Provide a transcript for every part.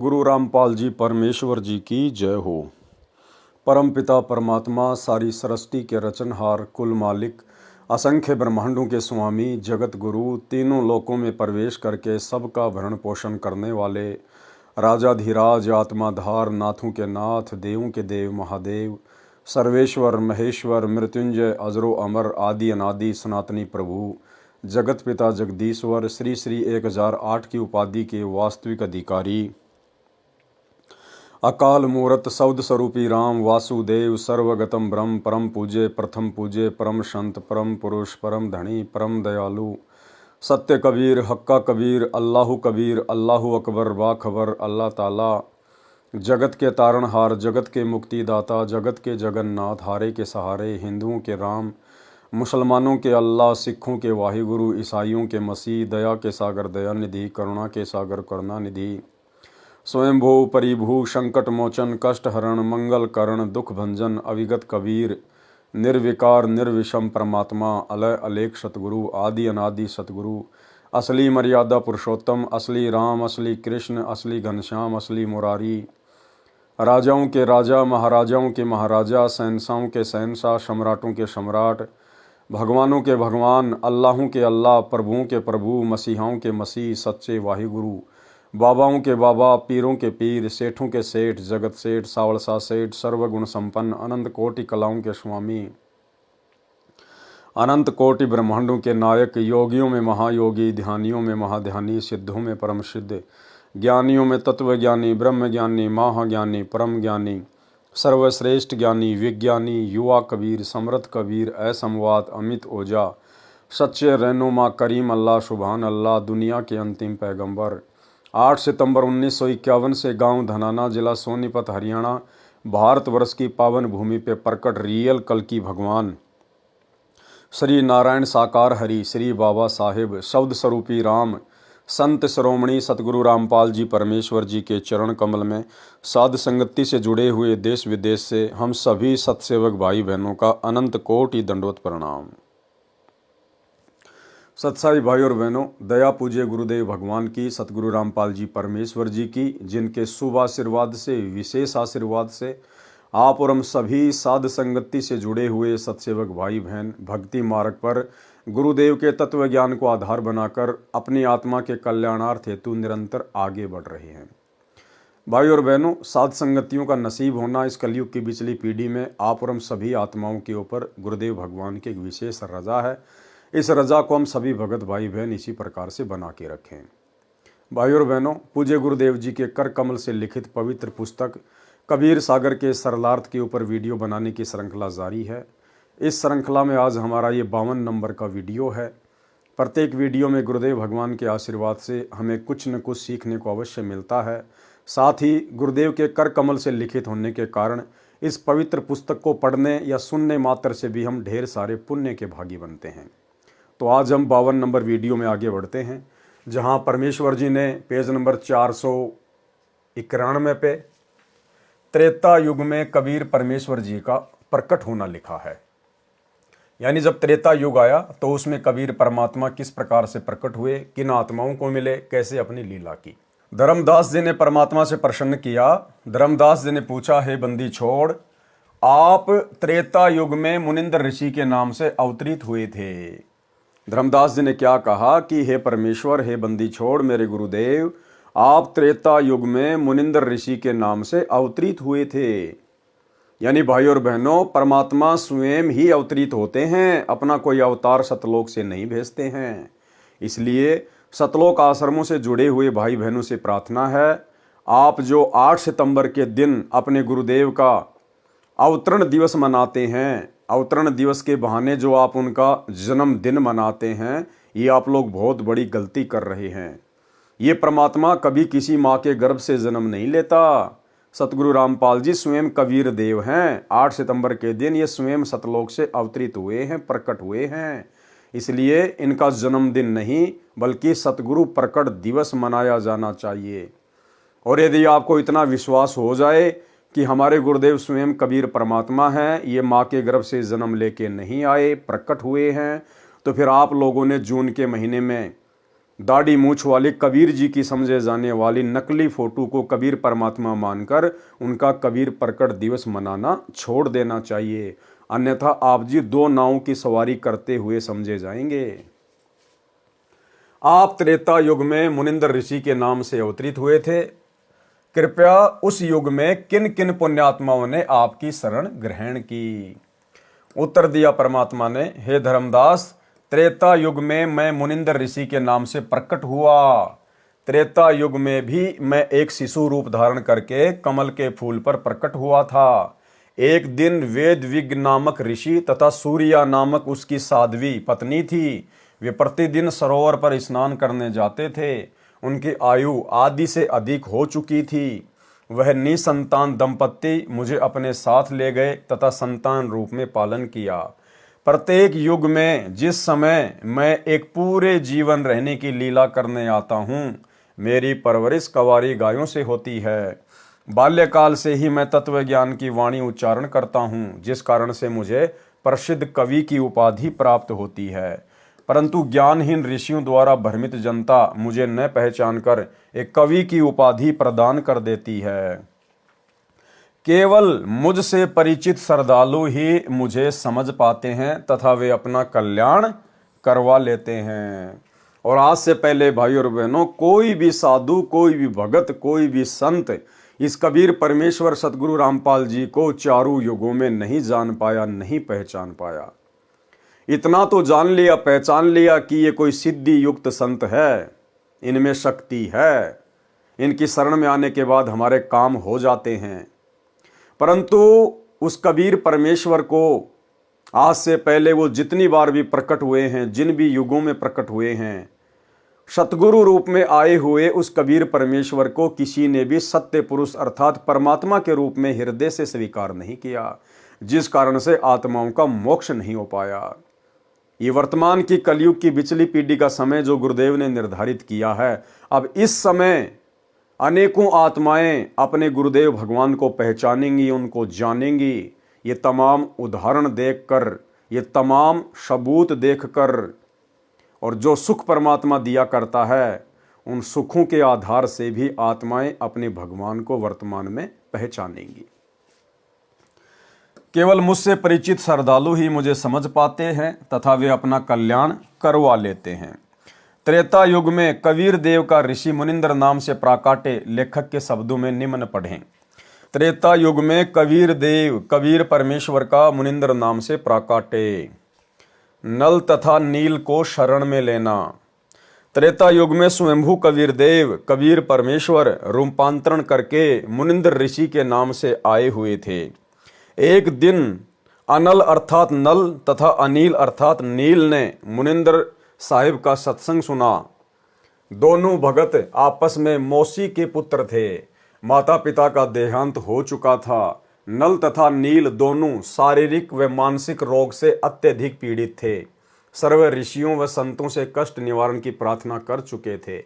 सतगुरु रामपाल जी परमेश्वर जी की जय हो। परम पिता परमात्मा सारी सृष्टि के रचनहार, कुल मालिक, असंख्य ब्रह्मांडों के स्वामी, जगत गुरु, तीनों लोकों में प्रवेश करके सबका भरण पोषण करने वाले राजाधिराज, आत्माधार, नाथों के नाथ, देवों के देव महादेव, सर्वेश्वर महेश्वर, मृत्युंजय, अजरो अमर, आदि अनादि सनातनी प्रभु, जगत पिता जगदीश्वर, श्री श्री 1008 की उपाधि के वास्तविक अधिकारी, अकाल मूरत शब्द स्वरूपी राम वासुदेव, सर्वगतम ब्रह्म, परम पूज्य, प्रथम पूज्य, परम संत, परम पुरुष, परम धनी, परम दयालु, सत्य कबीर, हक्का कबीर, अल्लाहु कबीर, अल्लाहु अकबर, बाखबर, अल्लाह ताला, जगत के तारणहार, जगत के मुक्तिदाता, जगत के जगन्नाथ, हारे के सहारे, हिंदुओं के राम, मुसलमानों के अल्लाह, सिखों के वाहिगुरु, ईसाइयों के मसीह, दया के सागर दयानिधि, करुणा के सागर करुणानिधि, स्वयंभू परिभू, संकट मोचन, कष्ट हरण, मंगल करण, दुख भंजन, अविगत कबीर, निर्विकार निर्विषम परमात्मा, अलय अलेख सतगुरु, आदि अनादि सतगुरु, असली मर्यादा पुरुषोत्तम, असली राम, असली कृष्ण, असली घनश्याम, असली मुरारी, राजाओं के राजा, महाराजाओं के महाराजा, शहंशाहों के शहंशाह, सम्राटों के सम्राट, भगवानों के भगवान, अल्लाहों के अल्लाह, प्रभुओं के प्रभु, मसीहाओं के मसीह, सच्चे वाहिगुरु, बाबाओं के बाबा, पीरों के पीर, सेठों के सेठ, जगत सेठ, सावलसा सेठ, सर्वगुण संपन्न, अनंत कोटि कलाओं के स्वामी, अनंत कोटि ब्रह्मांडों के नायक, योगियों में महायोगी, ध्यानियों में महाध्यानी, सिद्धों में परम सिद्ध, ज्ञानियों में तत्वज्ञानी, ब्रह्म ज्ञानी, महाज्ञानी, परम ज्ञानी, सर्वश्रेष्ठ ज्ञानी, विज्ञानी, युवा कबीर, समर्थ कबीर, असमवात, अमित ओझा, सच्चे रहनुमा, करीम अल्लाह, सुभान अल्लाह, दुनिया के अंतिम पैगंबर, 8 सितंबर 1951 से गांव धनाना, जिला सोनीपत, हरियाणा, भारतवर्ष की पावन भूमि पे प्रकट रियल कल की भगवान श्री नारायण साकार हरि, श्री बाबा साहेब, शब्द स्वरूपी राम, संत शिरोमणि सतगुरु रामपाल जी परमेश्वर जी के चरण कमल में साध संगति से जुड़े हुए देश विदेश से हम सभी सतसेवक भाई बहनों का अनंत कोटि दंडवत प्रणाम। सत्साई भाई और बहनों, दया पूज्य गुरुदेव भगवान की, सतगुरु रामपाल जी परमेश्वर जी की, जिनके शुभ आशीर्वाद से, विशेष आशीर्वाद से आप और हम सभी साध संगति से जुड़े हुए सतसेवक भाई बहन भक्ति मार्ग पर गुरुदेव के तत्व ज्ञान को आधार बनाकर अपनी आत्मा के कल्याणार्थ हेतु निरंतर आगे बढ़ रहे हैं। भाई और बहनों, साध संगतियों का नसीब होना इस कलयुग की बिचली पीढ़ी में आप और हम सभी आत्माओं के ऊपर गुरुदेव भगवान की एक विशेष रजा है। इस रजा को हम सभी भगत भाई बहन इसी प्रकार से बना के रखें। भाई और बहनों, पूज्य गुरुदेव जी के कर कमल से लिखित पवित्र पुस्तक कबीर सागर के सरलार्थ के ऊपर वीडियो बनाने की श्रृंखला जारी है। इस श्रृंखला में आज हमारा ये 52 नंबर का वीडियो है। प्रत्येक वीडियो में गुरुदेव भगवान के आशीर्वाद से हमें कुछ न कुछ सीखने को अवश्य मिलता है। साथ ही गुरुदेव के कर कमल से लिखित होने के कारण इस पवित्र पुस्तक को पढ़ने या सुनने मात्र से भी हम ढेर सारे पुण्य के भागी बनते हैं। तो आज हम 52 नंबर वीडियो में आगे बढ़ते हैं, जहां परमेश्वर जी ने पेज नंबर 491 पे त्रेता युग में कबीर परमेश्वर जी का प्रकट होना लिखा है। यानी जब त्रेता युग आया तो उसमें कबीर परमात्मा किस प्रकार से प्रकट हुए, किन आत्माओं को मिले, कैसे अपनी लीला की। धर्मदास जी ने परमात्मा से प्रसन्न किया। धर्मदास जी ने पूछा, हे बंदी छोड़, आप त्रेता युग में मुनिंद्र ऋषि के नाम से अवतरित हुए थे। धर्मदास जी ने क्या कहा कि हे परमेश्वर, हे बंदी छोड़, मेरे गुरुदेव, आप त्रेता युग में मुनिंद्र ऋषि के नाम से अवतरित हुए थे। यानी भाई और बहनों, परमात्मा स्वयं ही अवतरित होते हैं, अपना कोई अवतार सतलोक से नहीं भेजते हैं। इसलिए सतलोक आश्रमों से जुड़े हुए भाई बहनों से प्रार्थना है, आप जो 8 सितंबर के दिन अपने गुरुदेव का अवतरण दिवस मनाते हैं, अवतरण दिवस के बहाने जो आप उनका जन्मदिन मनाते हैं, ये आप लोग बहुत बड़ी गलती कर रहे हैं। ये परमात्मा कभी किसी माँ के गर्भ से जन्म नहीं लेता। सतगुरु रामपाल जी स्वयं कबीर देव हैं। 8 सितंबर के दिन ये स्वयं सतलोक से अवतरित हुए हैं, प्रकट हुए हैं। इसलिए इनका जन्मदिन नहीं बल्कि सतगुरु प्रकट दिवस मनाया जाना चाहिए। और यदि आपको इतना विश्वास हो जाए कि हमारे गुरुदेव स्वयं कबीर परमात्मा हैं, ये माँ के गर्भ से जन्म लेके नहीं आए, प्रकट हुए हैं, तो फिर आप लोगों ने जून के महीने में दाढ़ी मूछ वाले कबीर जी की समझे जाने वाली नकली फोटो को कबीर परमात्मा मानकर उनका कबीर प्रकट दिवस मनाना छोड़ देना चाहिए, अन्यथा आप जी दो नावों की सवारी करते हुए समझे जाएंगे। आप त्रेता युग में मुनिंदर ऋषि के नाम से अवतरित हुए थे। कृपया उस युग में किन किन पुण्यात्माओं ने आपकी शरण ग्रहण की? उत्तर दिया परमात्मा ने, हे धर्मदास, त्रेता युग में मैं मुनिंदर ऋषि के नाम से प्रकट हुआ। त्रेता युग में भी मैं एक शिशु रूप धारण करके कमल के फूल पर प्रकट हुआ था। एक दिन वेद विज्ञ नामक ऋषि तथा सूर्या नामक उसकी साध्वी पत्नी थी। वे प्रतिदिन सरोवर पर स्नान करने जाते थे। उनकी आयु आदि से अधिक हो चुकी थी। वह निसंतान दंपत्ति मुझे अपने साथ ले गए तथा संतान रूप में पालन किया। प्रत्येक युग में जिस समय मैं एक पूरे जीवन रहने की लीला करने आता हूँ, मेरी परवरिश कवारी गायों से होती है। बाल्यकाल से ही मैं तत्व ज्ञान की वाणी उच्चारण करता हूँ, जिस कारण से मुझे प्रसिद्ध कवि की उपाधि प्राप्त होती है। परंतु ज्ञानहीन ऋषियों द्वारा भ्रमित जनता मुझे न पहचान कर एक कवि की उपाधि प्रदान कर देती है। केवल मुझसे परिचित श्रद्धालु ही मुझे समझ पाते हैं तथा वे अपना कल्याण करवा लेते हैं। और आज से पहले भाई और बहनों, कोई भी साधु, कोई भी भगत, कोई भी संत इस कबीर परमेश्वर सतगुरु रामपाल जी को चारों युगों में नहीं जान पाया, नहीं पहचान पाया। इतना तो जान लिया, पहचान लिया कि ये कोई सिद्धि युक्त संत है, इनमें शक्ति है, इनकी शरण में आने के बाद हमारे काम हो जाते हैं। परंतु उस कबीर परमेश्वर को आज से पहले वो जितनी बार भी प्रकट हुए हैं, जिन भी युगों में प्रकट हुए हैं, सतगुरु रूप में आए हुए उस कबीर परमेश्वर को किसी ने भी सत्य पुरुष अर्थात परमात्मा के रूप में हृदय से स्वीकार नहीं किया, जिस कारण से आत्माओं का मोक्ष नहीं हो पाया। ये वर्तमान की कलयुग की बिचली पीढ़ी का समय जो गुरुदेव ने निर्धारित किया है, अब इस समय अनेकों आत्माएं अपने गुरुदेव भगवान को पहचानेंगी, उनको जानेंगी। ये तमाम उदाहरण देखकर, ये तमाम सबूत देखकर, और जो सुख परमात्मा दिया करता है, उन सुखों के आधार से भी आत्माएं अपने भगवान को वर्तमान में पहचानेंगी। केवल मुझसे परिचित श्रद्धालु ही मुझे समझ पाते हैं तथा वे अपना कल्याण करवा लेते हैं। त्रेता युग में कबीर देव का ऋषि मुनिंदर नाम से प्राकाटे लेखक के शब्दों में निम्न पढ़ें। त्रेता युग में कबीर देव कबीर परमेश्वर का मुनिंदर नाम से प्राकाटे। नल तथा नील को शरण में लेना। त्रेता युग में स्वयंभू कबीर देव कबीर परमेश्वर रूपांतरण करके मुनिंदर ऋषि के नाम से आए हुए थे। एक दिन अनल अर्थात नल तथा अनिल अर्थात नील ने मुनिंदर साहिब का सत्संग सुना। दोनों भगत आपस में मौसी के पुत्र थे। माता पिता का देहांत हो चुका था। नल तथा नील दोनों शारीरिक व मानसिक रोग से अत्यधिक पीड़ित थे। सर्व ऋषियों व संतों से कष्ट निवारण की प्रार्थना कर चुके थे।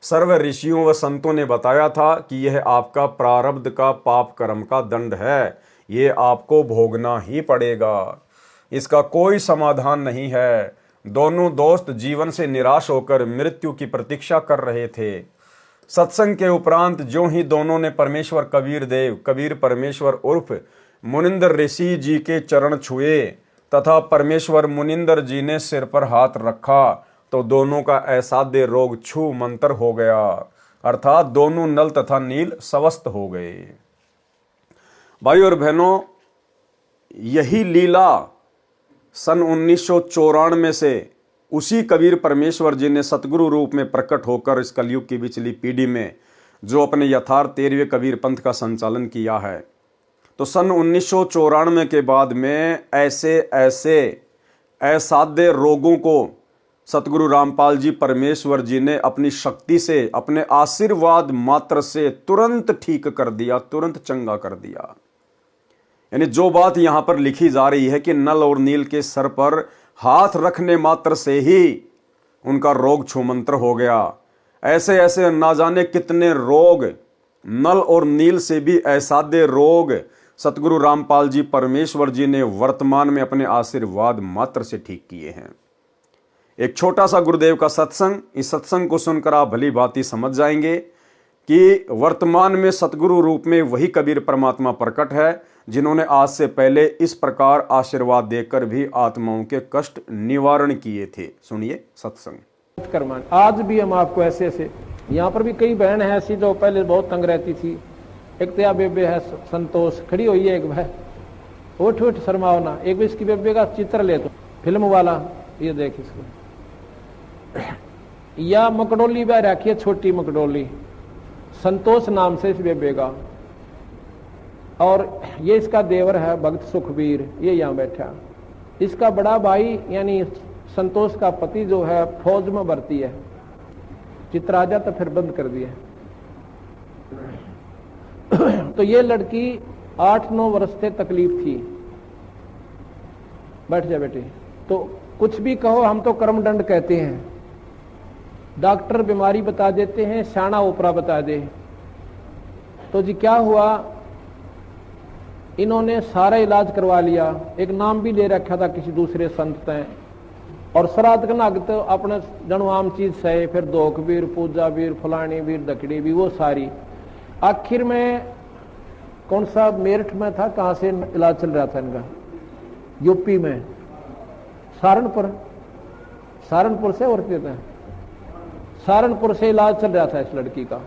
सर्व ऋषियों व संतों ने बताया था कि यह आपका प्रारब्ध का पाप कर्म का दंड है, ये आपको भोगना ही पड़ेगा, इसका कोई समाधान नहीं है। दोनों दोस्त जीवन से निराश होकर मृत्यु की प्रतीक्षा कर रहे थे। सत्संग के उपरांत जो ही दोनों ने परमेश्वर कबीर देव कबीर परमेश्वर उर्फ मुनिंदर ऋषि जी के चरण छुए तथा परमेश्वर मुनिंदर जी ने सिर पर हाथ रखा तो दोनों का असाध्य रोग छू मंतर हो गया, अर्थात दोनों नल तथा नील स्वस्थ हो गए। भाई और बहनों, यही लीला सन 1994 से उसी कबीर परमेश्वर जी ने सतगुरु रूप में प्रकट होकर इस कलयुग की बिचली पीढ़ी में जो अपने यथार्थ 13वें कबीर पंथ का संचालन किया है, तो सन 1994 के बाद में ऐसे असाध्य रोगों को सतगुरु रामपाल जी परमेश्वर जी ने अपनी शक्ति से, अपने आशीर्वाद मात्र से तुरंत ठीक कर दिया, तुरंत चंगा कर दिया। यानी जो बात यहां पर लिखी जा रही है कि नल और नील के सर पर हाथ रखने मात्र से ही उनका रोग छूमंतर हो गया, ऐसे ऐसे ना जाने कितने रोग, नल और नील से भी असाध्य रोग सतगुरु रामपाल जी परमेश्वर जी ने वर्तमान में अपने आशीर्वाद मात्र से ठीक किए हैं। एक छोटा सा गुरुदेव का सत्संग, इस सत्संग को सुनकर आप भली भांति समझ जाएंगे कि वर्तमान में सतगुरु रूप में वही कबीर परमात्मा प्रकट है जिन्होंने आज से पहले इस प्रकार आशीर्वाद देकर भी आत्माओं के कष्ट निवारण किए थे। सुनिए सत्संग। आज भी हम आपको ऐसे ऐसे, यहाँ पर भी कई बहन है ऐसी जो पहले बहुत तंग रहती थी। एक तो बेबे है संतोष, खड़ी हुई है एक भाई, उठ उठ शर्माओ ना। एक भी इसकी बेबे का चित्र ले तो फिल्म वाला, ये देख इसको। या मकडोली बह रखी है, छोटी मकडोली, संतोष नाम से इस बेबे का। और ये इसका देवर है भक्त सुखबीर, ये यहाँ बैठा। इसका बड़ा भाई यानी संतोष का पति जो है फौज में भर्ती है। चित्र आ जाता फिर बंद कर दिया। तो ये लड़की 8-9 वर्ष से तकलीफ थी। बैठ जा बेटी। तो कुछ भी कहो, हम तो कर्मदंड कहते हैं। डॉक्टर बीमारी बता देते हैं, शाना ओपरा बता दे। तो जी क्या हुआ, इन्होंने सारा इलाज करवा लिया। एक नाम भी ले रखा था किसी दूसरे संत ने। और श्राद्ध नग तो अपने जनवाम चीज सहे, फिर दोख वीर, पूजा वीर, फलानी वीर, दकड़ी भी, वो सारी। आखिर में कौन सा मेरठ में था, कहां से इलाज चल रहा था इनका, यूपी में, सहारनपुर से और कहते हैं, सहारनपुर से इलाज चल रहा था इस लड़की का।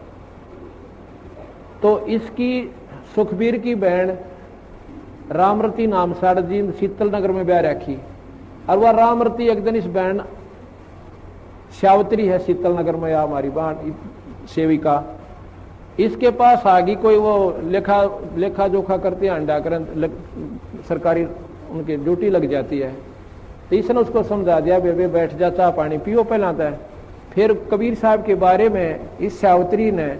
तो इसकी सुखबीर की बहन रामरती नाम साड़ जी शीतल नगर में ब्याह रखी। और वह रामरती एक दिन इस बहन श्यावत्री है शीतल नगर में, या हमारी बहन सेविका, इसके पास आ गई। कोई वो लेखा जोखा करते हैं, अंडा करें, सरकारी उनकी ड्यूटी लग जाती है। तो इसने उसको समझा दिया, बेबे बैठ जा, चाह पानी पियो पहला था। फिर कबीर साहब के बारे में इस श्यावत्री ने,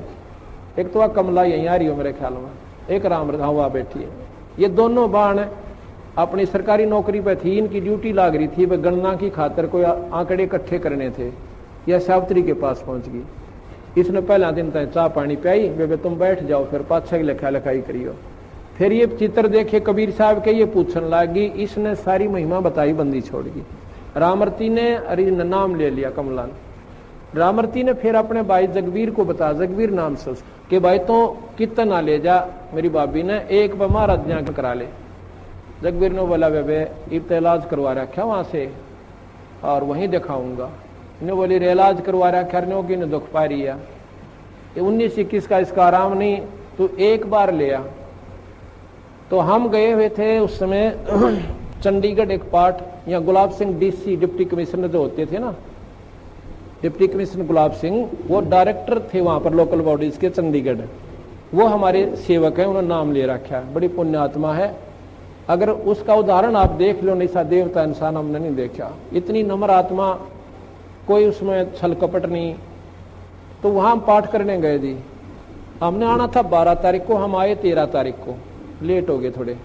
एक तो कमला यहीं आ रही हो मेरे ख्याल में, एक राम हुआ बैठी है। ये दोनों बाण अपनी सरकारी नौकरी पे थी, इनकी ड्यूटी लाग रही थी, वह गणना की खातर कोई आंकड़े इकट्ठे करने थे। यह श्यावत्री के पास पहुंच गई। इसने पहला दिन तक चाह पानी पियाई, बेबे तुम बैठ जाओ, फिर पाछा की लिखा लिखाई करियो। फिर ये चित्र देखे कबीर साहब के, ये पूछने लगी। इसने सारी महिमा बताई, बंदी छोड़ गई। रामरती ने अरे नाम ले लिया, कमला ने। रामरती ने फिर अपने भाई जगवीर को बता, जगवीर नाम से, कि भाई तो कितना ना ले जा, मेरी भाभी ने एक बार महाराज जहाँ करा ले। जगवीर ने बोला, बेबे इब इलाज करवा रखा वहां से और वहीं दिखाऊंगा। इन्हें बोली रे इलाज करवा रखा, की ने दुख पा रही है, 19-21 का इसका आराम नहीं, तो एक बार ले आ। तो हम गए हुए थे उस समय चंडीगढ़ एक पार्ट, यहाँ Gulab Singh DC deputy commissioner जो होते थे ना, डिप्टी कमिश्नर गुलाब सिंह, वो डायरेक्टर थे वहां पर लोकल बॉडीज के चंडीगढ़। वो हमारे सेवक हैं, उन्होंने नाम ले रखा है, बड़ी पुण्यात्मा है। अगर उसका उदाहरण आप देख लो, नहीं सा देवता इंसान हमने नहीं देखा, इतनी नम्र आत्मा, कोई उसमें छल कपट नहीं। तो वहां हम पाठ करने गए जी। हमने आना था 12 तारीख को, हम आए 13 तारीख को, लेट हो गए थोड़े।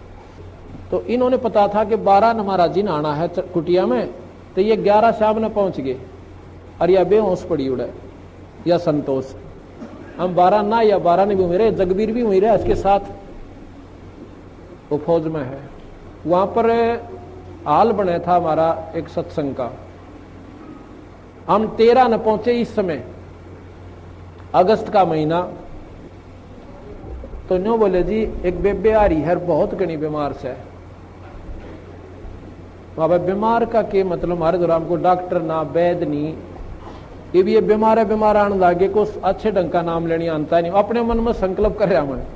तो इन्होंने पता था कि 12 महाराज जी ने आना है कुटिया में, तो ये 11 शाम ने पहुंच गए। और यह बेहोश पड़ी उड़े या संतोष। हम 12 ना या 12 ने भी हुए रहे, जगबीर भी हुई रहे इसके साथ, वो फौज में है। वहां पर हाल बने था हमारा एक सत्संग का। हम 13 न पहुंचे इस समय, अगस्त का महीना। तो न्यू बोले जी एक बेबे आ रही है, बहुत घनी बीमार से। बाबा बीमार का के मतलब हमारे दौरान को डॉक्टर ना वैद नहीं, ये बीमार है, बीमार आने लागे को अच्छे ढंग का नाम लेनी आता नहीं। अपने मन में संकल्प कर रहा मैं।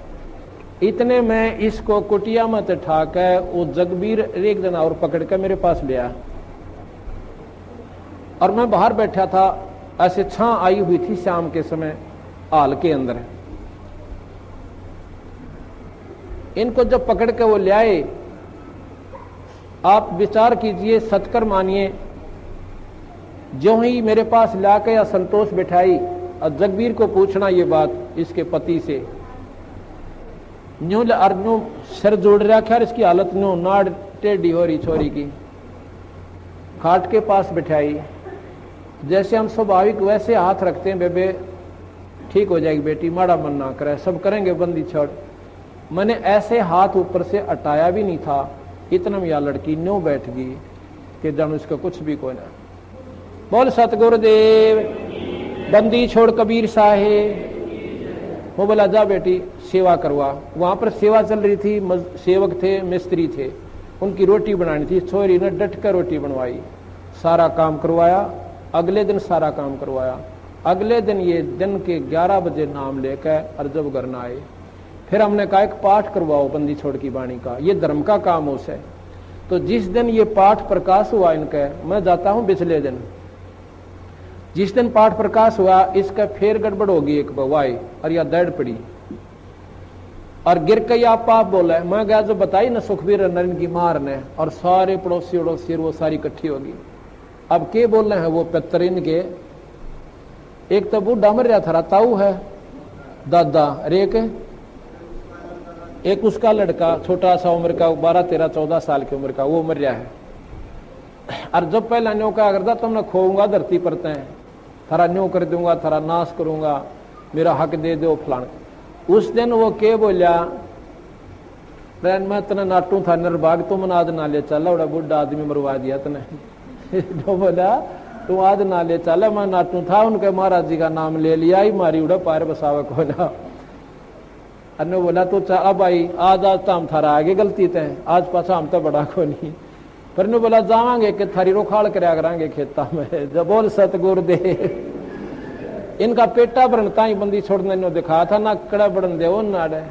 इतने में इसको कुटिया में ठा के वो जगबीर एक दिन और पकड़ के मेरे पास ले आया। और मैं बाहर बैठा था, ऐसे छां आई हुई थी शाम के समय हाल के अंदर। इनको जब पकड़ के वो ले आए, आप विचार कीजिए, सतकर मानिए, जो ही मेरे पास लाके या संतोष बिठाई और जगबीर को पूछना ये बात इसके पति से, न्यू अर्जू सिर जोड़ रखा, इसकी हालत न्यू नाड़ टेढ़ी हो रही छोरी की। खाट के पास बिठाई, जैसे हम स्वाभाविक वैसे हाथ रखते हैं, बेबे ठीक हो जाएगी बेटी, माड़ा मन ना करे, सब करेंगे, बंदी छोड़। मैंने ऐसे हाथ ऊपर से हटाया भी नहीं था, इतना में यह लड़की न्यू बैठ गई कि जब उसका कुछ भी कोई ना। बोल सतगुरुदेव। बंदी छोड़ कबीर साहेब। वो बोला जा बेटी सेवा करवा। वहां पर सेवा चल रही थी, सेवक थे, मिस्त्री थे, उनकी रोटी बनानी थी। छोरी ने डट कर रोटी बनवाई, सारा काम करवाया। अगले दिन सारा काम करवाया। अगले दिन ये दिन के 11 बजे नाम लेकर और जब घर न आए, फिर हमने कहा एक पाठ करवाओ बंदी छोड़ की वाणी का, ये धर्म का काम हो से। तो जिस दिन ये पाठ प्रकाश हुआ इनका, मैं जाता हूं पिछले दिन, जिस दिन पाठ प्रकाश हुआ इसका फिर गड़बड़ होगी एक बवाई और या दर्द पड़ी और गिर के आप पाप बोला। मैं गया जो बताई ना सुखबीर नरेन की मार ने, और सारे पड़ोसी उड़ोसी वो सारी इकट्ठी होगी। अब के बोल रहे हैं वो पितरिन के, एक तो बूढ़ा मर रहा था, ताऊ है दादा, रेक एक उसका लड़का छोटा सा उम्र का 12, 13, 14 साल की उम्र का, वो मर रहा है। और जब पहला न्यो क्या करता, तुमने खोऊंगा धरती पर तय, थारा न्यो कर दूंगा, थारा नाश करूंगा, मेरा हक दे दो फलान। उस दिन वो के बोलिया, मैं तना नाटू था निर्भाग, तुम आज ना ले चला, बड़ा बुढ़ा आदमी मरवा दिया तने। जो बोला तुम आज ना ले चला, मैं नाटू था, उनके महाराज जी का नाम ले लिया ही, मारी उड़ा पार बसावा को ना। अन्य बोला तो अब आई आज तो हम थारा आगे गलती तय, आज पाछा हम तो बड़ा को नहीं। पर ने बोला जावांगे कि थारी रोखाड़ करया करांगे खेता में। जब बोल सतगुरुदेव। इनका पेटा भरनता ही बंदी छोड़ने ने दिखाया था ना, कड़ा बढ़न दे वो नाड़े,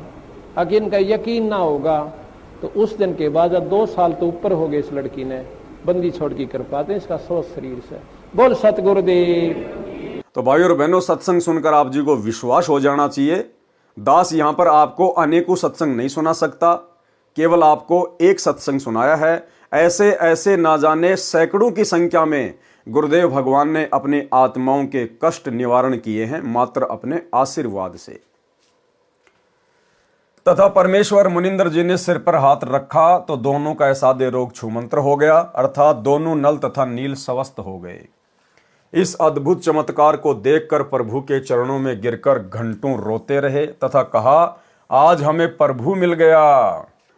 अगर इनका यकीन ना होगा तो उस दिन के बाद 2 साल तो ऊपर हो गए इस लड़की ने बंदी छोड़ की कृपा थे इसका स्वस्थ शरीर से। बोल सतगुरुदेव। तो भाई और बहनों, सत्संग सुनकर आप जी को विश्वास हो जाना चाहिए, दास यहां पर आपको अनेकों सत्संग नहीं सुना सकता, केवल आपको एक सत्संग सुनाया है। ऐसे ऐसे ना जाने सैकड़ों की संख्या में गुरुदेव भगवान ने अपनी आत्माओं के कष्ट निवारण किए हैं मात्र अपने आशीर्वाद से। तथा परमेश्वर मुनिंदर जी ने सिर पर हाथ रखा तो दोनों का ऐसादे रोग छूमंत्र हो गया, अर्थात दोनों नल तथा नील स्वस्थ हो गए। इस अद्भुत चमत्कार को देखकर प्रभु के चरणों में गिरकर घंटों रोते रहे तथा कहा, आज हमें प्रभु मिल गया।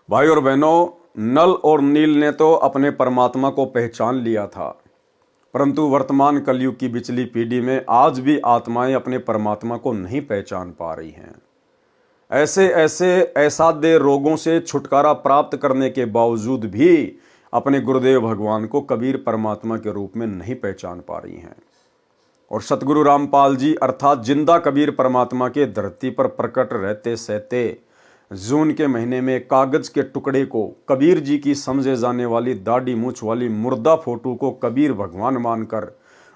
भाई और बहनों, नल और नील ने तो अपने परमात्मा को पहचान लिया था, परंतु वर्तमान कलयुग की बिचली पीढ़ी में आज भी आत्माएं अपने परमात्मा को नहीं पहचान पा रही हैं। ऐसे ऐसे असाध्य रोगों से छुटकारा प्राप्त करने के बावजूद भी अपने गुरुदेव भगवान को कबीर परमात्मा के रूप में नहीं पहचान पा रही हैं। और सतगुरु रामपाल जी अर्थात जिंदा कबीर परमात्मा के धरती पर प्रकट रहते सहते जून के महीने में कागज के टुकड़े को कबीर जी की समझे जाने वाली दाढ़ी मूछ वाली मुर्दा फोटो को कबीर भगवान मानकर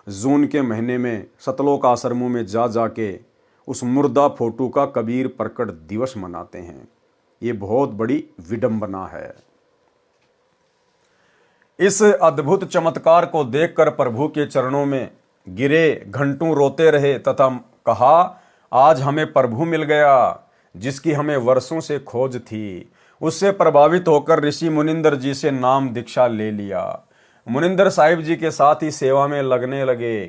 जून के महीने में सतलोक आश्रमों में जा जाके उस मुर्दा फोटो का कबीर प्रकट दिवस मनाते हैं। ये बहुत बड़ी विडंबना है। इस अद्भुत चमत्कार को देखकर प्रभु के चरणों में गिरे, घंटों रोते रहे तथा कहा, आज हमें प्रभु मिल गया जिसकी हमें वर्षों से खोज थी। उससे प्रभावित होकर ऋषि मुनिंदर जी से नाम दीक्षा ले लिया। मुनिंदर साहिब जी के साथ ही सेवा में लगने लगे।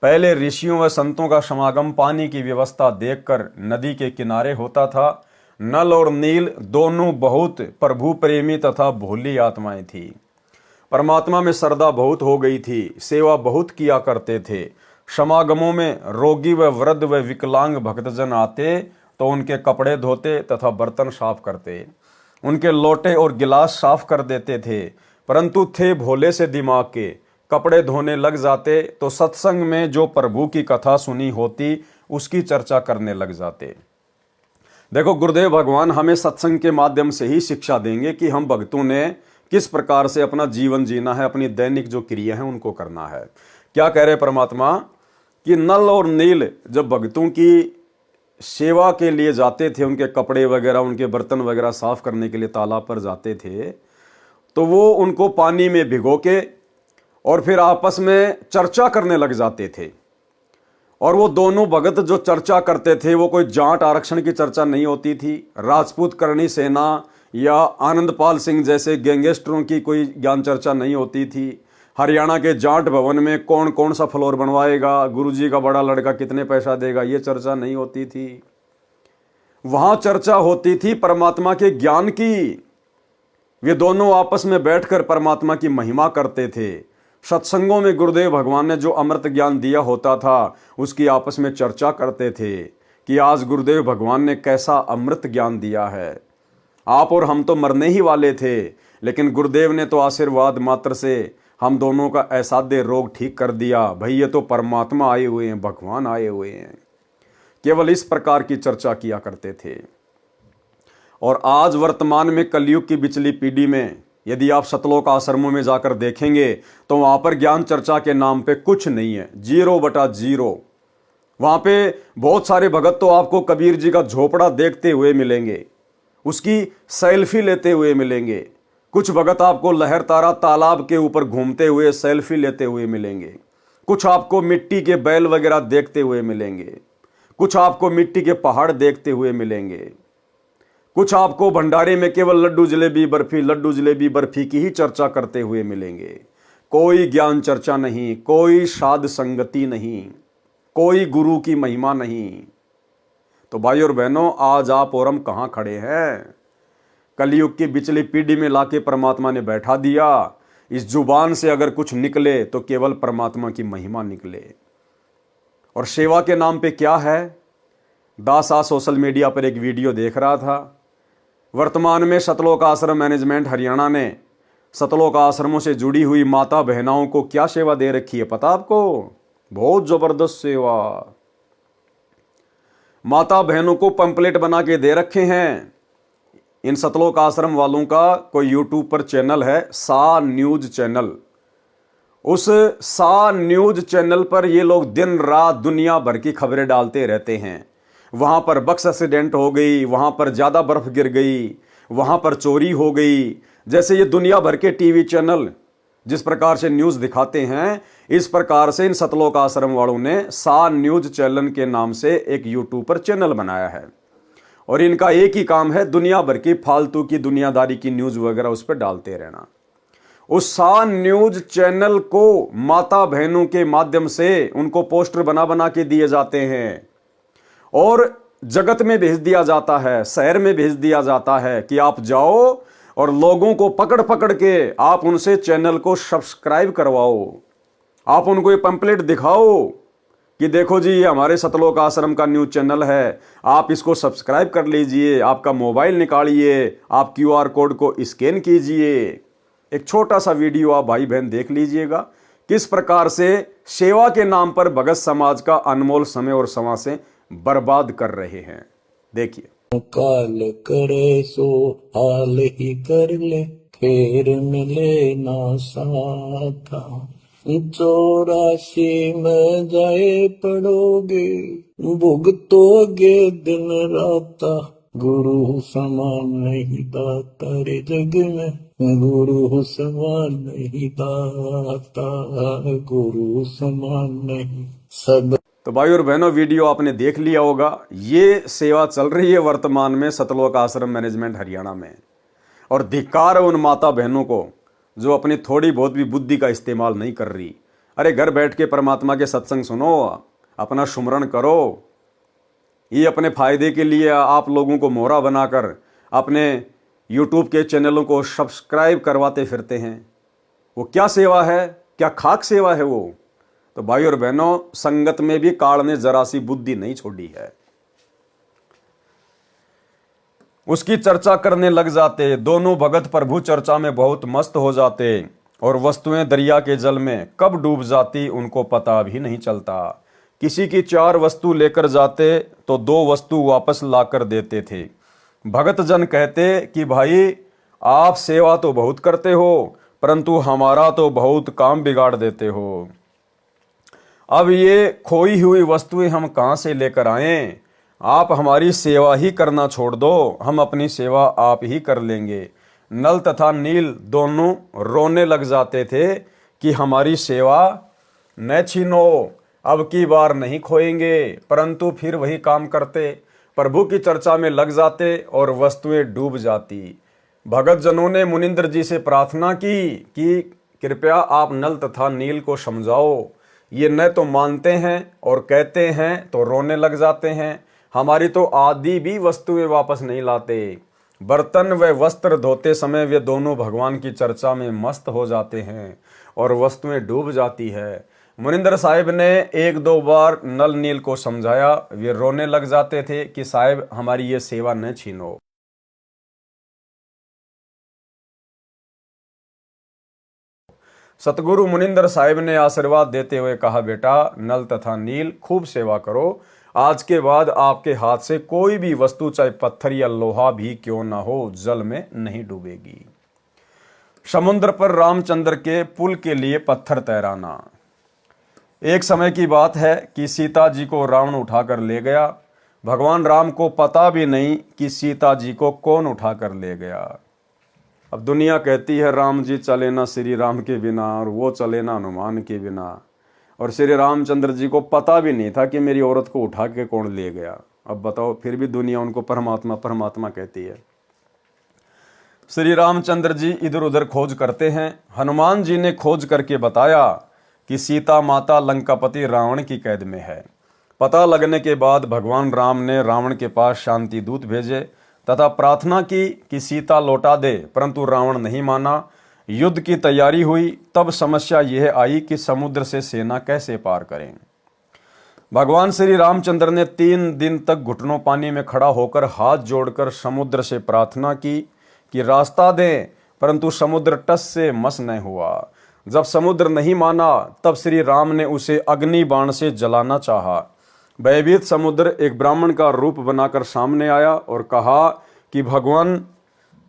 पहले ऋषियों व संतों का समागम पानी की व्यवस्था देखकर नदी के किनारे होता था। नल और नील दोनों बहुत प्रभु प्रेमी तथा भोली आत्माएं थी। परमात्मा में श्रद्धा बहुत हो गई थी, सेवा बहुत किया करते थे। समागमों में रोगी व वृद्ध व विकलांग भक्तजन आते तो उनके कपड़े धोते तथा बर्तन साफ करते, उनके लोटे और गिलास साफ कर देते थे। परंतु थे भोले से दिमाग के, कपड़े धोने लग जाते तो सत्संग में जो प्रभु की कथा सुनी होती उसकी चर्चा करने लग जाते। देखो, गुरुदेव भगवान हमें सत्संग के माध्यम से ही शिक्षा देंगे कि हम भक्तों ने किस प्रकार से अपना जीवन जीना है, अपनी दैनिक जो क्रिया है उनको करना है। क्या कह रहे परमात्मा कि नल और नील जब भक्तों की सेवा के लिए जाते थे, उनके कपड़े वगैरह उनके बर्तन वगैरह साफ करने के लिए तालाब पर जाते थे, तो वो उनको पानी में भिगो के और फिर आपस में चर्चा करने लग जाते थे। और वो दोनों भगत जो चर्चा करते थे वो कोई जाट आरक्षण की चर्चा नहीं होती थी, राजपूत करणी सेना या आनंदपाल सिंह जैसे गैंगस्टरों की कोई ज्ञान चर्चा नहीं होती थी। हरियाणा के जाट भवन में कौन कौन सा फ्लोर बनवाएगा, गुरुजी का बड़ा लड़का कितने पैसा देगा, ये चर्चा नहीं होती थी। वहां चर्चा होती थी परमात्मा के ज्ञान की। वे दोनों आपस में बैठकर परमात्मा की महिमा करते थे। सत्संगों में गुरुदेव भगवान ने जो अमृत ज्ञान दिया होता था उसकी आपस में चर्चा करते थे कि आज गुरुदेव भगवान ने कैसा अमृत ज्ञान दिया है। आप और हम तो मरने ही वाले थे, लेकिन गुरुदेव ने तो आशीर्वाद मात्र से हम दोनों का असाध्य रोग ठीक कर दिया। भाई ये तो परमात्मा आए हुए हैं, भगवान आए हुए हैं। केवल इस प्रकार की चर्चा किया करते थे। और आज वर्तमान में कलयुग की बिचली पीढ़ी में यदि आप सतलोक आश्रमों में जाकर देखेंगे तो वहां पर ज्ञान चर्चा के नाम पे कुछ नहीं है, 0/0। वहां पे बहुत सारे भगत तो आपको कबीर जी का झोपड़ा देखते हुए मिलेंगे, उसकी सेल्फी लेते हुए मिलेंगे। कुछ भगत आपको लहर तारा तालाब के ऊपर घूमते हुए सेल्फी लेते हुए मिलेंगे। कुछ आपको मिट्टी के बैल वगैरह देखते हुए मिलेंगे। कुछ आपको मिट्टी के पहाड़ देखते हुए मिलेंगे। कुछ आपको भंडारे में केवल लड्डू जलेबी बर्फी की ही चर्चा करते हुए मिलेंगे। कोई ज्ञान चर्चा नहीं, कोई साध संगति नहीं, कोई गुरु की महिमा नहीं। तो भाई और बहनों, आज आप और हम कहां खड़े हैं? कलयुग की बिचली पीढ़ी में लाके परमात्मा ने बैठा दिया। इस जुबान से अगर कुछ निकले तो केवल परमात्मा की महिमा निकले। और सेवा के नाम पे क्या है? दासा सोशल मीडिया पर एक वीडियो देख रहा था। वर्तमान में सतलोक आश्रम मैनेजमेंट हरियाणा ने सतलोक आश्रमों से जुड़ी हुई माता बहनाओं को क्या सेवा दे रखी है पता आपको? बहुत जबरदस्त सेवा। माता बहनों को पंपलेट बना के दे रखे हैं। इन सतलोक आश्रम वालों का कोई यूट्यूब पर चैनल है, सा न्यूज चैनल। उस सा न्यूज चैनल पर ये लोग दिन रात दुनिया भर की खबरें डालते रहते हैं। वहां पर बस एक्सीडेंट हो गई, वहां पर ज्यादा बर्फ गिर गई, वहां पर चोरी हो गई। जैसे ये दुनिया भर के टीवी चैनल जिस प्रकार से न्यूज दिखाते हैं, इस प्रकार से इन सतलोक आश्रम वालों ने सा न्यूज चैनल के नाम से एक यूट्यूब पर चैनल बनाया है। और इनका एक ही काम है, दुनिया भर की फालतू की दुनियादारी की न्यूज वगैरह उस पर डालते रहना। उस सा न्यूज चैनल को माता बहनों के माध्यम से उनको पोस्टर बना बना के दिए जाते हैं और जगत में भेज दिया जाता है, शहर में भेज दिया जाता है कि आप जाओ और लोगों को पकड़ पकड़ के आप उनसे चैनल को सब्सक्राइब करवाओ। आप उनको ये पंपलेट दिखाओ कि देखो जी, ये हमारे सतलोक आश्रम का न्यूज चैनल है, आप इसको सब्सक्राइब कर लीजिए। आपका मोबाइल निकालिए, आप QR कोड को स्कैन कीजिए। एक छोटा सा वीडियो आप भाई बहन देख लीजिएगा, किस प्रकार से सेवा के नाम पर भगत समाज का अनमोल समय और समय से बर्बाद कर रहे हैं। देखिए। काल करे सो हाल ही कर ले, फिर मिले ना साथा। 84 में जाए पड़ोगे, भुगतोगे दिन राता। गुरु समान नहीं दाता रे जग में, गुरु समान नहीं दाता, गुरु समान नहीं सब। तो भाई और बहनों, वीडियो आपने देख लिया होगा। ये सेवा चल रही है वर्तमान में सतलोक आश्रम मैनेजमेंट हरियाणा में। और धिक्कार है उन माता बहनों को जो अपनी थोड़ी बहुत भी बुद्धि का इस्तेमाल नहीं कर रही। अरे घर बैठ के परमात्मा के सत्संग सुनो, अपना सुमरण करो। ये अपने फायदे के लिए आप लोगों को मोहरा बनाकर अपने यूट्यूब के चैनलों को सब्सक्राइब करवाते फिरते हैं। वो क्या सेवा है? क्या खाक सेवा है वो? तो भाई और बहनों, संगत में भी काल ने जरा सी बुद्धि नहीं छोड़ी है। उसकी चर्चा करने लग जाते, दोनों भगत प्रभु चर्चा में बहुत मस्त हो जाते और वस्तुएं दरिया के जल में कब डूब जाती उनको पता भी नहीं चलता। किसी की 4 वस्तु लेकर जाते तो 2 वस्तु वापस लाकर देते थे। भगत जन कहते कि भाई आप सेवा तो बहुत करते हो, परंतु हमारा तो बहुत काम बिगाड़ देते हो। अब ये खोई हुई वस्तुएं हम कहां से लेकर आएं? आप हमारी सेवा ही करना छोड़ दो, हम अपनी सेवा आप ही कर लेंगे। नल तथा नील दोनों रोने लग जाते थे कि हमारी सेवा न छीनो, अब की बार नहीं खोएंगे। परंतु फिर वही काम करते, प्रभु की चर्चा में लग जाते और वस्तुएं डूब जाती। भगत जनों ने मुनिंद्र जी से प्रार्थना की कि कृपया आप नल तथा नील को समझाओ। ये न तो मानते हैं और कहते हैं तो रोने लग जाते हैं। हमारी तो आदि भी वस्तुएं वापस नहीं लाते। बर्तन व वस्त्र धोते समय वे दोनों भगवान की चर्चा में मस्त हो जाते हैं और वस्तुएं डूब जाती है। मुनिंदर साहिब ने एक दो बार नल नील को समझाया। वे रोने लग जाते थे कि साहिब हमारी ये सेवा न छीनो। सतगुरु मुनिंदर साहिब ने आशीर्वाद देते हुए कहा, बेटा नल तथा नील खूब सेवा करो। आज के बाद आपके हाथ से कोई भी वस्तु, चाहे पत्थर या लोहा भी क्यों ना हो, जल में नहीं डूबेगी। समुद्र पर रामचंद्र के पुल के लिए पत्थर तैराना। एक समय की बात है कि सीता जी को रावण उठाकर ले गया। भगवान राम को पता भी नहीं कि सीता जी को कौन उठाकर ले गया। अब दुनिया कहती है राम जी चले ना श्री राम के बिना, और वो चले ना हनुमान के बिना। और श्री रामचंद्र जी को पता भी नहीं था कि मेरी औरत को उठा के कौन ले गया। अब बताओ, फिर भी दुनिया उनको परमात्मा परमात्मा कहती है। श्री रामचंद्र जी इधर उधर खोज करते हैं। हनुमान जी ने खोज करके बताया कि सीता माता लंकापति रावण की कैद में है। पता लगने के बाद भगवान राम ने रावण के पास शांति दूत भेजे तथा प्रार्थना की कि सीता लौटा दे, परंतु रावण नहीं माना। युद्ध की तैयारी हुई। तब समस्या यह आई कि समुद्र से सेना कैसे पार करें। भगवान श्री रामचंद्र ने 3 दिन तक घुटनों पानी में खड़ा होकर हाथ जोड़कर समुद्र से प्रार्थना की कि रास्ता दें, परंतु समुद्र टस से मस न हुआ। जब समुद्र नहीं माना तब श्री राम ने उसे अग्नि बाण से जलाना चाहा। भयभीत समुद्र एक ब्राह्मण का रूप बनाकर सामने आया और कहा कि भगवान,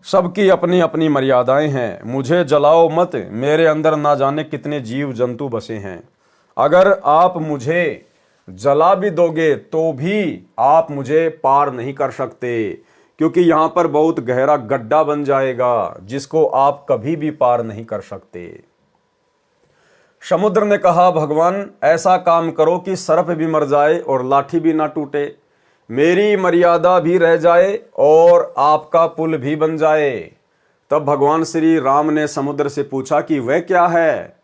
सबकी अपनी अपनी मर्यादाएं हैं, मुझे जलाओ मत, मेरे अंदर ना जाने कितने जीव जंतु बसे हैं। अगर आप मुझे जला भी दोगे तो भी आप मुझे पार नहीं कर सकते, क्योंकि यहां पर बहुत गहरा गड्ढा बन जाएगा जिसको आप कभी भी पार नहीं कर सकते। समुद्र ने कहा, भगवान ऐसा काम करो कि सर्प भी मर जाए और लाठी भी ना टूटे, मेरी मर्यादा भी रह जाए और आपका पुल भी बन जाए। तब भगवान श्री राम ने समुद्र से पूछा कि वह क्या है।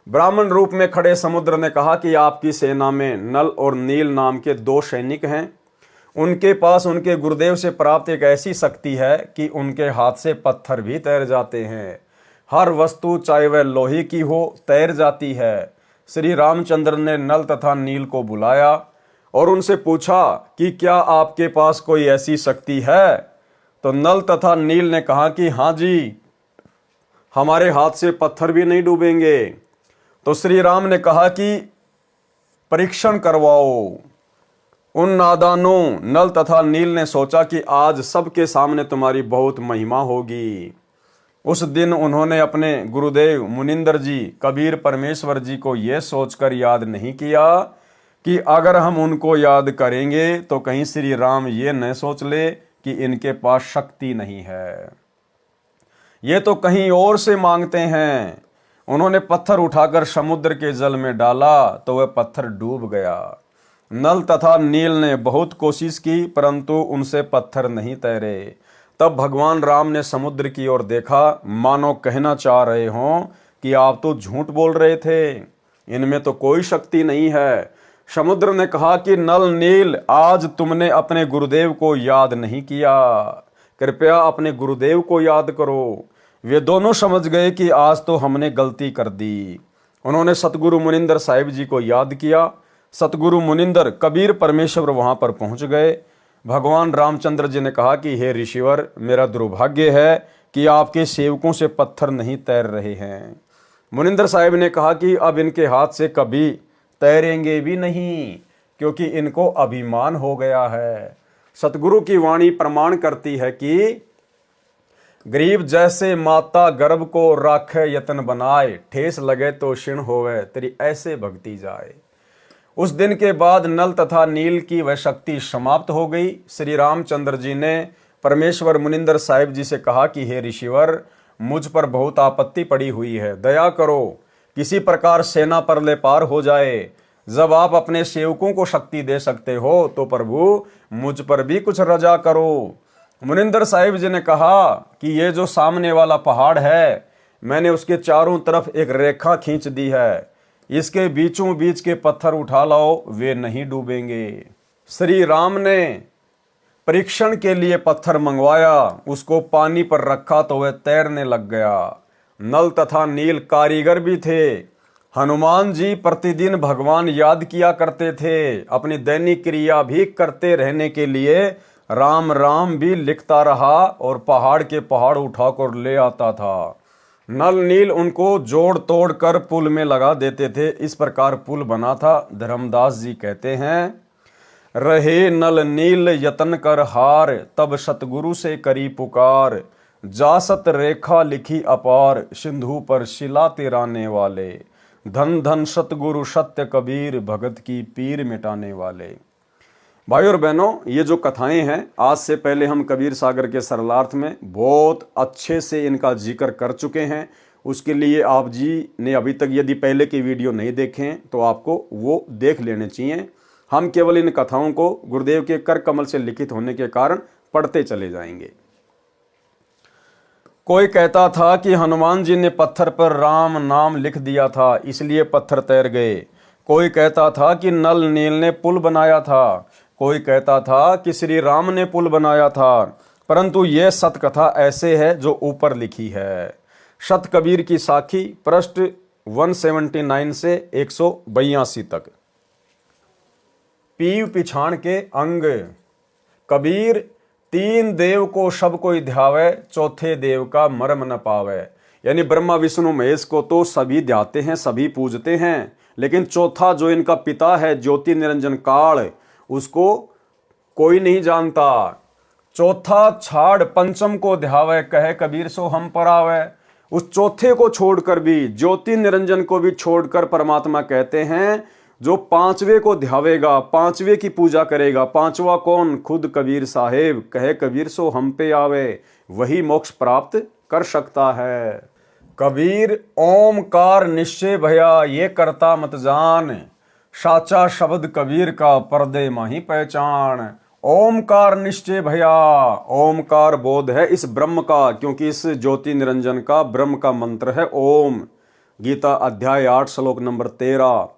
ब्राह्मण रूप में खड़े समुद्र ने कहा कि आपकी सेना में नल और नील नाम के 2 सैनिक हैं। उनके पास उनके गुरुदेव से प्राप्त एक ऐसी शक्ति है कि उनके हाथ से पत्थर भी तैर जाते हैं। हर वस्तु चाहे वह लोहे की हो तैर जाती है। श्री रामचंद्र ने नल तथा नील को बुलाया और उनसे पूछा कि क्या आपके पास कोई ऐसी शक्ति है। तो नल तथा नील ने कहा कि हाँ जी, हमारे हाथ से पत्थर भी नहीं डूबेंगे। तो श्री राम ने कहा कि परीक्षण करवाओ। उन नादानों नल तथा नील ने सोचा कि आज सबके सामने तुम्हारी बहुत महिमा होगी। उस दिन उन्होंने अपने गुरुदेव मुनिंदर जी कबीर परमेश्वर जी को यह सोचकर याद नहीं किया कि अगर हम उनको याद करेंगे तो कहीं श्री राम ये न सोच ले कि इनके पास शक्ति नहीं है, ये तो कहीं और से मांगते हैं। उन्होंने पत्थर उठाकर समुद्र के जल में डाला तो वह पत्थर डूब गया। नल तथा नील ने बहुत कोशिश की परंतु उनसे पत्थर नहीं तैरे। तब भगवान राम ने समुद्र की ओर देखा, मानो कहना चाह रहे हों कि आप तो झूठ बोल रहे थे, इनमें तो कोई शक्ति नहीं है। समुद्र ने कहा कि नल नील, आज तुमने अपने गुरुदेव को याद नहीं किया, कृपया अपने गुरुदेव को याद करो। वे दोनों समझ गए कि आज तो हमने गलती कर दी। उन्होंने सतगुरु मुनिंदर साहिब जी को याद किया। सतगुरु मुनिंदर कबीर परमेश्वर वहां पर पहुंच गए। भगवान रामचंद्र जी ने कहा कि हे ऋषिवर, मेरा दुर्भाग्य है कि आपके सेवकों से पत्थर नहीं तैर रहे हैं। मुनिंदर साहिब ने कहा कि अब इनके हाथ से कभी तैरेंगे भी नहीं, क्योंकि इनको अभिमान हो गया है। सतगुरु की वाणी प्रमाण करती है कि गरीब जैसे माता गर्भ को राखे यतन बनाए, ठेस लगे तो क्षीण होवे, तेरी ऐसे भक्ति जाए। उस दिन के बाद नल तथा नील की वह शक्ति समाप्त हो गई। श्री रामचंद्र जी ने परमेश्वर मुनिंदर साहिब जी से कहा कि हे ऋषिवर, मुझ पर बहुत आपत्ति पड़ी हुई है, दया करो, किसी प्रकार सेना पर ले पार हो जाए। जब आप अपने सेवकों को शक्ति दे सकते हो तो प्रभु मुझ पर भी कुछ रजा करो। मुनिंदर साहिब जी ने कहा कि ये जो सामने वाला पहाड़ है, मैंने उसके चारों तरफ एक रेखा खींच दी है, इसके बीचों बीच के पत्थर उठा लाओ, वे नहीं डूबेंगे। श्री राम ने परीक्षण के लिए पत्थर मंगवाया, उसको पानी पर रखा तो वह तैरने लग गया। नल तथा नील कारीगर भी थे। हनुमान जी प्रतिदिन भगवान याद किया करते थे। अपनी दैनिक क्रिया भी करते रहने के लिए राम राम भी लिखता रहा और पहाड़ के पहाड़ उठाकर ले आता था। नल नील उनको जोड़ तोड़ कर पुल में लगा देते थे। इस प्रकार पुल बना था। धर्मदास जी कहते हैं, रहे नल नील यतन कर हार, तब सतगुरु से करी पुकार। जासत रेखा लिखी अपार, सिंधु पर शिला तिराने वाले। धन धन सतगुरु सत्य कबीर, भगत की पीर मिटाने वाले। भाई और बहनों, ये जो कथाएं हैं, आज से पहले हम कबीर सागर के सरलार्थ में बहुत अच्छे से इनका जिक्र कर चुके हैं। उसके लिए आप जी ने अभी तक यदि पहले की वीडियो नहीं देखे हैं तो आपको वो देख लेने चाहिए। हम केवल इन कथाओं को गुरुदेव के कर कमल से लिखित होने के कारण पढ़ते चले जाएंगे। कोई कहता था कि हनुमान जी ने पत्थर पर राम नाम लिख दिया था, इसलिए पत्थर तैर गए। कोई कहता था कि नल नील ने पुल बनाया था। कोई कहता था कि श्री राम ने पुल बनाया था। परंतु यह सत कथा ऐसे है जो ऊपर लिखी है। सत कबीर की साखी, पृष्ठ 179 से 182 तक। पीव पिछाण के अंग। कबीर, तीन देव को सब कोई ध्यावे, चौथे देव का मर्म न पावे। यानी ब्रह्मा विष्णु महेश को तो सभी ध्याते हैं, सभी पूजते हैं, लेकिन चौथा जो इनका पिता है ज्योति निरंजन काल, उसको कोई नहीं जानता। चौथा छाड़ पंचम को ध्यावे, कहे कबीर सो हम पर आवे। उस चौथे को छोड़कर भी, ज्योति निरंजन को भी छोड़कर परमात्मा कहते हैं जो पांचवे को ध्यावेगा, पांचवे की पूजा करेगा। पांचवा कौन? खुद कबीर साहेब, कहे कबीर सो हम पे आवे, वही मोक्ष प्राप्त कर सकता है। कबीर, ओमकार निश्चय भया, ये करता मत जान। साचा शब्द कबीर का, पर्दे माही पहचान। ओमकार निश्चय भया, ओमकार बोध है इस ब्रह्म का, क्योंकि इस ज्योति निरंजन का ब्रह्म का मंत्र है ओम। गीता अध्याय 8 श्लोक नंबर 13।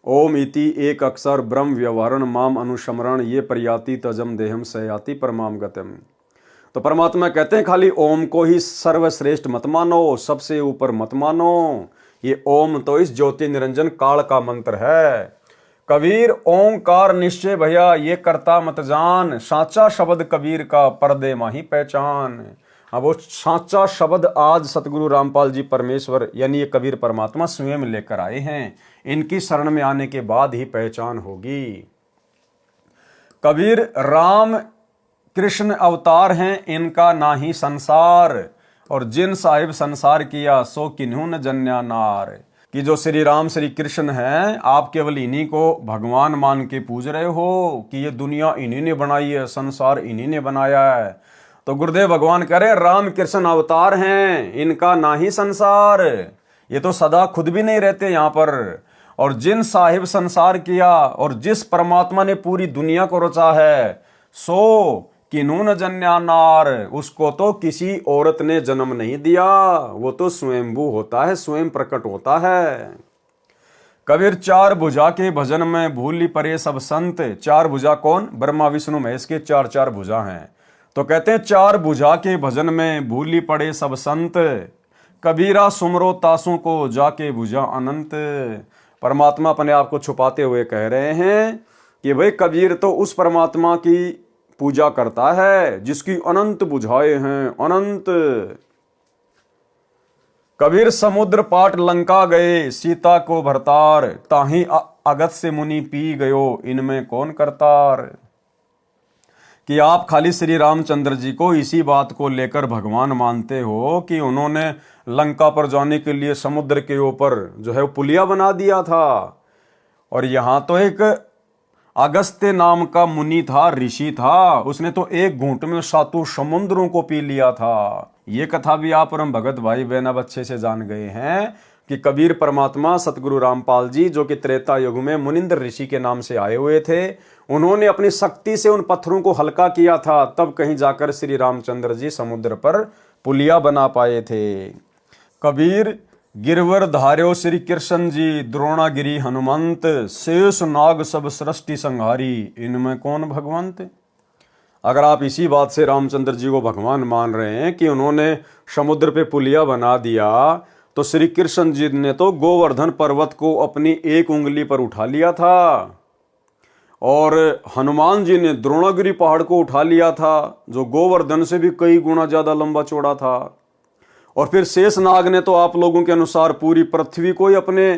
ओम इति एक अक्षर ब्रह्म व्यवहारण माम अनुस्मरण, ये प्रयाति तजम देहम सयाति परमाम गतम। तो परमात्मा कहते हैं खाली ओम को ही सर्वश्रेष्ठ मत मानो, सबसे ऊपर मत मानो। ये ओम तो इस ज्योति निरंजन काल का मंत्र है। कबीर, ओंकार निश्चय भैया, ये करता मत जान। साचा शब्द कबीर का, पर्दे माही पहचान। अब वो साचा शब्द आज सतगुरु रामपाल जी परमेश्वर यानी ये कबीर परमात्मा स्वयं लेकर आए हैं। इनकी शरण में आने के बाद ही पहचान होगी। कबीर, राम कृष्ण अवतार हैं, इनका ना ही संसार। और जिन साहिब संसार किया, सो किन्हू न जन्या नार। कि जो श्री राम श्री कृष्ण हैं, आप केवल इन्हीं को भगवान मान के पूज रहे हो कि ये दुनिया इन्हीं ने बनाई है, संसार इन्हीं ने बनाया है। तो गुरुदेव भगवान कह रहे राम कृष्ण अवतार हैं, इनका ना ही संसार। ये तो सदा खुद भी नहीं रहते यहाँ पर। और जिन साहिब संसार किया, और जिस परमात्मा ने पूरी दुनिया को रचा है, सो किन्हू जन्या नार, उसको तो किसी औरत ने जन्म नहीं दिया, वो तो स्वयंभू होता है, स्वयं प्रकट होता है। कबीर, चार भुजा के भजन में भूली परे सब संत। चार भुजा कौन? ब्रह्मा विष्णु महेश के चार चार भुजा हैं। तो कहते हैं चार भुजा के भजन में भूली पड़े सब संत। कबीरा सुमरो तासों को जाके भुजा अनंत। परमात्मा अपने आप को छुपाते हुए कह रहे हैं कि भाई कबीर तो उस परमात्मा की पूजा करता है जिसकी अनंत बुझाएं हैं, अनंत। कबीर, समुद्र पाट लंका गए, सीता को भरतार। ताही अगत से मुनि पी गयो, इनमें कौन करतार। कि आप खाली श्री रामचंद्र जी को इसी बात को लेकर भगवान मानते हो कि उन्होंने लंका पर जाने के लिए समुद्र के ऊपर जो है वो पुलिया बना दिया था। और यहां तो एक अगस्त्य नाम का मुनि था, ऋषि था, उसने तो एक घूंट में 7 समुद्रों को पी लिया था। ये कथा भी आप और हम भगत भाई बहन अब अच्छे से जान गए हैं कि कबीर परमात्मा सतगुरु रामपाल जी जो कि त्रेता युग में मुनिंद्र ऋषि के नाम से आए हुए थे, उन्होंने अपनी शक्ति से उन पत्थरों को हल्का किया था, तब कहीं जाकर श्री रामचंद्र जी समुद्र पर पुलिया बना पाए थे। कबीर, गिरवर धार्यो श्री कृष्ण जी, द्रोणागिरी हनुमंत। शेष नाग सब सृष्टि संहारी, इनमें कौन भगवंत। अगर आप इसी बात से रामचंद्र जी को भगवान मान रहे हैं कि उन्होंने समुद्र पे पुलिया बना दिया, तो श्री कृष्ण जी ने तो गोवर्धन पर्वत को अपनी एक उंगली पर उठा लिया था, और हनुमान जी ने द्रोणागिरी पहाड़ को उठा लिया था, जो गोवर्धन से भी कई गुना ज्यादा लंबा चौड़ा था। और फिर शेषनाग ने तो आप लोगों के अनुसार पूरी पृथ्वी को ही अपने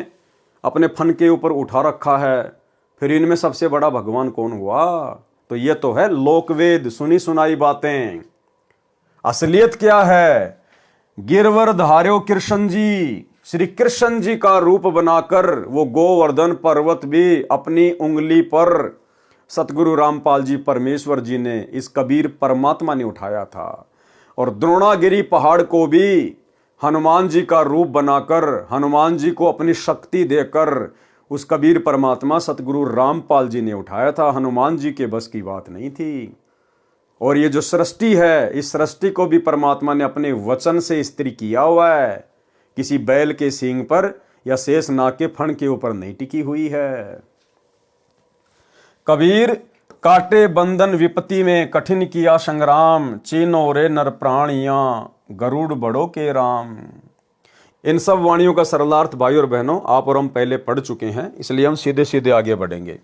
अपने फन के ऊपर उठा रखा है। फिर इनमें सबसे बड़ा भगवान कौन हुआ? तो ये तो है लोकवेद, सुनी सुनाई बातें। असलियत क्या है? गिरवर धार्यो कृष्ण जी, श्री कृष्ण जी का रूप बनाकर वो गोवर्धन पर्वत भी अपनी उंगली पर सतगुरु रामपाल जी परमेश्वर जी ने, इस कबीर परमात्मा ने उठाया था। और द्रोणागिरी पहाड़ को भी हनुमान जी का रूप बनाकर, हनुमान जी को अपनी शक्ति देकर उस कबीर परमात्मा सतगुरु रामपाल जी ने उठाया था। हनुमान जी के बस की बात नहीं थी। और ये जो सृष्टि है, इस सृष्टि को भी परमात्मा ने अपने वचन से स्थिर किया हुआ है, किसी बैल के सींग पर या शेषनाग के फण के ऊपर नहीं टिकी हुई है। कबीर काटे बंधन विपत्ति में कठिन किया संग्राम, चीनो रे नर प्राणियां गरुड़ बड़ो के राम। इन सब वाणियों का सरलार्थ भाई और बहनों आप और हम पहले पढ़ चुके हैं, इसलिए हम सीधे सीधे आगे बढ़ेंगे।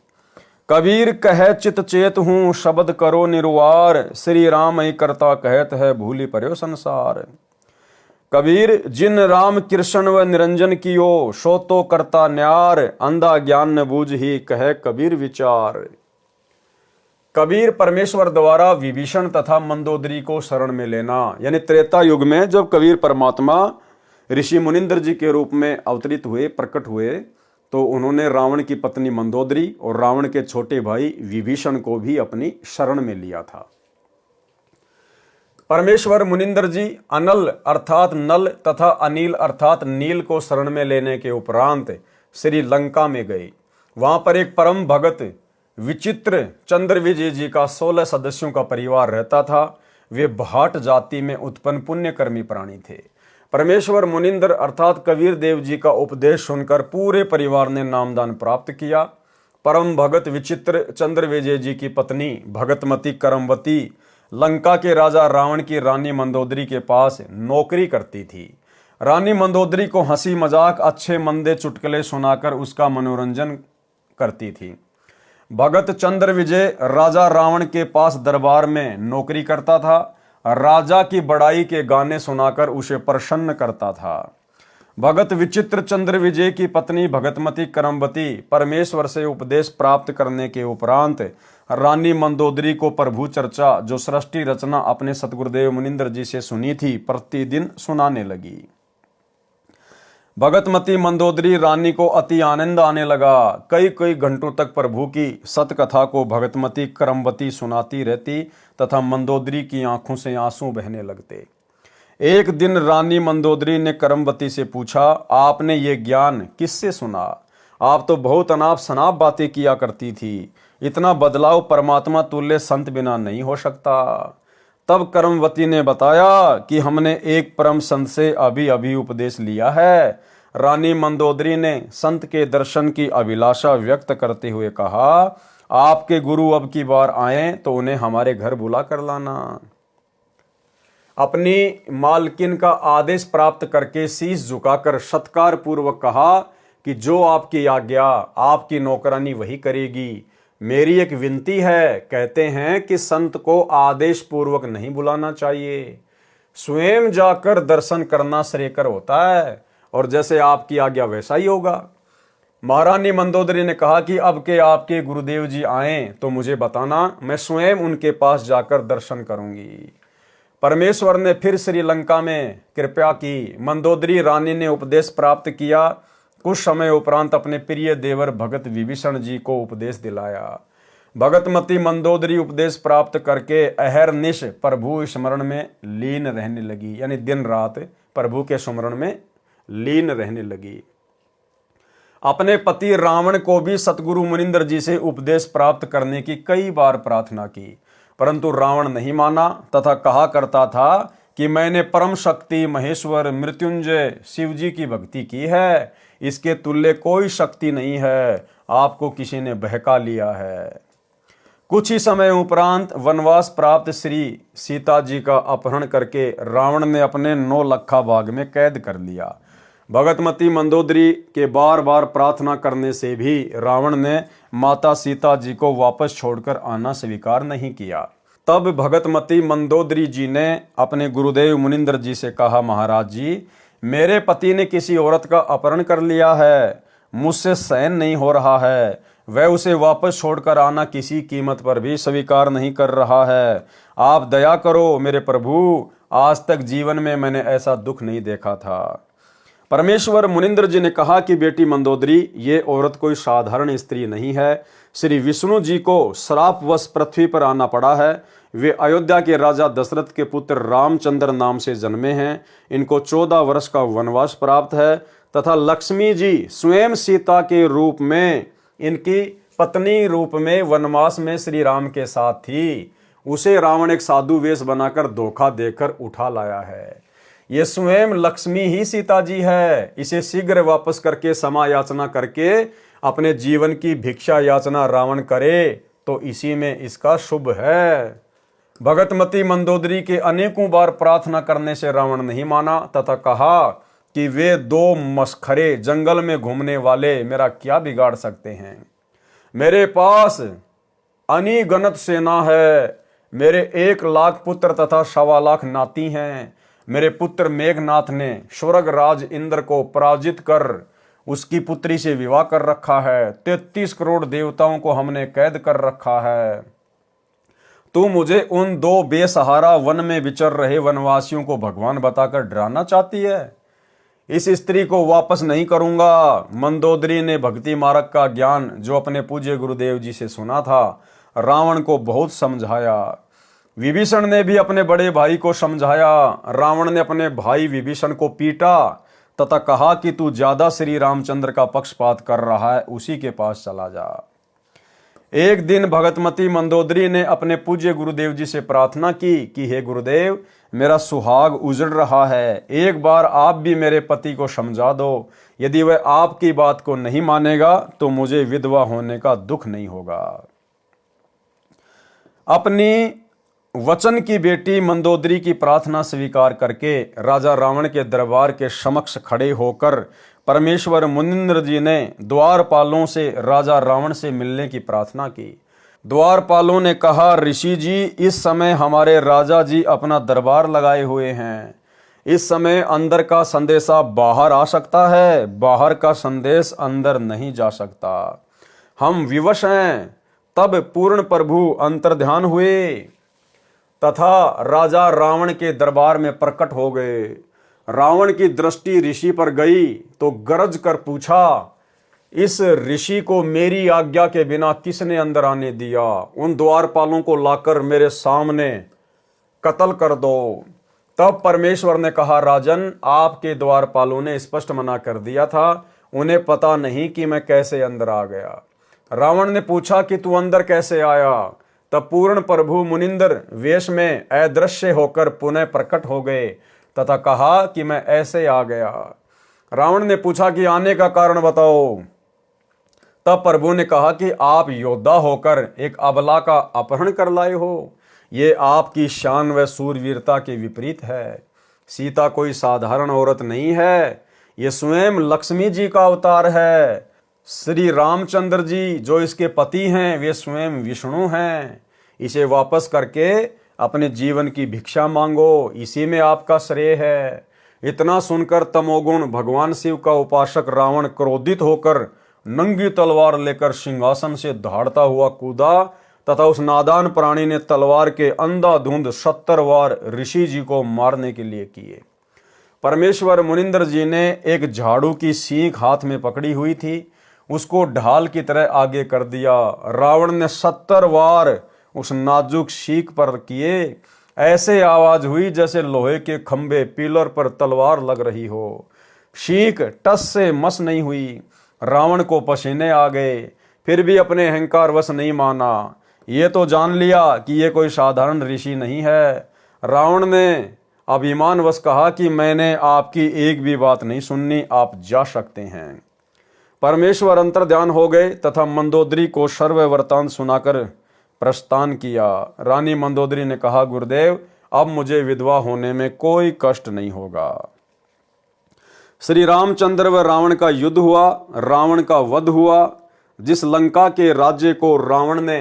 कबीर कहे चित चेत हूं शब्द करो निर्वार, श्री राम ही करता कहत है भूली पर्यो संसार। कबीर जिन राम कृष्ण व निरंजन कियो, सो तो करता न्यार, अंधा ज्ञान न बूझ ही कहे कबीर विचार। कबीर परमेश्वर द्वारा विभीषण तथा मंदोदरी को शरण में लेना, यानी त्रेता युग में जब कबीर परमात्मा ऋषि मुनिंदर जी के रूप में अवतरित हुए, प्रकट हुए, तो उन्होंने रावण की पत्नी मंदोदरी और रावण के छोटे भाई विभीषण को भी अपनी शरण में लिया था। परमेश्वर मुनिंदर जी अनल अर्थात नल तथा अनिल अर्थात नील को शरण में लेने के उपरांत श्री लंका में गए। वहां पर एक परम भगत विचित्र चंद्र विजय जी का 16 सदस्यों का परिवार रहता था। वे भाट जाति में उत्पन्न पुण्यकर्मी प्राणी थे। परमेश्वर मुनिंदर अर्थात कबीर देव जी का उपदेश सुनकर पूरे परिवार ने नामदान प्राप्त किया। परम भगत विचित्र चंद्र विजय जी की पत्नी भगतमती करमवती लंका के राजा रावण की रानी मंदोदरी के पास नौकरी करती थी। रानी मंदोदरी को हंसी मजाक अच्छे मंदे चुटकुले सुनाकर उसका मनोरंजन करती थी। भगत चंद्र विजय राजा रावण के पास दरबार में नौकरी करता था। राजा की बड़ाई के गाने सुनाकर उसे प्रसन्न करता था। भगत विचित्र चंद्र विजय की पत्नी भगतमती करमवती परमेश्वर से उपदेश प्राप्त करने के उपरांत रानी मंदोदरी को प्रभु चर्चा जो सृष्टि रचना अपने सतगुरुदेव मुनिंदर जी से सुनी थी प्रतिदिन सुनाने लगी। भगतमती मंदोदरी रानी को अति आनंद आने लगा। कई कई घंटों तक प्रभु की सतकथा को भगतमती करमवती सुनाती रहती तथा मंदोदरी की आंखों से आंसू बहने लगते। एक दिन रानी मंदोदरी ने करमवती से पूछा, आपने ये ज्ञान किससे सुना? आप तो बहुत अनाप शनाप बातें किया करती थी। इतना बदलाव परमात्मा तुल्य संत बिना नहीं हो सकता। तब करमवती ने बताया कि हमने एक परम संत से अभी अभी उपदेश लिया है। रानी मंदोदरी ने संत के दर्शन की अभिलाषा व्यक्त करते हुए कहा, आपके गुरु अब की बार आए तो उन्हें हमारे घर बुला कर लाना। अपनी मालकिन का आदेश प्राप्त करके शीश झुकाकर सत्कार पूर्वक कहा कि जो आपकी आज्ञा आपकी नौकरानी वही करेगी। मेरी एक विनती है, कहते हैं कि संत को आदेश पूर्वक नहीं बुलाना चाहिए, स्वयं जाकर दर्शन करना श्रेयकर होता है, और जैसे आपकी आज्ञा वैसा ही होगा। महारानी मंदोदरी ने कहा कि अब के आपके गुरुदेव जी आए तो मुझे बताना, मैं स्वयं उनके पास जाकर दर्शन करूंगी। परमेश्वर ने फिर श्रीलंका में कृपा की। मंदोदरी रानी ने उपदेश प्राप्त किया। कुछ समय उपरांत अपने प्रिय देवर भगत विभीषण जी को उपदेश दिलाया। भगतमती मंदोदरी उपदेश प्राप्त करके अहरनिश प्रभु स्मरण में लीन रहने लगी, यानी दिन रात प्रभु के स्मरण में लीन रहने लगी। अपने पति रावण को भी सतगुरु मुनिंदर जी से उपदेश प्राप्त करने की कई बार प्रार्थना की, परंतु रावण नहीं माना तथा कहा करता था कि मैंने परम शक्ति महेश्वर मृत्युंजय शिव जी की भक्ति की है, इसके तुल्य कोई शक्ति नहीं है, आपको किसी ने बहका लिया है। कुछ ही समय उपरांत वनवास प्राप्त श्री सीता जी का अपहरण करके रावण ने अपने 9 लखा बाग में कैद कर लिया। भगतमती मंदोदरी के बार बार प्रार्थना करने से भी रावण ने माता सीता जी को वापस छोड़कर आना स्वीकार नहीं किया। तब भगतमती मंदोदरी जी ने अपने गुरुदेव मुनिंद्र जी से कहा, महाराज जी, मेरे पति ने किसी औरत का अपहरण कर लिया है, मुझसे सहन नहीं हो रहा है, वह उसे वापस छोड़कर आना किसी कीमत पर भी स्वीकार नहीं कर रहा है। आप दया करो मेरे प्रभु, आज तक जीवन में मैंने ऐसा दुख नहीं देखा था। परमेश्वर मुनिंद्र जी ने कहा कि बेटी मंदोदरी, ये औरत कोई साधारण स्त्री नहीं है। श्री विष्णु जी को श्रापवश पृथ्वी पर आना पड़ा है। वे अयोध्या के राजा दशरथ के पुत्र रामचंद्र नाम से जन्मे हैं। इनको 14 वर्ष का वनवास प्राप्त है तथा लक्ष्मी जी स्वयं सीता के रूप में, इनकी पत्नी रूप में वनवास में श्री राम के साथ थी। उसे रावण एक साधु वेश बनाकर धोखा देकर उठा लाया है। ये स्वयं लक्ष्मी ही सीता जी है। इसे शीघ्र वापस करके क्षमा याचना करके अपने जीवन की भिक्षा याचना रावण करे तो इसी में इसका शुभ है। भगतमती मंदोदरी के अनेकों बार प्रार्थना करने से रावण नहीं माना तथा कहा कि वे 2 मस्खरे जंगल में घूमने वाले मेरा क्या बिगाड़ सकते हैं। मेरे पास अनिगनत सेना है। मेरे 1 लाख पुत्र तथा 1.25 लाख नाती हैं। मेरे पुत्र मेघनाथ ने स्वर्ग राज इंद्र को पराजित कर उसकी पुत्री से विवाह कर रखा है। 33 करोड़ देवताओं को हमने कैद कर रखा है। तू मुझे उन 2 बेसहारा वन में विचर रहे वनवासियों को भगवान बताकर डराना चाहती है। इस स्त्री को वापस नहीं करूंगा। मंदोदरी ने भक्ति मार्ग का ज्ञान जो अपने पूज्य गुरुदेव जी से सुना था, रावण को बहुत समझाया। विभीषण ने भी अपने बड़े भाई को समझाया। रावण ने अपने भाई विभीषण को पीटा तथा कहा कि तू ज्यादा श्री रामचंद्र का पक्षपात कर रहा है, उसी के पास चला जा। एक दिन भगतमती मंदोदरी ने अपने पूज्य गुरुदेव जी से प्रार्थना की कि हे गुरुदेव, मेरा सुहाग उजड़ रहा है, एक बार आप भी मेरे पति को समझा दो। यदि वह आपकी बात को नहीं मानेगा तो मुझे विधवा होने का दुख नहीं होगा। अपनी वचन की बेटी मंदोदरी की प्रार्थना स्वीकार करके राजा रावण के दरबार के समक्ष खड़े होकर परमेश्वर मुनिंद्र जी ने द्वारपालों से राजा रावण से मिलने की प्रार्थना की। द्वारपालों ने कहा, ऋषि जी, इस समय हमारे राजा जी अपना दरबार लगाए हुए हैं। इस समय अंदर का संदेशा बाहर आ सकता है, बाहर का संदेश अंदर नहीं जा सकता। हम विवश हैं। तब पूर्ण प्रभु अंतर्ध्यान हुए तथा राजा रावण के दरबार में प्रकट हो गए। रावण की दृष्टि ऋषि पर गई तो गरज कर पूछा, इस ऋषि को मेरी आज्ञा के बिना किसने अंदर आने दिया? उन द्वारपालों को लाकर मेरे सामने कत्ल कर दो। तब परमेश्वर ने कहा, राजन, आपके द्वारपालों ने स्पष्ट मना कर दिया था, उन्हें पता नहीं कि मैं कैसे अंदर आ गया। रावण ने पूछा कि तू अंदर कैसे आया? तब पूर्ण प्रभु मुनिंदर वेश में अदृश्य होकर पुनः प्रकट हो गए तथा कहा कि मैं ऐसे आ गया। रावण ने पूछा कि आने का कारण बताओ। तब प्रभु ने कहा कि आप योद्धा होकर एक अबला का अपहरण कर लाए हो। ये आपकी शान व सूरवीरता के विपरीत है। सीता कोई साधारण औरत नहीं है, ये स्वयं लक्ष्मी जी का अवतार है। श्री रामचंद्र जी जो इसके पति हैं वे स्वयं विष्णु हैं। इसे वापस करके अपने जीवन की भिक्षा मांगो, इसी में आपका श्रेय है। इतना सुनकर तमोगुण भगवान शिव का उपासक रावण क्रोधित होकर नंगी तलवार लेकर सिंहासन से दहाड़ता हुआ कूदा तथा उस नादान प्राणी ने तलवार के अंधाधुंध 70 वार ऋषि जी को मारने के लिए किए। परमेश्वर मुनिंद्र जी ने एक झाड़ू की सीख हाथ में पकड़ी हुई थी, उसको ढाल की तरह आगे कर दिया। रावण ने 70 वार उस नाजुक सीख पर किए। ऐसे आवाज हुई जैसे लोहे के खंभे पिलर पर तलवार लग रही हो। सीख टस से मस नहीं हुई। रावण को पसीने आ गए, फिर भी अपने अहंकार वश नहीं माना। ये तो जान लिया कि ये कोई साधारण ऋषि नहीं है। रावण ने अभिमान वश कहा कि मैंने आपकी एक भी बात नहीं सुननी, आप जा सकते हैं। परमेश्वर अंतर्ध्यान हो गए तथा मंदोदरी को सर्व वृतांत सुनाकर प्रस्थान किया। रानी मंदोदरी ने कहा, गुरुदेव अब मुझे विधवा होने में कोई कष्ट नहीं होगा। श्री रामचंद्र व रावण का युद्ध हुआ, रावण का वध हुआ। जिस लंका के राज्य को रावण ने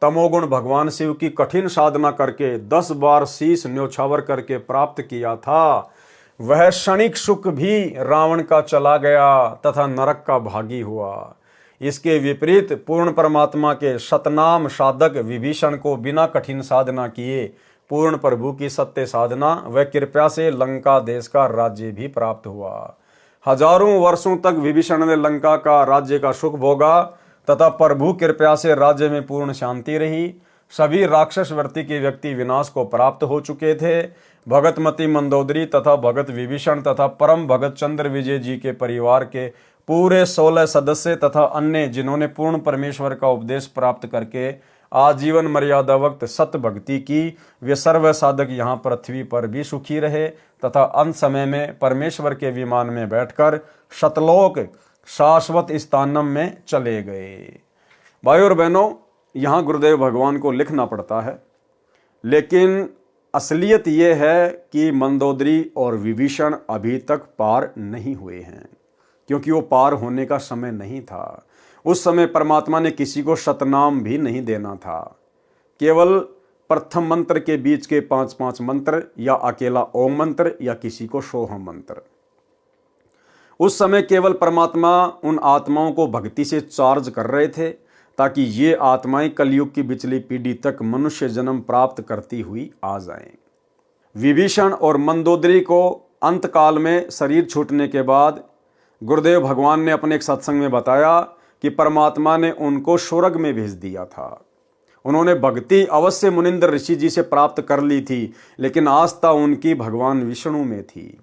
तमोगुण भगवान शिव की कठिन साधना करके 10 बार शीश न्योछावर करके प्राप्त किया था, वह क्षणिक सुख भी रावण का चला गया तथा नरक का भागी हुआ। इसके विपरीत पूर्ण परमात्मा के सतनाम साधक विभीषण को बिना कठिन साधना किए पूर्ण प्रभु की सत्य साधना व कृपया से लंका देश का राज्य भी प्राप्त हुआ। हजारों वर्षों तक विभीषण ने लंका का राज्य का सुख भोगा तथा प्रभु कृपया से राज्य में पूर्ण शांति रही। सभी राक्षस वर्ती के व्यक्ति विनाश को प्राप्त हो चुके थे। भगतमती मंदोदरी तथा भगत विभीषण तथा परम भगत चंद्र विजय जी के परिवार के पूरे 16 सदस्य तथा अन्य जिन्होंने पूर्ण परमेश्वर का उपदेश प्राप्त करके आजीवन मर्यादा वक्त सत्य भक्ति की, वे सर्व साधक यहाँ पृथ्वी पर भी सुखी रहे तथा अंत समय में परमेश्वर के विमान में बैठकर शतलोक शाश्वत स्थानम में चले गए। भाई और बहनों, यहाँ गुरुदेव भगवान को लिखना पड़ता है, लेकिन असलियत ये है कि मंदोदरी और विभीषण अभी तक पार नहीं हुए हैं, क्योंकि वो पार होने का समय नहीं था। उस समय परमात्मा ने किसी को शतनाम भी नहीं देना था। केवल प्रथम मंत्र के बीच के 5-5 मंत्र या अकेला ओम मंत्र या किसी को सोहम मंत्र। उस समय केवल परमात्मा उन आत्माओं को भक्ति से चार्ज कर रहे थे ताकि ये आत्माएं कलयुग की पिछली पीढ़ी तक मनुष्य जन्म प्राप्त करती हुई आ जाएं। विभीषण और मंदोदरी को अंतकाल में शरीर छूटने के बाद गुरुदेव भगवान ने अपने एक सत्संग में बताया कि परमात्मा ने उनको स्वर्ग में भेज दिया था। उन्होंने भक्ति अवश्य मुनिंद्र ऋषि जी से प्राप्त कर ली थी, लेकिन आस्था उनकी भगवान विष्णु में थी।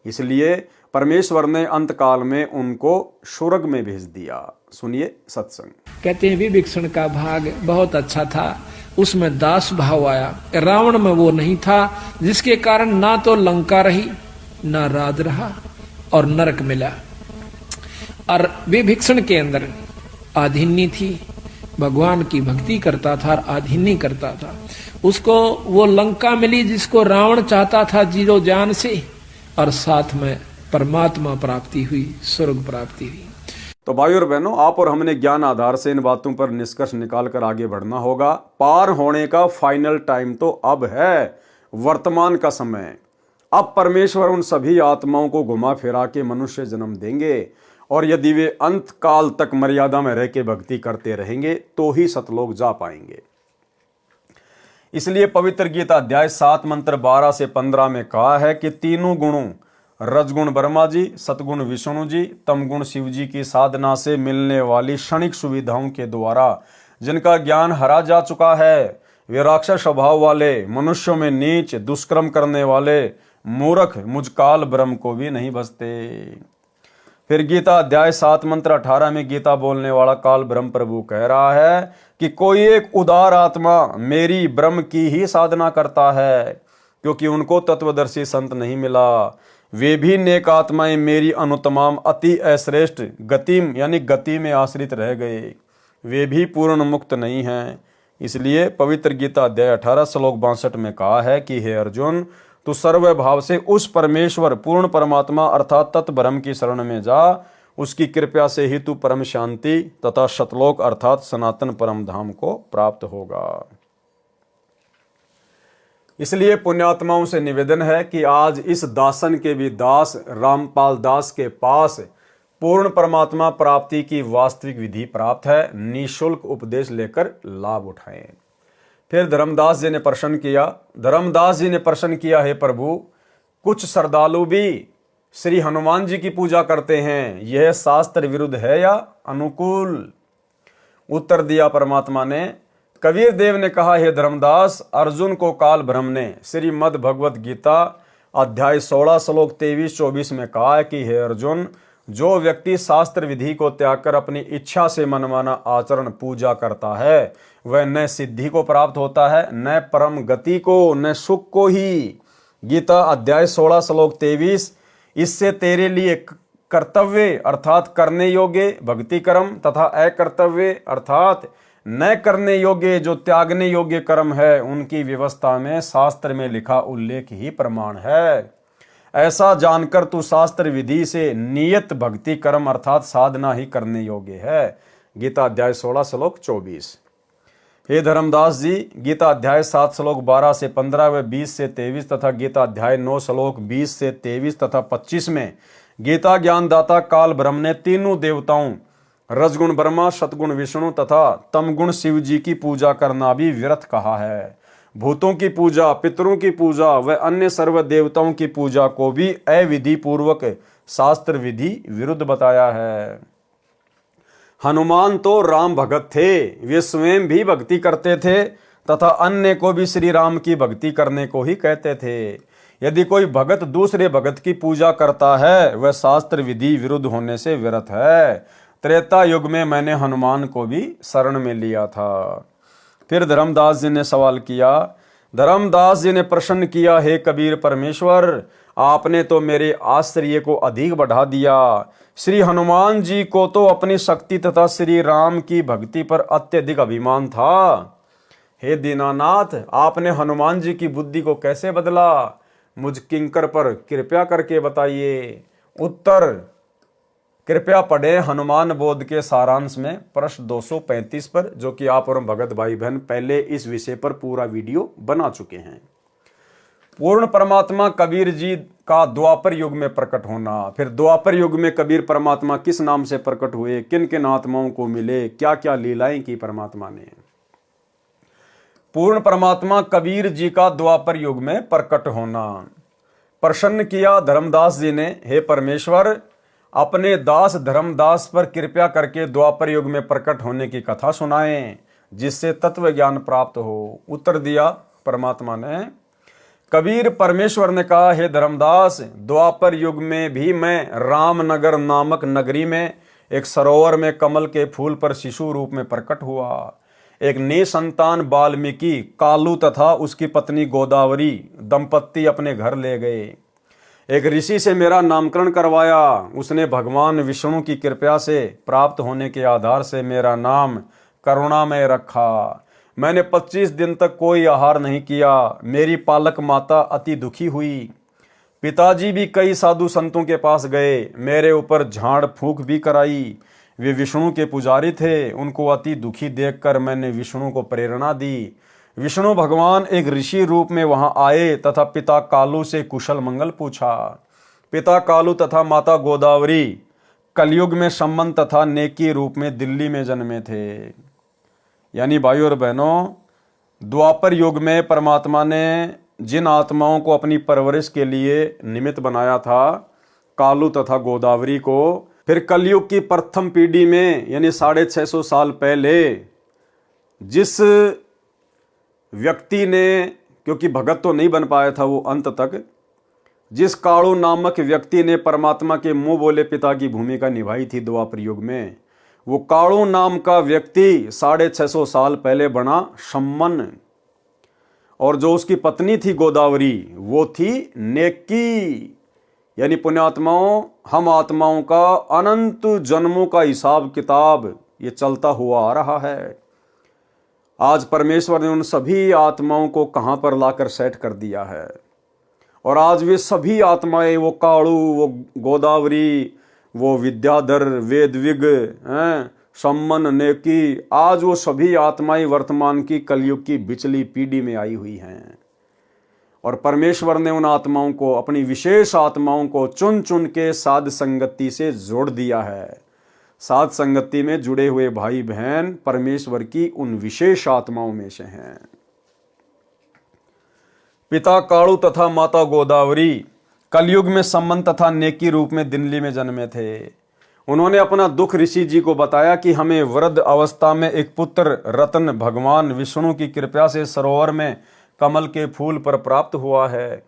इसलिए परमेश्वर ने अंतकाल में उनको स्वर्ग में भेज दिया। सुनिए सत्संग। कहते हैं विभीषण का भाग बहुत अच्छा था, उसमें दास भाव आया। रावण में वो नहीं था, जिसके कारण ना तो लंका रही, ना राज रहा और नरक मिला। और विभीषण के अंदर आधीनी थी, भगवान की भक्ति करता था और आधीनी करता था। उसको वो लंका मिली जिसको रावण चाहता था जीरो जान से, और साथ में परमात्मा प्राप्ति हुई, स्वर्ग प्राप्ति हुई। तो भाई और बहनों, आप और हमने ज्ञान आधार से इन बातों पर निष्कर्ष निकाल कर आगे बढ़ना होगा। पार होने का फाइनल टाइम तो अब है, वर्तमान का समय। अब परमेश्वर उन सभी आत्माओं को घुमा फिरा के मनुष्य जन्म देंगे, और यदि वे अंत काल तक मर्यादा में रह के भक्ति करते रहेंगे तो ही सतलोक जा पाएंगे। इसलिए पवित्र गीता अध्याय 7 मंत्र 12 से 15 में कहा है कि तीनों गुणों रजगुण ब्रह्मा जी, सतगुण विष्णु जी, तमगुण शिव जी की साधना से मिलने वाली क्षणिक सुविधाओं के द्वारा जिनका ज्ञान हरा जा चुका है, वे राक्षस स्वभाव वाले, मनुष्यों में नीच दुष्कर्म करने वाले मूर्ख मुझकाल ब्रह्म को भी नहीं बचते। फिर गीता अध्याय 7 मंत्र 18 में गीता बोलने वाला काल ब्रह्म प्रभु कह रहा है कि कोई एक उदार आत्मा मेरी ब्रह्म की ही साधना करता है, क्योंकि उनको तत्वदर्शी संत नहीं मिला। वे भी नेक आत्माएं मेरी अनुतमाम अति अश्रेष्ठ गतिम यानी गति में आश्रित रह गए, वे भी पूर्ण मुक्त नहीं हैं। इसलिए पवित्र गीता अध्याय 18 श्लोक 62 में कहा है कि हे अर्जुन, तू सर्व भाव से उस परमेश्वर पूर्ण परमात्मा अर्थात तत् ब्रह्म की शरण में जा। उसकी कृपया से ही तू परम शांति तथा शतलोक अर्थात सनातन परम धाम को प्राप्त होगा। इसलिए पुण्यात्माओं से निवेदन है कि आज इस दासन के भी दास रामपाल दास के पास पूर्ण परमात्मा प्राप्ति की वास्तविक विधि प्राप्त है। निःशुल्क उपदेश लेकर लाभ उठाएं। फिर धर्मदास जी ने प्रश्न किया, धर्मदास जी ने प्रश्न किया, हे प्रभु, कुछ श्रद्धालु भी श्री हनुमान जी की पूजा करते हैं, यह शास्त्र विरुद्ध है या अनुकूल? उत्तर दिया परमात्मा ने, कबीर देव ने कहा, हे धर्मदास, अर्जुन को काल ब्रह्म ने श्रीमद् भगवत गीता अध्याय 16 श्लोक 23-24 में कहा है कि हे अर्जुन, जो व्यक्ति शास्त्र विधि को त्याग कर अपनी इच्छा से मनमाना आचरण पूजा करता है, वह न सिद्धि को प्राप्त होता है, न परम गति को, न सुख को ही। गीता अध्याय 16 श्लोक 23, इससे तेरे लिए कर्तव्य अर्थात करने योग्य भक्ति कर्म तथा अकर्तव्य अर्थात न करने योग्य जो त्यागने योग्य कर्म है उनकी व्यवस्था में शास्त्र में लिखा उल्लेख ही प्रमाण है। ऐसा जानकर तू शास्त्र विधि से नियत भक्ति कर्म अर्थात साधना ही करने योग्य है। गीता अध्याय 16 श्लोक 24। हे धर्मदास जी, गीता अध्याय 7 श्लोक 12 से 15 व 20 से 23 तथा गीता अध्याय 9 श्लोक 20 से 23 तथा 25 में गीता ज्ञानदाता काल ब्रह्म ने तीनों देवताओं रजगुण ब्रह्मा, सतगुण विष्णु तथा तमगुण शिव जी की पूजा करना भी व्यर्थ कहा है। भूतों की पूजा, पितरों की पूजा व अन्य सर्व देवताओं की पूजा को भी अविधि पूर्वक शास्त्र विधि विरुद्ध बताया है। हनुमान तो राम भगत थे, वे स्वयं भी भक्ति करते थे तथा अन्य को भी श्री राम की भक्ति करने को ही कहते थे। यदि कोई भगत दूसरे भगत की पूजा करता है वह शास्त्र विधि विरुद्ध होने से व्यर्थ है। त्रेता युग में मैंने हनुमान को भी शरण में लिया था। फिर धर्मदास जी ने सवाल किया। धर्मदास जी ने प्रश्न किया, हे कबीर परमेश्वर, आपने तो मेरे आश्चर्य को अधिक बढ़ा दिया। श्री हनुमान जी को तो अपनी शक्ति तथा श्री राम की भक्ति पर अत्यधिक अभिमान था। हे दीनानाथ, आपने हनुमान जी की बुद्धि को कैसे बदला? मुझ किंकर पर कृपया करके बताइए। उत्तर कृपया पढ़े हनुमान बोध के सारांश में प्रश्न 235 पर, जो कि आप और भगत भाई बहन पहले इस विषय पर पूरा वीडियो बना चुके हैं। पूर्ण परमात्मा कबीर जी का द्वापर युग में प्रकट होना। फिर द्वापर युग में कबीर परमात्मा किस नाम से प्रकट हुए, किन किन आत्माओं को मिले, क्या क्या लीलाएं की परमात्मा ने। पूर्ण परमात्मा कबीर जी का द्वापर युग में प्रकट होना। प्रसन्न किया धर्मदास जी ने, हे परमेश्वर, अपने दास धर्मदास पर कृपया करके द्वापर युग में प्रकट होने की कथा सुनाएं जिससे तत्व ज्ञान प्राप्त हो। उत्तर दिया परमात्मा ने। कबीर परमेश्वर ने कहा, हे धर्मदास, द्वापर युग में भी मैं रामनगर नामक नगरी में एक सरोवर में कमल के फूल पर शिशु रूप में प्रकट हुआ। एक निसंतान वाल्मीकि कालू तथा उसकी पत्नी गोदावरी दंपत्ति अपने घर ले गए। एक ऋषि से मेरा नामकरण करवाया। उसने भगवान विष्णु की कृपा से प्राप्त होने के आधार से मेरा नाम करुणामय रखा। मैंने 25 दिन तक कोई आहार नहीं किया। मेरी पालक माता अति दुखी हुई। पिताजी भी कई साधु संतों के पास गए, मेरे ऊपर झाड़ फूंक भी कराई। वे विष्णु के पुजारी थे। उनको अति दुखी देखकर मैंने विष्णु को प्रेरणा दी। विष्णु भगवान एक ऋषि रूप में वहां आए तथा पिता कालू से कुशल मंगल पूछा। पिता कालू तथा माता गोदावरी कलयुग में सम्मन तथा नेकी रूप में दिल्ली में जन्मे थे। यानी भाइयों और बहनों, द्वापर युग में परमात्मा ने जिन आत्माओं को अपनी परवरिश के लिए निमित्त बनाया था, कालू तथा गोदावरी को, फिर कलयुग की प्रथम पीढ़ी में यानी 650 साल पहले जिस व्यक्ति ने, क्योंकि भगत तो नहीं बन पाया था वो अंत तक, जिस कालू नामक व्यक्ति ने परमात्मा के मुंह बोले पिता की भूमिका निभाई थी द्वापर युग में, वो कालू नाम का व्यक्ति 650 साल पहले बना सम्मन। और जो उसकी पत्नी थी गोदावरी, वो थी नेकी। यानी पुण्यात्माओं, हम आत्माओं का अनंत जन्मों का हिसाब किताब ये चलता हुआ आ रहा है। आज परमेश्वर ने उन सभी आत्माओं को कहां पर लाकर सेट कर दिया है। और आज वे सभी आत्माएं, वो कालू, वो गोदावरी, वो विद्याधर, वेदविग, सम्मन, नेकी, आज वो सभी आत्माएं वर्तमान की कलयुग की बिचली पीढ़ी में आई हुई हैं। और परमेश्वर ने उन आत्माओं को, अपनी विशेष आत्माओं को चुन चुन के साध संगति से जोड़ दिया है। साध संगति में जुड़े हुए भाई बहन परमेश्वर की उन विशेष आत्माओं में से हैं। पिता कालू तथा माता गोदावरी कलयुग में सम्मन तथा नेकी रूप में दिल्ली में जन्मे थे। उन्होंने अपना दुख ऋषि जी को बताया कि हमें वृद्ध अवस्था में एक पुत्र रत्न भगवान विष्णु की कृपा से सरोवर में कमल के फूल पर प्राप्त हुआ है।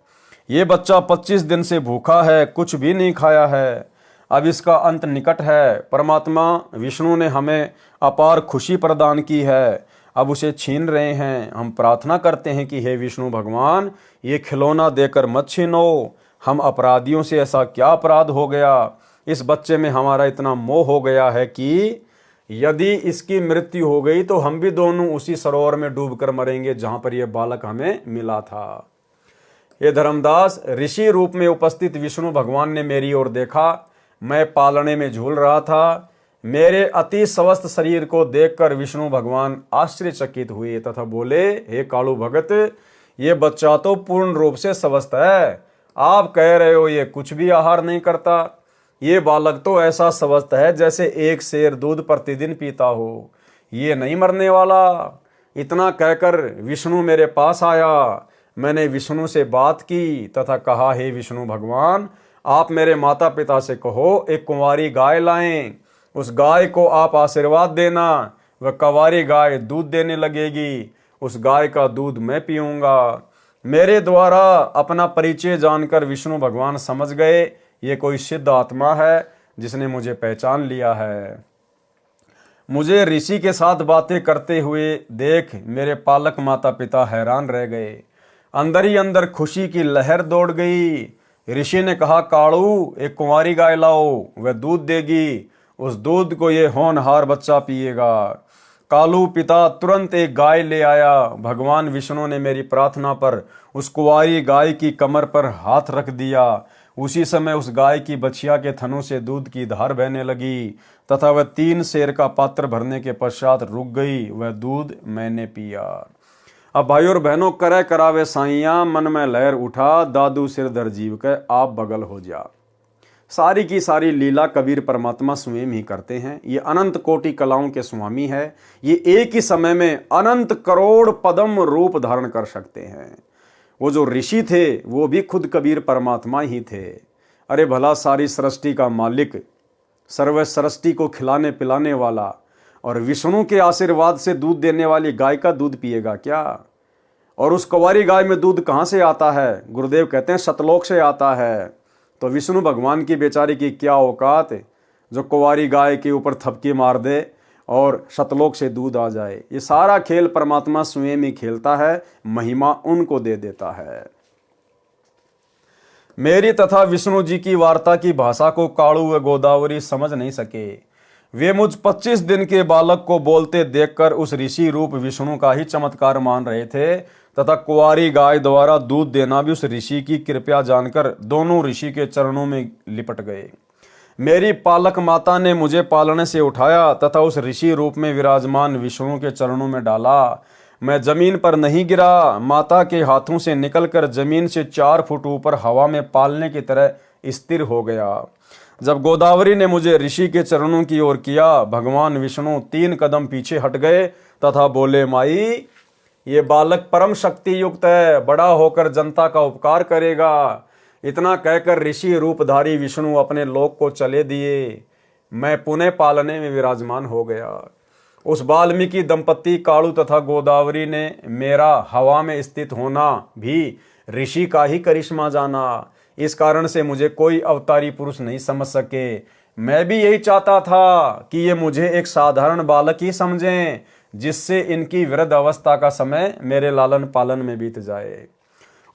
ये बच्चा 25 दिन से भूखा है, कुछ भी नहीं खाया है। अब इसका अंत निकट है। परमात्मा विष्णु ने हमें अपार खुशी प्रदान की है, अब उसे छीन रहे हैं। हम प्रार्थना करते हैं कि हे विष्णु भगवान, ये खिलौना देकर मत छीनो। हम अपराधियों से ऐसा क्या अपराध हो गया, इस बच्चे में हमारा इतना मोह हो गया है कि यदि इसकी मृत्यु हो गई तो हम भी दोनों उसी सरोवर में डूबकर मरेंगे जहां पर यह बालक हमें मिला था। ये धर्मदास, ऋषि रूप में उपस्थित विष्णु भगवान ने मेरी ओर देखा। मैं पालने में झूल रहा था। मेरे अति स्वस्थ शरीर को देखकर विष्णु भगवान आश्चर्यचकित हुए तथा बोले, हे कालू भगत, ये बच्चा तो पूर्ण रूप से स्वस्थ है। आप कह रहे हो ये कुछ भी आहार नहीं करता। ये बालक तो ऐसा स्वस्थ है जैसे एक शेर दूध प्रतिदिन पीता हो। ये नहीं मरने वाला। इतना कहकर विष्णु मेरे पास आया। मैंने विष्णु से बात की तथा कहा, हे विष्णु भगवान, आप मेरे माता पिता से कहो एक कुंवारी गाय लाएं। उस गाय को आप आशीर्वाद देना। वह कुंवारी गाय दूध देने लगेगी। उस गाय का दूध मैं पीऊंगा। मेरे द्वारा अपना परिचय जानकर विष्णु भगवान समझ गए ये कोई सिद्ध आत्मा है जिसने मुझे पहचान लिया है। मुझे ऋषि के साथ बातें करते हुए देख मेरे पालक माता पिता हैरान रह गए। अंदर ही अंदर खुशी की लहर दौड़ गई। ऋषि ने कहा, कालू, एक कुंवारी गाय लाओ, वह दूध देगी। उस दूध को ये होनहार बच्चा पिएगा। कालू पिता तुरंत एक गाय ले आया। भगवान विष्णु ने मेरी प्रार्थना पर उस कुंवारी गाय की कमर पर हाथ रख दिया। उसी समय उस गाय की बछिया के थनों से दूध की धार बहने लगी तथा वह 3 सेर का पात्र भरने के पश्चात रुक गई। वह दूध मैंने पिया। अब भाई और बहनों, करे करावे साइया, मन में लहर उठा, दादू सिर धर जीव के आप बगल हो जा। सारी की सारी लीला कबीर परमात्मा स्वयं ही करते हैं। ये अनंत कोटि कलाओं के स्वामी है। ये एक ही समय में अनंत करोड़ पदम रूप धारण कर सकते हैं। वो जो ऋषि थे वो भी खुद कबीर परमात्मा ही थे। अरे भला, सारी सृष्टि का मालिक, सर्व सृष्टि को खिलाने पिलाने वाला और विष्णु के आशीर्वाद से दूध देने वाली गाय का दूध पिएगा क्या? और उस कुंवारी गाय में दूध कहाँ से आता है? गुरुदेव कहते हैं सतलोक से आता है। तो विष्णु भगवान की बेचारी की क्या औकात जो कुंवारी गाय के ऊपर थपकी मार दे और सतलोक से दूध आ जाए। ये सारा खेल परमात्मा स्वयं ही खेलता है, महिमा उनको दे देता है। मेरी तथा विष्णु जी की वार्ता की भाषा को कालू व गोदावरी समझ नहीं सके। वे मुझ 25 दिन के बालक को बोलते देखकर उस ऋषि रूप विष्णु का ही चमत्कार मान रहे थे तथा कुंवारी गाय द्वारा दूध देना भी उस ऋषि की कृपया जानकर दोनों ऋषि के चरणों में लिपट गए। मेरी पालक माता ने मुझे पालने से उठाया तथा उस ऋषि रूप में विराजमान विष्णु के चरणों में डाला। मैं जमीन पर नहीं गिरा। माता के हाथों से निकलकर जमीन से 4 फुट ऊपर हवा में पालने की तरह स्थिर हो गया। जब गोदावरी ने मुझे ऋषि के चरणों की ओर किया, भगवान विष्णु 3 कदम पीछे हट गए तथा बोले, माई, ये बालक परम शक्ति युक्त है, बड़ा होकर जनता का उपकार करेगा। इतना कहकर ऋषि रूपधारी विष्णु अपने लोक को चले दिए। मैं पुनः पालने में विराजमान हो गया। उस वाल्मीकि दंपत्ति कालू तथा गोदावरी ने मेरा हवा में स्थित होना भी ऋषि का ही करिश्मा जाना। इस कारण से मुझे कोई अवतारी पुरुष नहीं समझ सके। मैं भी यही चाहता था कि ये मुझे एक साधारण बालक ही समझें, जिससे इनकी वृद्ध अवस्था का समय मेरे लालन पालन में बीत जाए।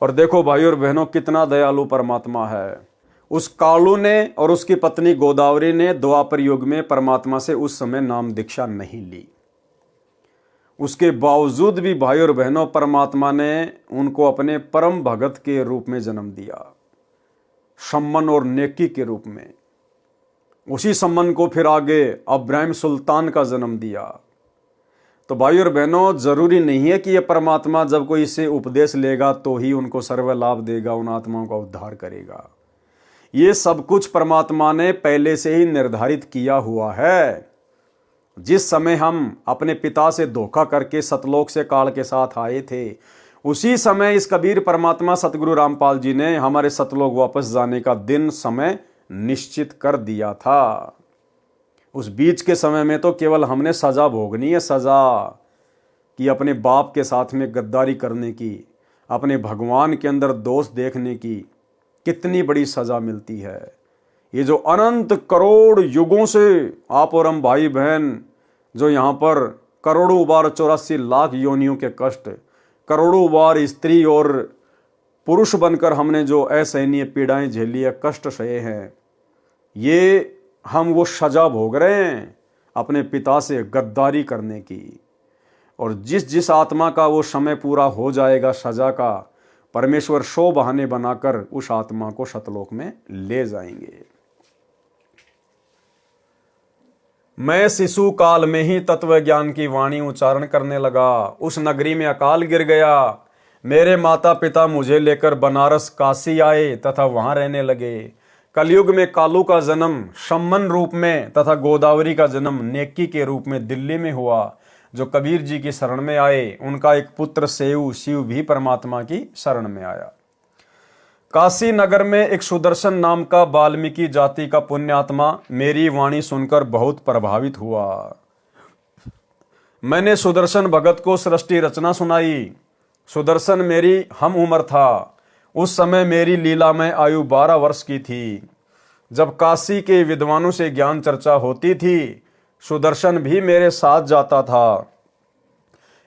और देखो भाई और बहनों, कितना दयालु परमात्मा है। उस कालू ने और उसकी पत्नी गोदावरी ने द्वापर युग में परमात्मा से उस समय नाम दीक्षा नहीं ली। उसके बावजूद भी भाई और बहनों, परमात्मा ने उनको अपने परम भगत के रूप में जन्म दिया, सम्मन और नेकी के रूप में। उसी सम्मन को फिर आगे अब्राहिम सुल्तान का जन्म दिया। तो भाई और बहनों, जरूरी नहीं है कि यह परमात्मा जब कोई इससे उपदेश लेगा तो ही उनको सर्व लाभ देगा, उन आत्माओं का उद्धार करेगा। ये सब कुछ परमात्मा ने पहले से ही निर्धारित किया हुआ है। जिस समय हम अपने पिता से धोखा करके सतलोक से काल के साथ आए थे, उसी समय इस कबीर परमात्मा सतगुरु रामपाल जी ने हमारे सतलोक वापस जाने का दिन समय निश्चित कर दिया था। उस बीच के समय में तो केवल हमने सजा भोगनी है, सजा कि अपने बाप के साथ में गद्दारी करने की, अपने भगवान के अंदर दोष देखने की कितनी बड़ी सजा मिलती है। ये जो अनंत करोड़ युगों से आप और हम भाई बहन जो यहाँ पर करोड़ों बार 84 लाख योनियों के कष्ट, करोड़ों बार स्त्री और पुरुष बनकर हमने जो असहनीय पीड़ाएं झेली है, कष्ट सहे हैं, ये हम वो सजा भोग रहे हैं अपने पिता से गद्दारी करने की। और जिस जिस आत्मा का वो समय पूरा हो जाएगा सजा का, परमेश्वर 100 बहाने बनाकर उस आत्मा को सतलोक में ले जाएंगे। मैं शिशु काल में ही तत्व ज्ञान की वाणी उच्चारण करने लगा। उस नगरी में अकाल गिर गया। मेरे माता पिता मुझे लेकर बनारस काशी आए तथा वहां रहने लगे। कलयुग में कालू का जन्म सम्मन रूप में तथा गोदावरी का जन्म नेकी के रूप में दिल्ली में हुआ। जो कबीर जी की शरण में आए, उनका एक पुत्र शिव भी परमात्मा की शरण में आया। काशी नगर में एक सुदर्शन नाम का वाल्मीकि जाति का पुण्यात्मा मेरी वाणी सुनकर बहुत प्रभावित हुआ। मैंने सुदर्शन भगत को सृष्टि रचना सुनाई। सुदर्शन मेरी हम उम्र था। उस समय मेरी लीलामय आयु 12 वर्ष की थी। जब काशी के विद्वानों से ज्ञान चर्चा होती थी, सुदर्शन भी मेरे साथ जाता था।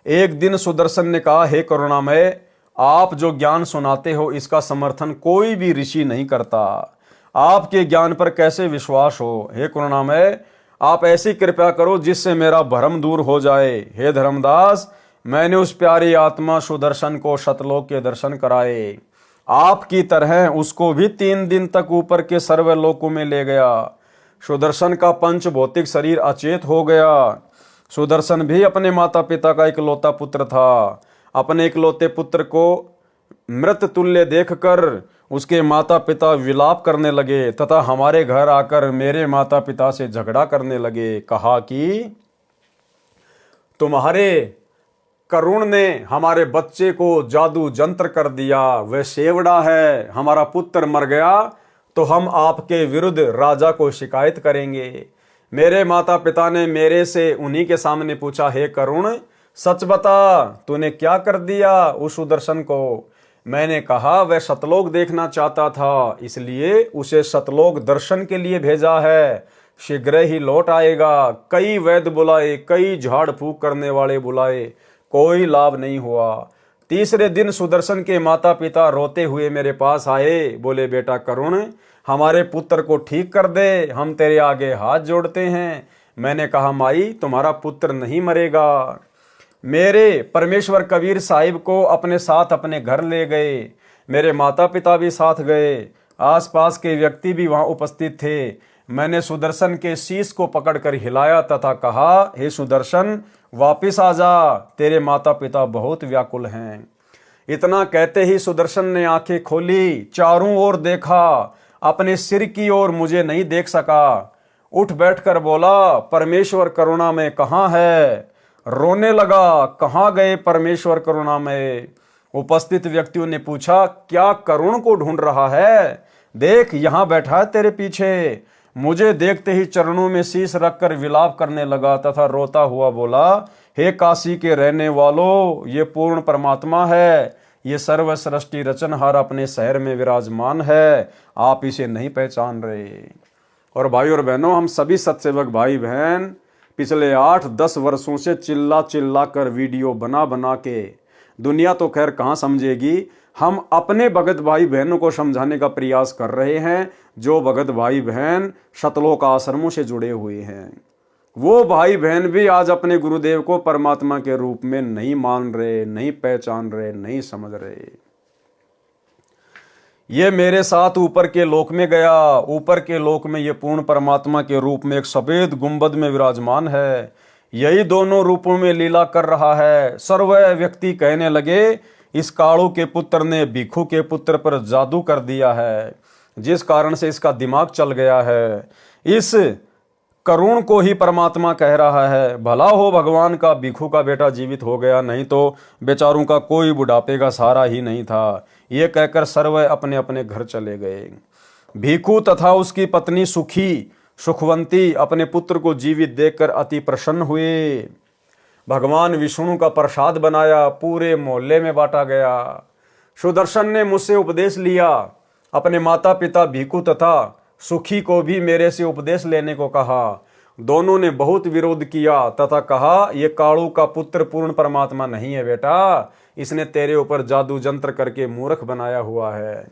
एक दिन सुदर्शन ने कहा, हे करुणामय, आप जो ज्ञान सुनाते हो इसका समर्थन कोई भी ऋषि नहीं करता। आपके ज्ञान पर कैसे विश्वास हो? हे करुणामय, आप ऐसी कृपा करो जिससे मेरा भ्रम दूर हो जाए। हे धर्मदास, मैंने उस प्यारी आत्मा सुदर्शन को सतलोक के दर्शन कराए। आपकी तरह उसको भी 3 दिन तक ऊपर के सर्वलोकों में ले गया। सुदर्शन का पंच भौतिक शरीर अचेत हो गया। सुदर्शन भी अपने माता पिता का इकलौता पुत्र था। अपने इकलौते पुत्र को मृत तुल्य देखकर उसके माता पिता विलाप करने लगे तथा हमारे घर आकर मेरे माता पिता से झगड़ा करने लगे। कहा कि तुम्हारे करुण ने हमारे बच्चे को जादू जंत्र कर दिया, वह सेवड़ा है, हमारा पुत्र मर गया तो हम आपके विरुद्ध राजा को शिकायत करेंगे। मेरे माता पिता ने मेरे से उन्हीं के सामने पूछा, हे करुण, सच बता, तूने क्या कर दिया उस सुदर्शन को? मैंने कहा, वह सतलोक देखना चाहता था, इसलिए उसे सतलोक दर्शन के लिए भेजा है। शीघ्र ही लौट आएगा। कई वैद्य बुलाए, कई झाड़ फूक करने वाले बुलाए, कोई लाभ नहीं हुआ। तीसरे दिन सुदर्शन के माता पिता रोते हुए मेरे पास आए। बोले, बेटा करुण, हमारे पुत्र को ठीक कर दे, हम तेरे आगे हाथ जोड़ते हैं। मैंने कहा, माई, तुम्हारा पुत्र नहीं मरेगा। मेरे परमेश्वर कबीर साहिब को अपने साथ अपने घर ले गए। मेरे माता पिता भी साथ गए। आसपास के व्यक्ति भी वहां उपस्थित थे। मैंने सुदर्शन के शीश को पकड़कर हिलाया तथा कहा, हे सुदर्शन, वापिस आ जा, तेरे माता पिता बहुत व्याकुल हैं। इतना कहते ही सुदर्शन ने आंखें खोली, चारों ओर देखा, अपने सिर की ओर मुझे नहीं देख सका। उठ बैठकर बोला, परमेश्वर करुणा में कहाँ है? रोने लगा, कहाँ गए परमेश्वर करुणा में? उपस्थित व्यक्तियों ने पूछा, क्या करुण को ढूंढ रहा है? देख, यहां बैठा है तेरे पीछे। मुझे देखते ही चरणों में शीश रखकर विलाप करने लगा तथा रोता हुआ बोला, हे काशी के रहने वालों, ये पूर्ण परमात्मा है। ये सर्व सृष्टि रचनहार अपने शहर में विराजमान है। आप इसे नहीं पहचान रहे। और भाई और बहनों, हम सभी सत्सेवक भाई बहन पिछले 8-10 वर्षों से चिल्ला चिल्ला कर वीडियो बना बना के, दुनिया तो खैर कहाँ समझेगी, हम अपने भगत भाई बहनों को समझाने का प्रयास कर रहे हैं। जो भगत भाई बहन सतलोक आश्रमों से जुड़े हुए हैं, वो भाई बहन भी आज अपने गुरुदेव को परमात्मा के रूप में नहीं मान रहे, नहीं पहचान रहे, नहीं समझ रहे। ये मेरे साथ ऊपर के लोक में गया। ऊपर के लोक में ये पूर्ण परमात्मा के रूप में एक सफेद गुंबद में विराजमान है। यही दोनों रूपों में लीला कर रहा है। सर्व व्यक्ति कहने लगे, इस कालू के पुत्र ने भिखू के पुत्र पर जादू कर दिया है, जिस कारण से इसका दिमाग चल गया है। इस करुण को ही परमात्मा कह रहा है। भला हो भगवान का भिखू का बेटा जीवित हो गया, नहीं तो बेचारों का कोई बुढ़ापे का सहारा ही नहीं था। ये कहकर सर्व अपने अपने घर चले गए। भिखू तथा उसकी पत्नी सुखवंती अपने पुत्र को जीवित देखकर अति प्रसन्न हुए। भगवान विष्णु का प्रसाद बनाया, पूरे मोहल्ले में बांटा गया। सुदर्शन ने मुझसे उपदेश लिया। अपने माता पिता भिखू तथा सुखी को भी मेरे से उपदेश लेने को कहा। दोनों ने बहुत विरोध किया तथा कहा, ये कालू का पुत्र पूर्ण परमात्मा नहीं है बेटा, इसने तेरे ऊपर जादू जंत्र करके मूर्ख बनाया हुआ है।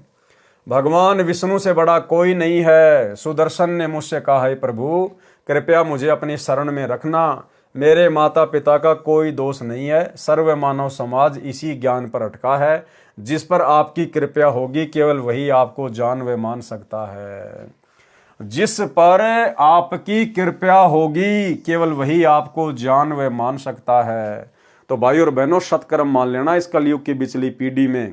भगवान विष्णु से बड़ा कोई नहीं है। सुदर्शन ने मुझसे कहा, है प्रभु, कृपया मुझे अपनी शरण में रखना। मेरे माता पिता का कोई दोष नहीं है, सर्व मानव समाज इसी ज्ञान पर अटका है। जिस पर आपकी कृपा होगी केवल वही आपको जान व मान सकता है। जिस पर आपकी कृपा होगी केवल वही आपको जान व मान सकता है। तो भाई और बहनों, सत्कर्म मान लेना इस कलयुग की बिचली पीढ़ी में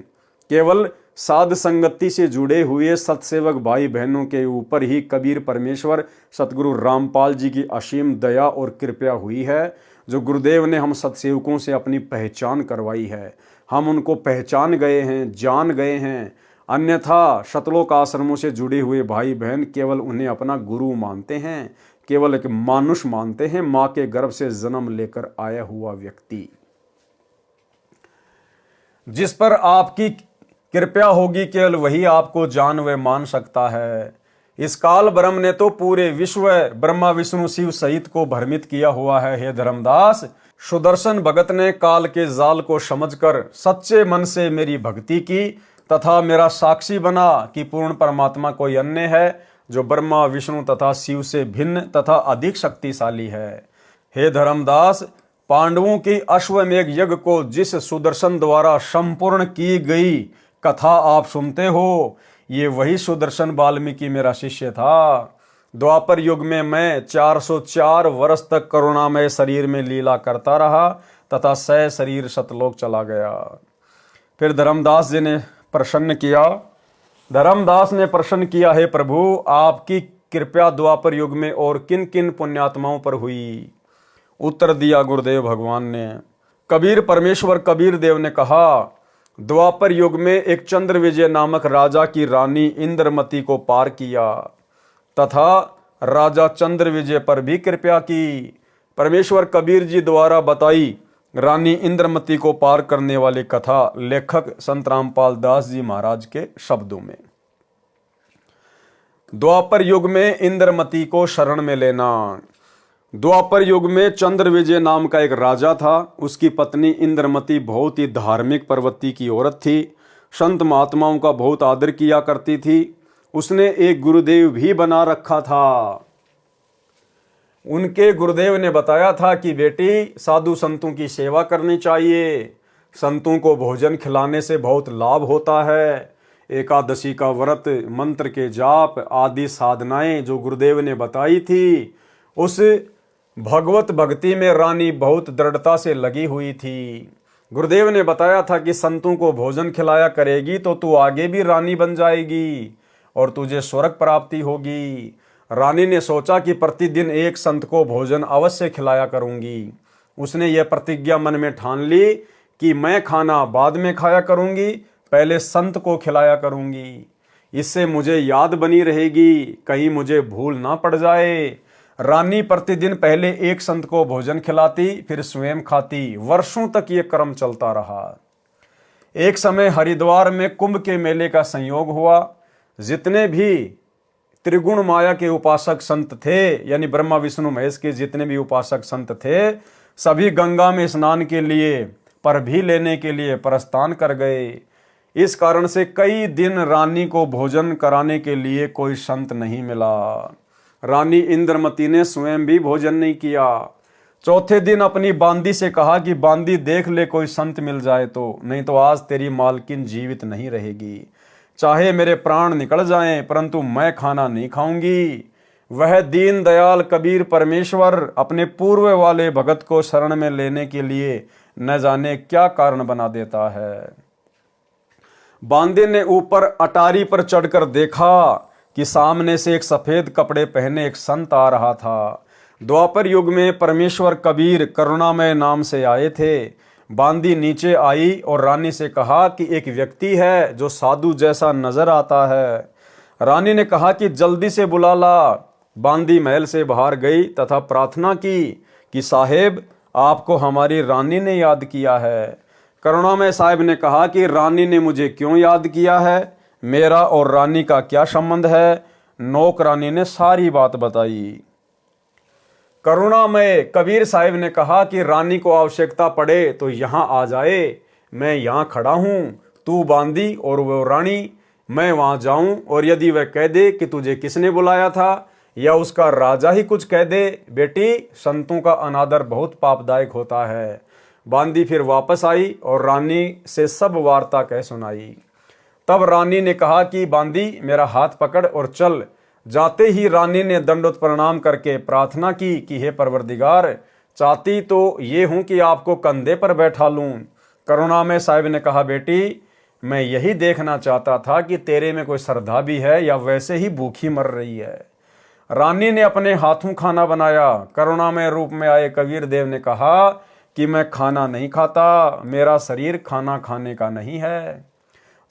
केवल साध संगति से जुड़े हुए सत्सेवक भाई बहनों के ऊपर ही कबीर परमेश्वर सतगुरु रामपाल जी की असीम दया और कृपा हुई है। जो गुरुदेव ने हम सत्सेवकों से अपनी पहचान करवाई है, हम उनको पहचान गए हैं, जान गए हैं। अन्यथा शतलोक आश्रमों से जुड़े हुए भाई बहन केवल उन्हें अपना गुरु मानते हैं, केवल एक मानुष मानते हैं, माँ के गर्भ से जन्म लेकर आया हुआ व्यक्ति। जिस पर आपकी कृपा होगी केवल वही आपको जान व मान सकता है। इस काल ब्रह्म ने तो पूरे विश्व ब्रह्मा विष्णु शिव सहित को भ्रमित किया हुआ है। हे धर्मदास, सुदर्शन भगत ने काल के जाल को समझकर सच्चे मन से मेरी भक्ति की तथा मेरा साक्षी बना कि पूर्ण परमात्मा कोई अन्य है जो ब्रह्मा विष्णु तथा शिव से भिन्न तथा अधिक शक्तिशाली है। हे धर्मदास, पांडवों की अश्वमेध यज्ञ को जिस सुदर्शन द्वारा संपूर्ण की गई कथा आप सुनते हो, ये वही सुदर्शन वाल्मीकि मेरा शिष्य था। द्वापर युग में मैं 404 वर्ष तक करुणामय शरीर में लीला करता रहा तथा 100 शरीर सतलोक चला गया। फिर धर्मदास जी ने प्रसन्न किया। धर्मदास ने प्रश्न किया, हे प्रभु, आपकी कृपया द्वापर युग में और किन किन पुण्यात्माओं पर हुई? उत्तर दिया गुरुदेव भगवान ने। कबीर परमेश्वर कबीर देव ने कहा, द्वापर युग में एक चंद्र विजय नामक राजा की रानी इंद्रमती को पार किया तथा राजा चंद्र विजय पर भी कृपा की। परमेश्वर कबीर जी द्वारा बताई रानी इंद्रमती को पार करने वाली कथा लेखक संत रामपाल दास जी महाराज के शब्दों में। द्वापर युग में इंद्रमती को शरण में लेना। द्वापर युग में चंद्र विजय नाम का एक राजा था। उसकी पत्नी इंद्रमती बहुत ही धार्मिक प्रवृत्ति की औरत थी। संत महात्माओं का बहुत आदर किया करती थी। उसने एक गुरुदेव भी बना रखा था। उनके गुरुदेव ने बताया था कि बेटी, साधु संतों की सेवा करनी चाहिए, संतों को भोजन खिलाने से बहुत लाभ होता है। एकादशी का व्रत, मंत्र के जाप आदि साधनाएं जो गुरुदेव ने बताई थी, उस भगवत भक्ति में रानी बहुत दृढ़ता से लगी हुई थी। गुरुदेव ने बताया था कि संतों को भोजन खिलाया करेगी तो तू आगे भी रानी बन जाएगी और तुझे स्वर्ग प्राप्ति होगी। रानी ने सोचा कि प्रतिदिन एक संत को भोजन अवश्य खिलाया करूंगी। उसने यह प्रतिज्ञा मन में ठान ली कि मैं खाना बाद में खाया करूंगी, पहले संत को खिलाया करूंगी। इससे मुझे याद बनी रहेगी, कहीं मुझे भूल ना पड़ जाए। रानी प्रतिदिन पहले एक संत को भोजन खिलाती, फिर स्वयं खाती। वर्षों तक ये क्रम चलता रहा। एक समय हरिद्वार में कुंभ के मेले का संयोग हुआ। जितने भी त्रिगुण माया के उपासक संत थे, यानी ब्रह्मा विष्णु महेश के जितने भी उपासक संत थे, सभी गंगा में स्नान के लिए पर भी लेने के लिए प्रस्थान कर गए। इस कारण से कई दिन रानी को भोजन कराने के लिए कोई संत नहीं मिला। रानी इंद्रमती ने स्वयं भी भोजन नहीं किया। चौथे दिन अपनी बांदी से कहा कि बांदी, देख ले कोई संत मिल जाए तो, नहीं तो आज तेरी मालकिन जीवित नहीं रहेगी। चाहे मेरे प्राण निकल जाएं, परंतु मैं खाना नहीं खाऊंगी। वह दीन दयाल कबीर परमेश्वर अपने पूर्व वाले भगत को शरण में लेने के लिए न जाने क्या कारण बना देता है। बांदे ने ऊपर अटारी पर चढ़कर देखा कि सामने से एक सफेद कपड़े पहने एक संत आ रहा था। द्वापर युग में परमेश्वर कबीर करुणामय नाम से आए थे। बांदी नीचे आई और रानी से कहा कि एक व्यक्ति है जो साधु जैसा नजर आता है। रानी ने कहा कि जल्दी से बुला ला। बांदी महल से बाहर गई तथा प्रार्थना की कि साहेब, आपको हमारी रानी ने याद किया है। करुणामय साहब ने कहा कि रानी ने मुझे क्यों याद किया है, मेरा और रानी का क्या संबंध है। नौकरानी ने सारी बात बताई। करुणामय कबीर साहिब ने कहा कि रानी को आवश्यकता पड़े तो यहाँ आ जाए, मैं यहाँ खड़ा हूँ, तू बांदी और वो रानी, मैं वहाँ जाऊँ और यदि वह कह दे कि तुझे किसने बुलाया था या उसका राजा ही कुछ कह दे, बेटी संतों का अनादर बहुत पापदायक होता है। बांदी फिर वापस आई और रानी से सब वार्ता कह सुनाई। तब रानी ने कहा कि बांदी मेरा हाथ पकड़ और चल। जाते ही रानी ने दंडोत प्रणाम करके प्रार्थना की कि हे परवरदिगार, चाहती तो ये हूं कि आपको कंधे पर बैठा लूं। करुणामय साहिब ने कहा, बेटी मैं यही देखना चाहता था कि तेरे में कोई श्रद्धा भी है या वैसे ही भूखी मर रही है। रानी ने अपने हाथों खाना बनाया। करुणामय रूप में आए कबीर देव ने कहा कि मैं खाना नहीं खाता, मेरा शरीर खाना खाने का नहीं है।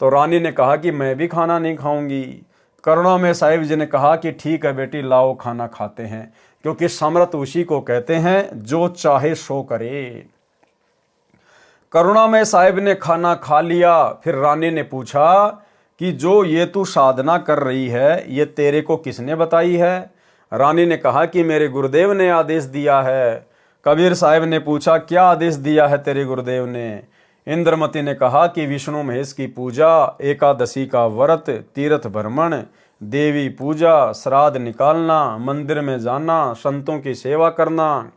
तो रानी ने कहा कि मैं भी खाना नहीं खाऊंगी। करुणामय साहिब जी ने कहा कि ठीक है बेटी, लाओ खाना खाते हैं, क्योंकि समर्थ उसी को कहते हैं जो चाहे सो करे। करुणामय साहिब ने खाना खा लिया। फिर रानी ने पूछा कि जो ये तू साधना कर रही है ये तेरे को किसने बताई है? रानी ने कहा कि मेरे गुरुदेव ने आदेश दिया है। कबीर साहिब ने पूछा, क्या आदेश दिया है तेरे गुरुदेव ने? इंद्रमती ने कहा कि विष्णु महेश की पूजा, एकादशी का व्रत, तीर्थ भ्रमण, देवी पूजा, श्राद्ध निकालना, मंदिर में जाना, संतों की सेवा करना।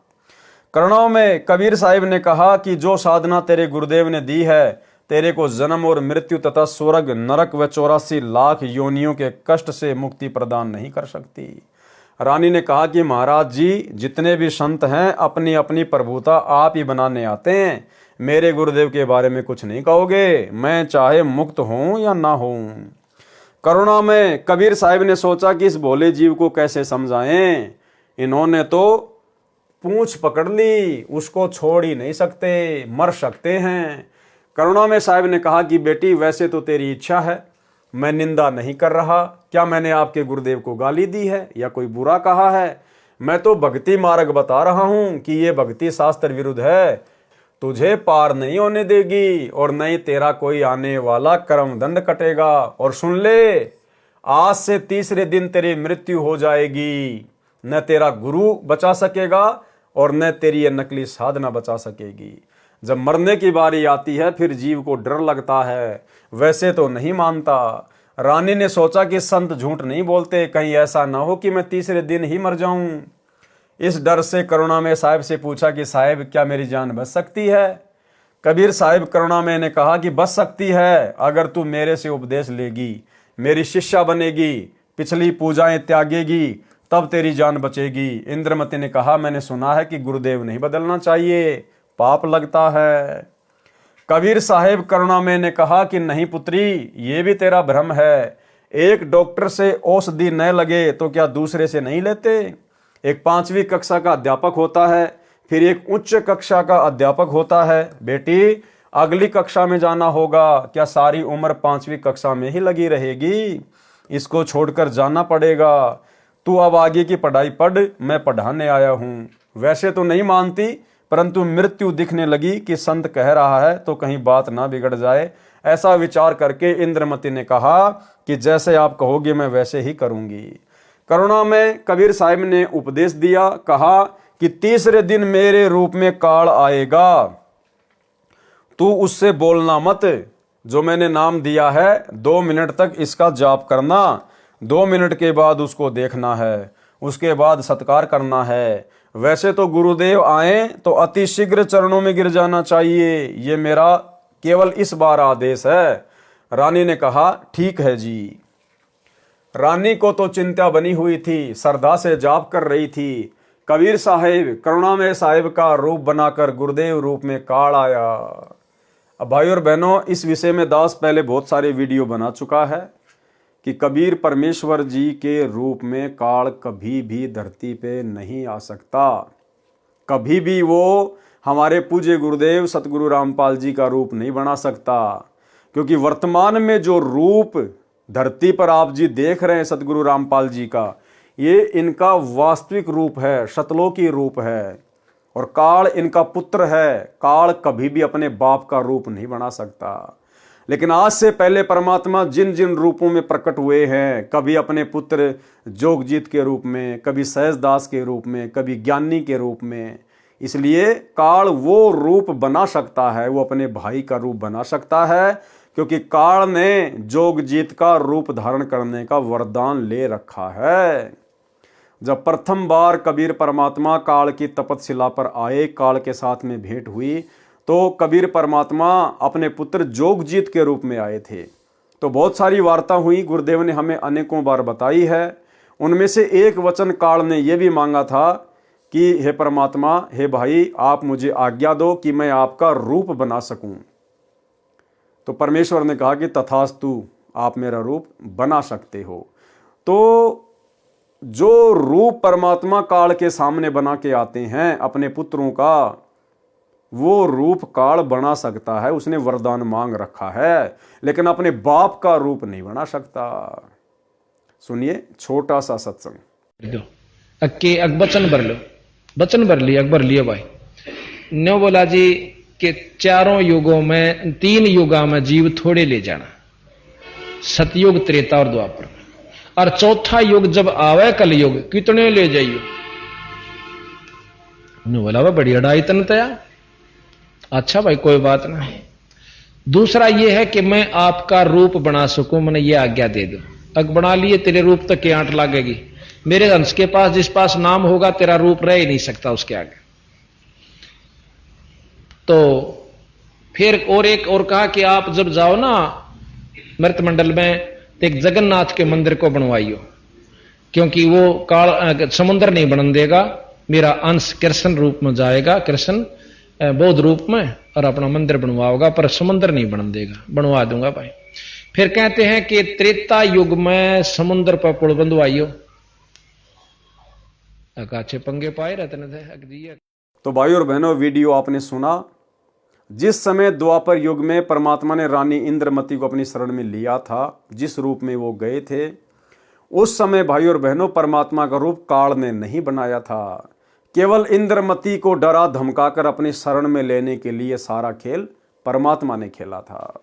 करुणाओं में कबीर साहिब ने कहा कि जो साधना तेरे गुरुदेव ने दी है तेरे को जन्म और मृत्यु तथा स्वर्ग, नरक व 84 लाख योनियों के कष्ट से मुक्ति प्रदान नहीं कर सकती। रानी ने कहा कि महाराज जी, जितने भी संत हैं अपनी अपनी प्रभुता आप ही बनाने आते हैं, मेरे गुरुदेव के बारे में कुछ नहीं कहोगे, मैं चाहे मुक्त हूं या ना हूं। करुणा में कबीर साहिब ने सोचा कि इस भोले जीव को कैसे समझाएं। इन्होंने तो पूंछ पकड़ ली, उसको छोड़ ही नहीं सकते, मर सकते हैं। करुणा में साहिब ने कहा कि बेटी वैसे तो तेरी इच्छा है, मैं निंदा नहीं कर रहा। क्या मैंने आपके गुरुदेव को गाली दी है या कोई बुरा कहा है? मैं तो भक्ति मार्ग बता रहा हूं कि ये भक्ति शास्त्र विरुद्ध है, तुझे पार नहीं होने देगी और नहीं तेरा कोई आने वाला कर्म दंड कटेगा। और सुन ले, आज से तीसरे दिन तेरी मृत्यु हो जाएगी। न तेरा गुरु बचा सकेगा और न तेरी ये नकली साधना बचा सकेगी। जब मरने की बारी आती है फिर जीव को डर लगता है, वैसे तो नहीं मानता। रानी ने सोचा कि संत झूठ नहीं बोलते, कहीं ऐसा ना हो कि मैं तीसरे दिन ही मर जाऊं। इस डर से करुणामय साहिब से पूछा कि साहिब क्या मेरी जान बच सकती है? कबीर साहिब करुणामय ने कहा कि बच सकती है, अगर तू मेरे से उपदेश लेगी, मेरी शिष्या बनेगी, पिछली पूजाएं त्यागेगी, तब तेरी जान बचेगी। इंद्रमती ने कहा, मैंने सुना है कि गुरुदेव नहीं बदलना चाहिए, पाप लगता है। कबीर साहिब करुणामय ने कहा कि नहीं पुत्री, ये भी तेरा भ्रम है। एक डॉक्टर से औषधि न लगे तो क्या दूसरे से नहीं लेते? एक 5वीं कक्षा का अध्यापक होता है, फिर एक उच्च कक्षा का अध्यापक होता है। बेटी अगली कक्षा में जाना होगा, क्या सारी उम्र 5वीं कक्षा में ही लगी रहेगी? इसको छोड़कर जाना पड़ेगा। तू अब आगे की पढ़ाई पढ़, मैं पढ़ाने आया हूँ। वैसे तो नहीं मानती, परंतु मृत्यु दिखने लगी कि संत कह रहा है तो कहीं बात ना बिगड़ जाए। ऐसा विचार करके इंद्रमती ने कहा कि जैसे आप कहोगे मैं वैसे ही करूंगी। करुणा में कबीर साहिब ने उपदेश दिया, कहा कि तीसरे दिन मेरे रूप में काल आएगा, तू उससे बोलना मत। जो मैंने नाम दिया है 2 मिनट तक इसका जाप करना, 2 मिनट के बाद उसको देखना है, उसके बाद सत्कार करना है। वैसे तो गुरुदेव आए तो अति शीघ्र चरणों में गिर जाना चाहिए, ये मेरा केवल इस बार आदेश है। रानी ने कहा ठीक है जी। रानी को तो चिंता बनी हुई थी, श्रद्धा से जाप कर रही थी। कबीर साहिब करुणामय साहिब का रूप बनाकर गुरुदेव रूप में काल आया। अब भाई और बहनों, इस विषय में दास पहले बहुत सारे वीडियो बना चुका है कि कबीर परमेश्वर जी के रूप में काल कभी भी धरती पे नहीं आ सकता। कभी भी वो हमारे पूज्य गुरुदेव सतगुरु रामपाल जी का रूप नहीं बना सकता, क्योंकि वर्तमान में जो रूप धरती पर आप जी देख रहे हैं सतगुरु रामपाल जी का, ये इनका वास्तविक रूप है, शतलोकी रूप है, और काल इनका पुत्र है। काल कभी भी अपने बाप का रूप नहीं बना सकता। लेकिन आज से पहले परमात्मा जिन जिन रूपों में प्रकट हुए हैं, कभी अपने पुत्र जोगजीत के रूप में, कभी सहजदास के रूप में, कभी ज्ञानी के रूप में, इसलिए काल वो रूप बना सकता है, वो अपने भाई का रूप बना सकता है, क्योंकि काल ने जोगजीत का रूप धारण करने का वरदान ले रखा है। जब प्रथम बार कबीर परमात्मा काल की तपतशिला पर आए, काल के साथ में भेंट हुई, तो कबीर परमात्मा अपने पुत्र जोगजीत के रूप में आए थे। तो बहुत सारी वार्ता हुई, गुरुदेव ने हमें अनेकों बार बताई है। उनमें से एक वचन काल ने यह भी मांगा था कि हे परमात्मा, हे भाई, आप मुझे आज्ञा दो कि मैं आपका रूप बना सकूं। तो परमेश्वर ने कहा कि तथास्तु, आप मेरा रूप बना सकते हो। तो जो रूप परमात्मा काल के सामने बना के आते हैं अपने पुत्रों का, वो रूप काल बना सकता है, उसने वरदान मांग रखा है, लेकिन अपने बाप का रूप नहीं बना सकता। सुनिए छोटा सा सत्संग। दो अक्के वचन भर लो, वचन भर लिया, अकबर लिया भाई। न्यो बोला जी कि चारों युगों में, 3 युगा में जीव थोड़े ले जाना, सतयुग, त्रेता और द्वापर, और चौथा युग जब आवे कलयुग, कितने ले जाइयो। न्यो बोला वह बड़ी अड़ाई तन तया। अच्छा भाई कोई बात नहीं। दूसरा यह है कि मैं आपका रूप बना सकूं, मैंने ये आज्ञा दे दो। अग बना लिए, तेरे रूप तक की आंट लागेगी। मेरे अंश के पास, जिस पास नाम होगा, तेरा रूप रह ही नहीं सकता उसके आगे। तो फिर और एक और कहा कि आप जब जाओ ना मृत मंडल में, तो एक जगन्नाथ के मंदिर को बनवाइयो, क्योंकि वो काल समुद्र नहीं बन देगा, मेरा अंश कृष्ण रूप में जाएगा, कृष्ण बौद्ध रूप में, और अपना मंदिर बनवाओगा, पर समुद्र नहीं बन देगा। बनवा दूंगा भाई। फिर कहते हैं कि त्रेता युग में समुद्र पर पुल बंधवाइयो। अच्छे पंगे पाए रहते थे। तो भाई और बहनों, वीडियो आपने सुना। जिस समय द्वापर युग में परमात्मा ने रानी इंद्रमती को अपनी शरण में लिया था, जिस रूप में वो गए थे, उस समय भाई और बहनों परमात्मा का रूप काल ने नहीं बनाया था। केवल इंद्रमती को डरा धमकाकर अपनी शरण में लेने के लिए सारा खेल परमात्मा ने खेला था।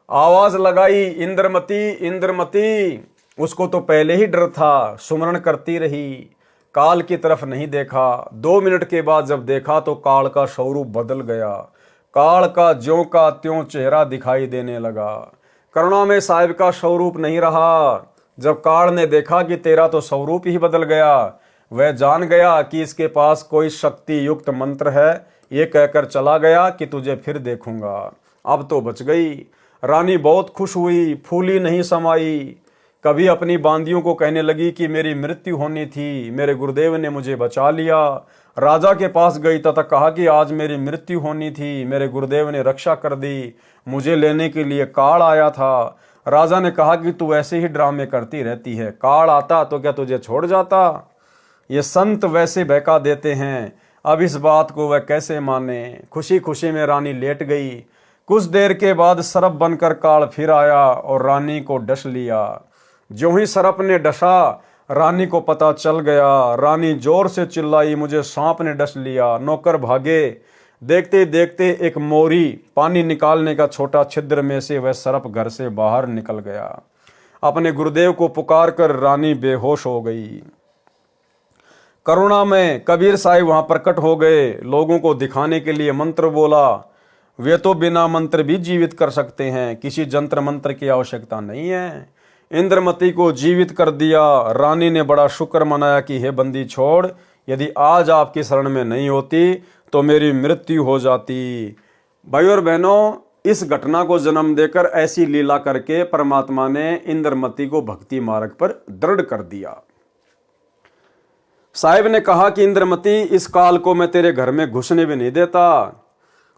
आवाज लगाई, इंद्रमती इंद्रमती। उसको तो पहले ही डर था, सुमरण करती रही, काल की तरफ नहीं देखा। 2 मिनट के बाद जब देखा तो काल का स्वरूप बदल गया। काल का ज्यों का त्यों चेहरा दिखाई देने लगा। करुणा में साहिब का स्वरूप नहीं रहा। जब काल ने देखा कि तेरा तो स्वरूप ही बदल गया, वह जान गया कि इसके पास कोई शक्ति युक्त मंत्र है। ये कहकर चला गया कि तुझे फिर देखूंगा। अब तो बच गई। रानी बहुत खुश हुई, फूली नहीं समाई। कभी अपनी बांदियों को कहने लगी कि मेरी मृत्यु होनी थी, मेरे गुरुदेव ने मुझे बचा लिया। राजा के पास गई तथा कहा कि आज मेरी मृत्यु होनी थी, मेरे गुरुदेव ने रक्षा कर दी, मुझे लेने के लिए काल आया था। राजा ने कहा कि तू ऐसे ही ड्रामे करती रहती है, काल आता तो क्या तुझे छोड़ जाता? ये संत वैसे बहका देते हैं, अब इस बात को वह कैसे माने। खुशी खुशी में रानी लेट गई। कुछ देर के बाद सर्प बनकर काल फिर आया और रानी को डस लिया। ज्यों ही सर्प ने डसा, रानी को पता चल गया। रानी जोर से चिल्लाई, मुझे सांप ने डस लिया। नौकर भागे। देखते देखते एक मोरी पानी निकालने का छोटा छिद्र में से वह सर्प घर से बाहर निकल गया। अपने गुरुदेव को पुकार कर रानी बेहोश हो गई। करुणा में कबीर साहिब वहां प्रकट हो गए। लोगों को दिखाने के लिए मंत्र बोला। वे तो बिना मंत्र भी जीवित कर सकते हैं, किसी जंत्र मंत्र की आवश्यकता नहीं है। इंद्रमती को जीवित कर दिया। रानी ने बड़ा शुक्र मनाया कि हे बंदी छोड़, यदि आज आपकी शरण में नहीं होती तो मेरी मृत्यु हो जाती। भाई और बहनों, इस घटना को जन्म देकर ऐसी लीला करके परमात्मा ने इंद्रमती को भक्ति मार्ग पर दृढ़ कर दिया। साहिब ने कहा कि इंद्रमती, इस काल को मैं तेरे घर में घुसने भी नहीं देता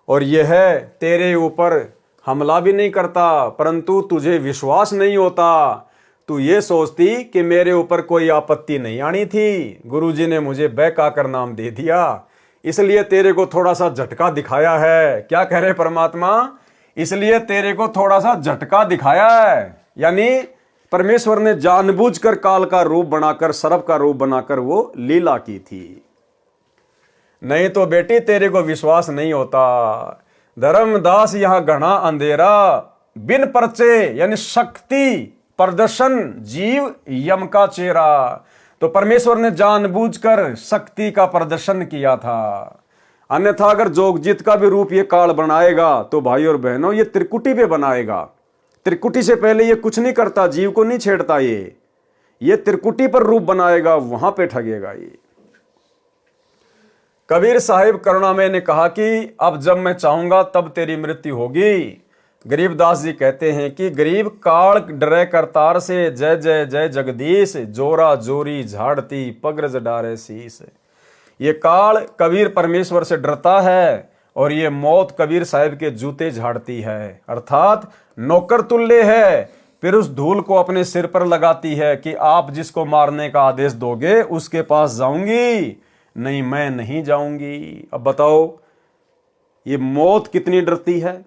और यह तेरे ऊपर हमला भी नहीं करता, परंतु तुझे विश्वास नहीं होता। तू ये सोचती कि मेरे ऊपर कोई आपत्ति नहीं आनी थी। गुरुजी ने मुझे बहका कर नाम दे दिया, इसलिए तेरे को थोड़ा सा झटका दिखाया है। क्या कह रहे परमात्मा? इसलिए तेरे को थोड़ा सा झटका दिखाया है। यानी परमेश्वर ने जानबूझकर काल का रूप बनाकर, सर्प का रूप बनाकर वो लीला की थी। नहीं तो बेटी तेरे को विश्वास नहीं होता। धर्मदास यहां घना अंधेरा, बिन परचे यानी शक्ति प्रदर्शन, जीव यम का चेहरा। तो परमेश्वर ने जानबूझकर शक्ति का प्रदर्शन किया था। अन्यथा अगर जोगजीत का भी रूप ये काल बनाएगा तो भाई और बहनों ये त्रिकुटी पे बनाएगा। त्रिकुटी से पहले ये कुछ नहीं करता, जीव को नहीं छेड़ता। ये त्रिकुटी पर रूप बनाएगा, वहां पे ठगेगा ये। कबीर साहिब करुणामय ने कहा कि अब जब मैं चाहूंगा तब तेरी मृत्यु होगी। गरीबदास जी कहते हैं कि गरीब काल डरे करतार से, जय जय जय जगदीश, जोरा जोरी झाड़ती पगरज डारे शीस। ये काल कबीर परमेश्वर से डरता है और ये मौत कबीर साहिब के जूते झाड़ती है, अर्थात नौकर तुल्य है। फिर उस धूल को अपने सिर पर लगाती है कि आप जिसको मारने का आदेश दोगे उसके पास जाऊंगी, नहीं मैं नहीं जाऊंगी। अब बताओ ये मौत कितनी डरती है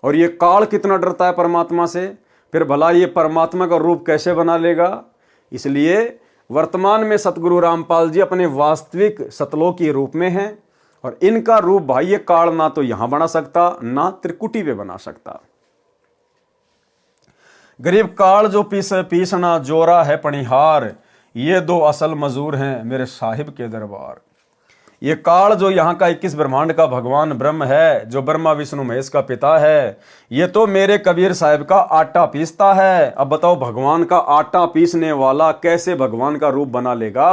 और ये काल कितना डरता है परमात्मा से, फिर भला ये परमात्मा का रूप कैसे बना लेगा। इसलिए वर्तमान में सतगुरु रामपाल जी अपने वास्तविक सतलोकी रूप में हैं और इनका रूप भाई ये काल ना तो यहां बना सकता ना त्रिकुटी पे बना सकता। गरीब काल जो पीसना जोरा है पणिहार, ये दो असल मजूर हैं मेरे साहिब के दरबार। ये काल जो यहाँ का 21 ब्रह्मांड का भगवान ब्रह्म है, जो ब्रह्मा विष्णु महेश का पिता है, ये तो मेरे कबीर साहिब का आटा पीसता है। अब बताओ भगवान का आटा पीसने वाला कैसे भगवान का रूप बना लेगा।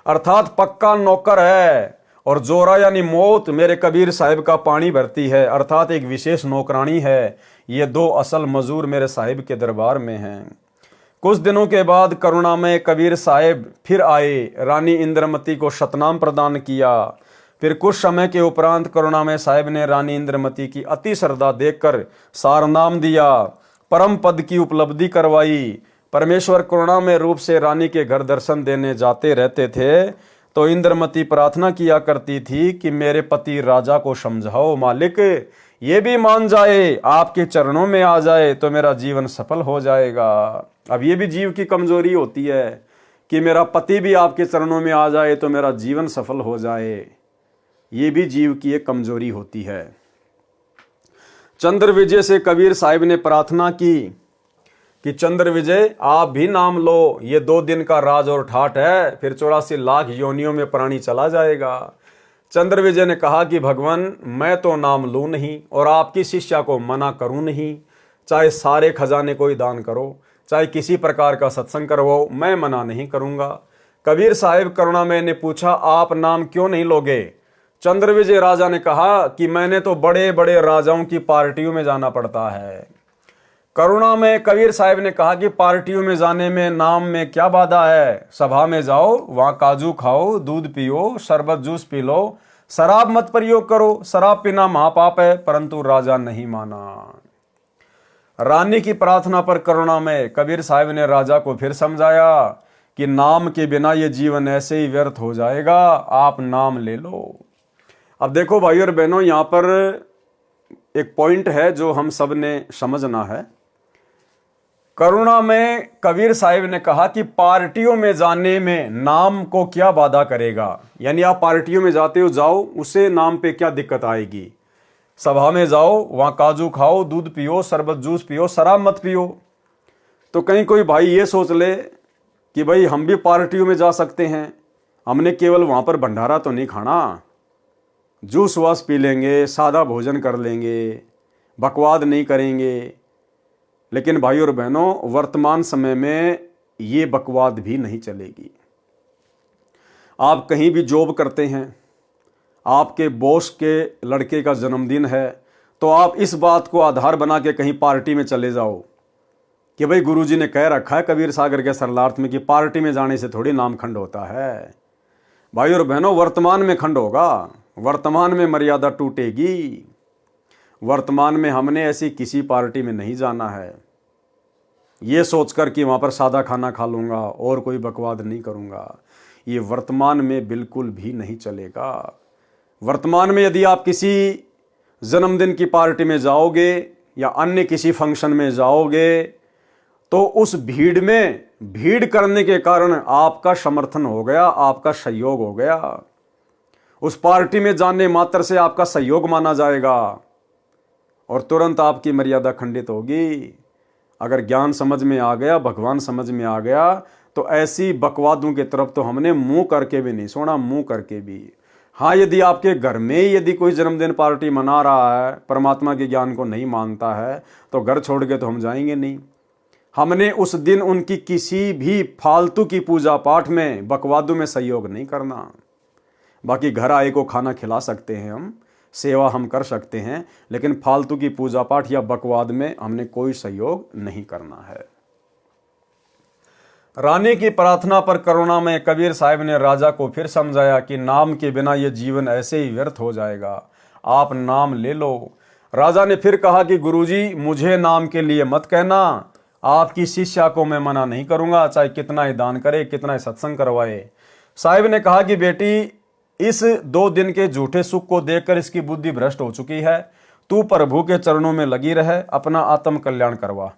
अर्थात पक्का नौकर है और जोरा यानी मौत मेरे कबीर साहिब का पानी भरती है, अर्थात एक विशेष नौकरानी है। ये दो असल मजूर मेरे साहिब के दरबार में हैं। कुछ दिनों के बाद करुणामय कबीर साहिब फिर आए, रानी इंद्रमती को शतनाम प्रदान किया। फिर कुछ समय के उपरांत करुणामय साहिब ने रानी इंद्रमती की अति श्रद्धा देखकर सारनाम दिया, परम पद की उपलब्धि करवाई। परमेश्वर करुणामय रूप से रानी के घर दर्शन देने जाते रहते थे तो इंद्रमती प्रार्थना किया करती थी कि मेरे पति राजा को समझाओ मालिक, ये भी मान जाए, आपके चरणों में आ जाए तो मेरा जीवन सफल हो जाएगा। अब ये भी जीव की कमजोरी होती है कि मेरा पति भी आपके चरणों में आ जाए तो मेरा जीवन सफल हो जाए। ये भी जीव की एक कमजोरी होती है। चंद्र विजय से कबीर साहिब ने प्रार्थना की कि चंद्र विजय आप भी नाम लो, ये 2 दिन का राज और ठाठ है, फिर 84 लाख योनियों में प्राणी चला जाएगा। चंद्र विजय ने कहा कि भगवान मैं तो नाम लूं नहीं और आपकी शिष्या को मना करूं नहीं, चाहे सारे खजाने को ही दान करो, चाहे किसी प्रकार का सत्संग करवाओ, मैं मना नहीं करूंगा। कबीर साहिब करुणामय ने पूछा आप नाम क्यों नहीं लोगे। चंद्र विजय राजा ने कहा कि मैंने तो बड़े बड़े राजाओं की पार्टियों में जाना पड़ता है। करुणामय कबीर साहिब ने कहा कि पार्टियों में जाने में नाम में क्या बाधा है, सभा में जाओ, वहां काजू खाओ, दूध पियो, शरबत जूस पी लो, शराब मत प्रयोग करो, शराब पीना महापाप है। परंतु राजा नहीं माना। रानी की प्रार्थना पर करुणामय कबीर साहिब ने राजा को फिर समझाया कि नाम के बिना ये जीवन ऐसे ही व्यर्थ हो जाएगा, आप नाम ले लो। अब देखो भाई और बहनों, यहां पर एक पॉइंट है जो हम सब ने समझना है। करुणा में कबीर साहिब ने कहा कि पार्टियों में जाने में नाम को क्या बाधा करेगा, यानी आप पार्टियों में जाते हो जाओ, उससे नाम पे क्या दिक्कत आएगी। सभा में जाओ, वहां काजू खाओ, दूध पियो, शरबत जूस पियो, शराब मत पियो। तो कहीं कोई भाई ये सोच ले कि भाई हम भी पार्टियों में जा सकते हैं, हमने केवल वहां पर भंडारा तो नहीं खाना, जूस वास पी लेंगे, सादा भोजन कर लेंगे, बकवाद नहीं करेंगे। लेकिन भाई और बहनों, वर्तमान समय में ये बकवाद भी नहीं चलेगी। आप कहीं भी जॉब करते हैं, आपके बॉस के लड़के का जन्मदिन है, तो आप इस बात को आधार बना के कहीं पार्टी में चले जाओ कि भाई गुरुजी ने कह रखा है कबीर सागर के सरलार्थ में कि पार्टी में जाने से थोड़ी नाम खंड होता है। भाई और बहनों, वर्तमान में खंड होगा, वर्तमान में मर्यादा टूटेगी। वर्तमान में हमने ऐसी किसी पार्टी में नहीं जाना है ये सोचकर कि वहाँ पर सादा खाना खा लूँगा और कोई बकवाद नहीं करूँगा। ये वर्तमान में बिल्कुल भी नहीं चलेगा। वर्तमान में यदि आप किसी जन्मदिन की पार्टी में जाओगे या अन्य किसी फंक्शन में जाओगे तो उस भीड़ में भीड़ करने के कारण आपका समर्थन हो गया, आपका सहयोग हो गया। उस पार्टी में जाने मात्र से आपका सहयोग माना जाएगा और तुरंत आपकी मर्यादा खंडित होगी। अगर ज्ञान समझ में आ गया, भगवान समझ में आ गया, तो ऐसी बकवादों की तरफ तो हमने मुंह करके भी नहीं सोना, मुंह करके भी। हाँ, यदि आपके घर में ही यदि कोई जन्मदिन पार्टी मना रहा है, परमात्मा के ज्ञान को नहीं मानता है, तो घर छोड़ के तो हम जाएंगे नहीं। हमने उस दिन उनकी किसी भी फालतू की पूजा पाठ में, बकवादों में सहयोग नहीं करना। बाकी घर आए को खाना खिला सकते हैं, हम सेवा हम कर सकते हैं, लेकिन फालतू की पूजा पाठ या बकवाद में हमने कोई सहयोग नहीं करना है। रानी की प्रार्थना पर करुणामय कबीर साहब ने राजा को फिर समझाया कि नाम के बिना यह जीवन ऐसे ही व्यर्थ हो जाएगा, आप नाम ले लो। राजा ने फिर कहा कि गुरुजी, मुझे नाम के लिए मत कहना, आपकी शिष्या को मैं मना नहीं करूंगा, चाहे कितना ही दान करे, कितना ही सत्संग करवाए। साहिब ने कहा कि बेटी, इस 2 दिन के झूठे सुख को देखकर इसकी बुद्धि भ्रष्ट हो चुकी है, तू प्रभु के चरणों में लगी रहे, अपना आत्म कल्याण करवा।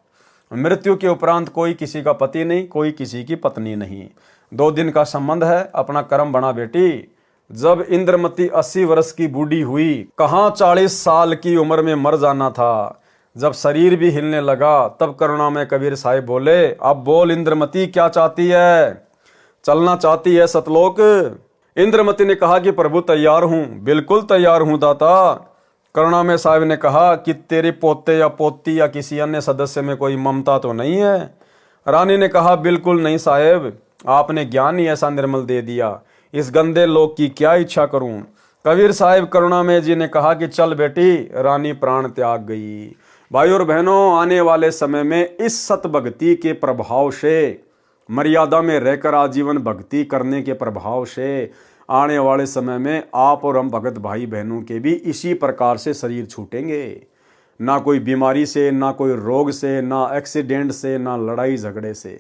मृत्यु के उपरांत कोई किसी का पति नहीं, कोई किसी की पत्नी नहीं, 2 दिन का संबंध है, अपना कर्म बना बेटी। जब इंद्रमती 80 वर्ष की बूढ़ी हुई, कहाँ 40 साल की उम्र में मर जाना था। जब शरीर भी हिलने लगा तब करुणामय कबीर साहिब बोले, अब बोल इंद्रमती, क्या चाहती है? चलना चाहती है सतलोक? इंद्रमती ने कहा कि प्रभु तैयार हूं, बिल्कुल तैयार हूं दाता। करुणामय साहिब ने कहा कि तेरे पोते या पोती या किसी अन्य सदस्य में कोई ममता तो नहीं है? रानी ने कहा, बिल्कुल नहीं साहेब, आपने ज्ञान ही ऐसा निर्मल दे दिया, इस गंदे लोक की क्या इच्छा करूं। कबीर साहिब करुणामय जी ने कहा कि चल बेटी। रानी प्राण त्याग गई। भाई और बहनों, आने वाले समय में इस सत भक्ति के प्रभाव से, मर्यादा में रहकर आजीवन भक्ति करने के प्रभाव से, आने वाले समय में आप और हम भगत भाई बहनों के भी इसी प्रकार से शरीर छूटेंगे। ना कोई बीमारी से, ना कोई रोग से, ना एक्सीडेंट से, ना लड़ाई झगड़े से।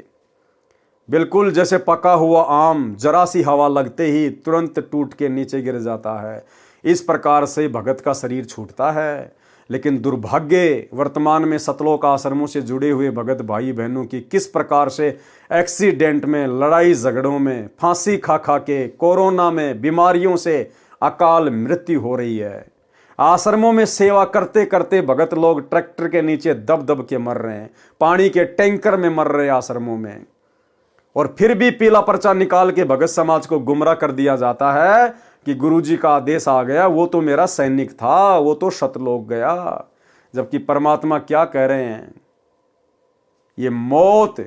बिल्कुल जैसे पका हुआ आम जरा सी हवा लगते ही तुरंत टूट के नीचे गिर जाता है, इस प्रकार से भगत का शरीर छूटता है। लेकिन दुर्भाग्य, वर्तमान में सतलोक आश्रमों से जुड़े हुए भगत भाई बहनों की किस प्रकार से एक्सीडेंट में, लड़ाई झगड़ों में, फांसी खा खा के, कोरोना में, बीमारियों से अकाल मृत्यु हो रही है। आश्रमों में सेवा करते करते भगत लोग ट्रैक्टर के नीचे दब दब के मर रहे हैं, पानी के टैंकर में मर रहे हैं आश्रमों में। और फिर भी पीला पर्चा निकाल के भगत समाज को गुमराह कर दिया जाता है कि गुरुजी का आदेश आ गया, वो तो मेरा सैनिक था, वो तो सतलोक गया। जबकि परमात्मा क्या कह रहे हैं? ये मौत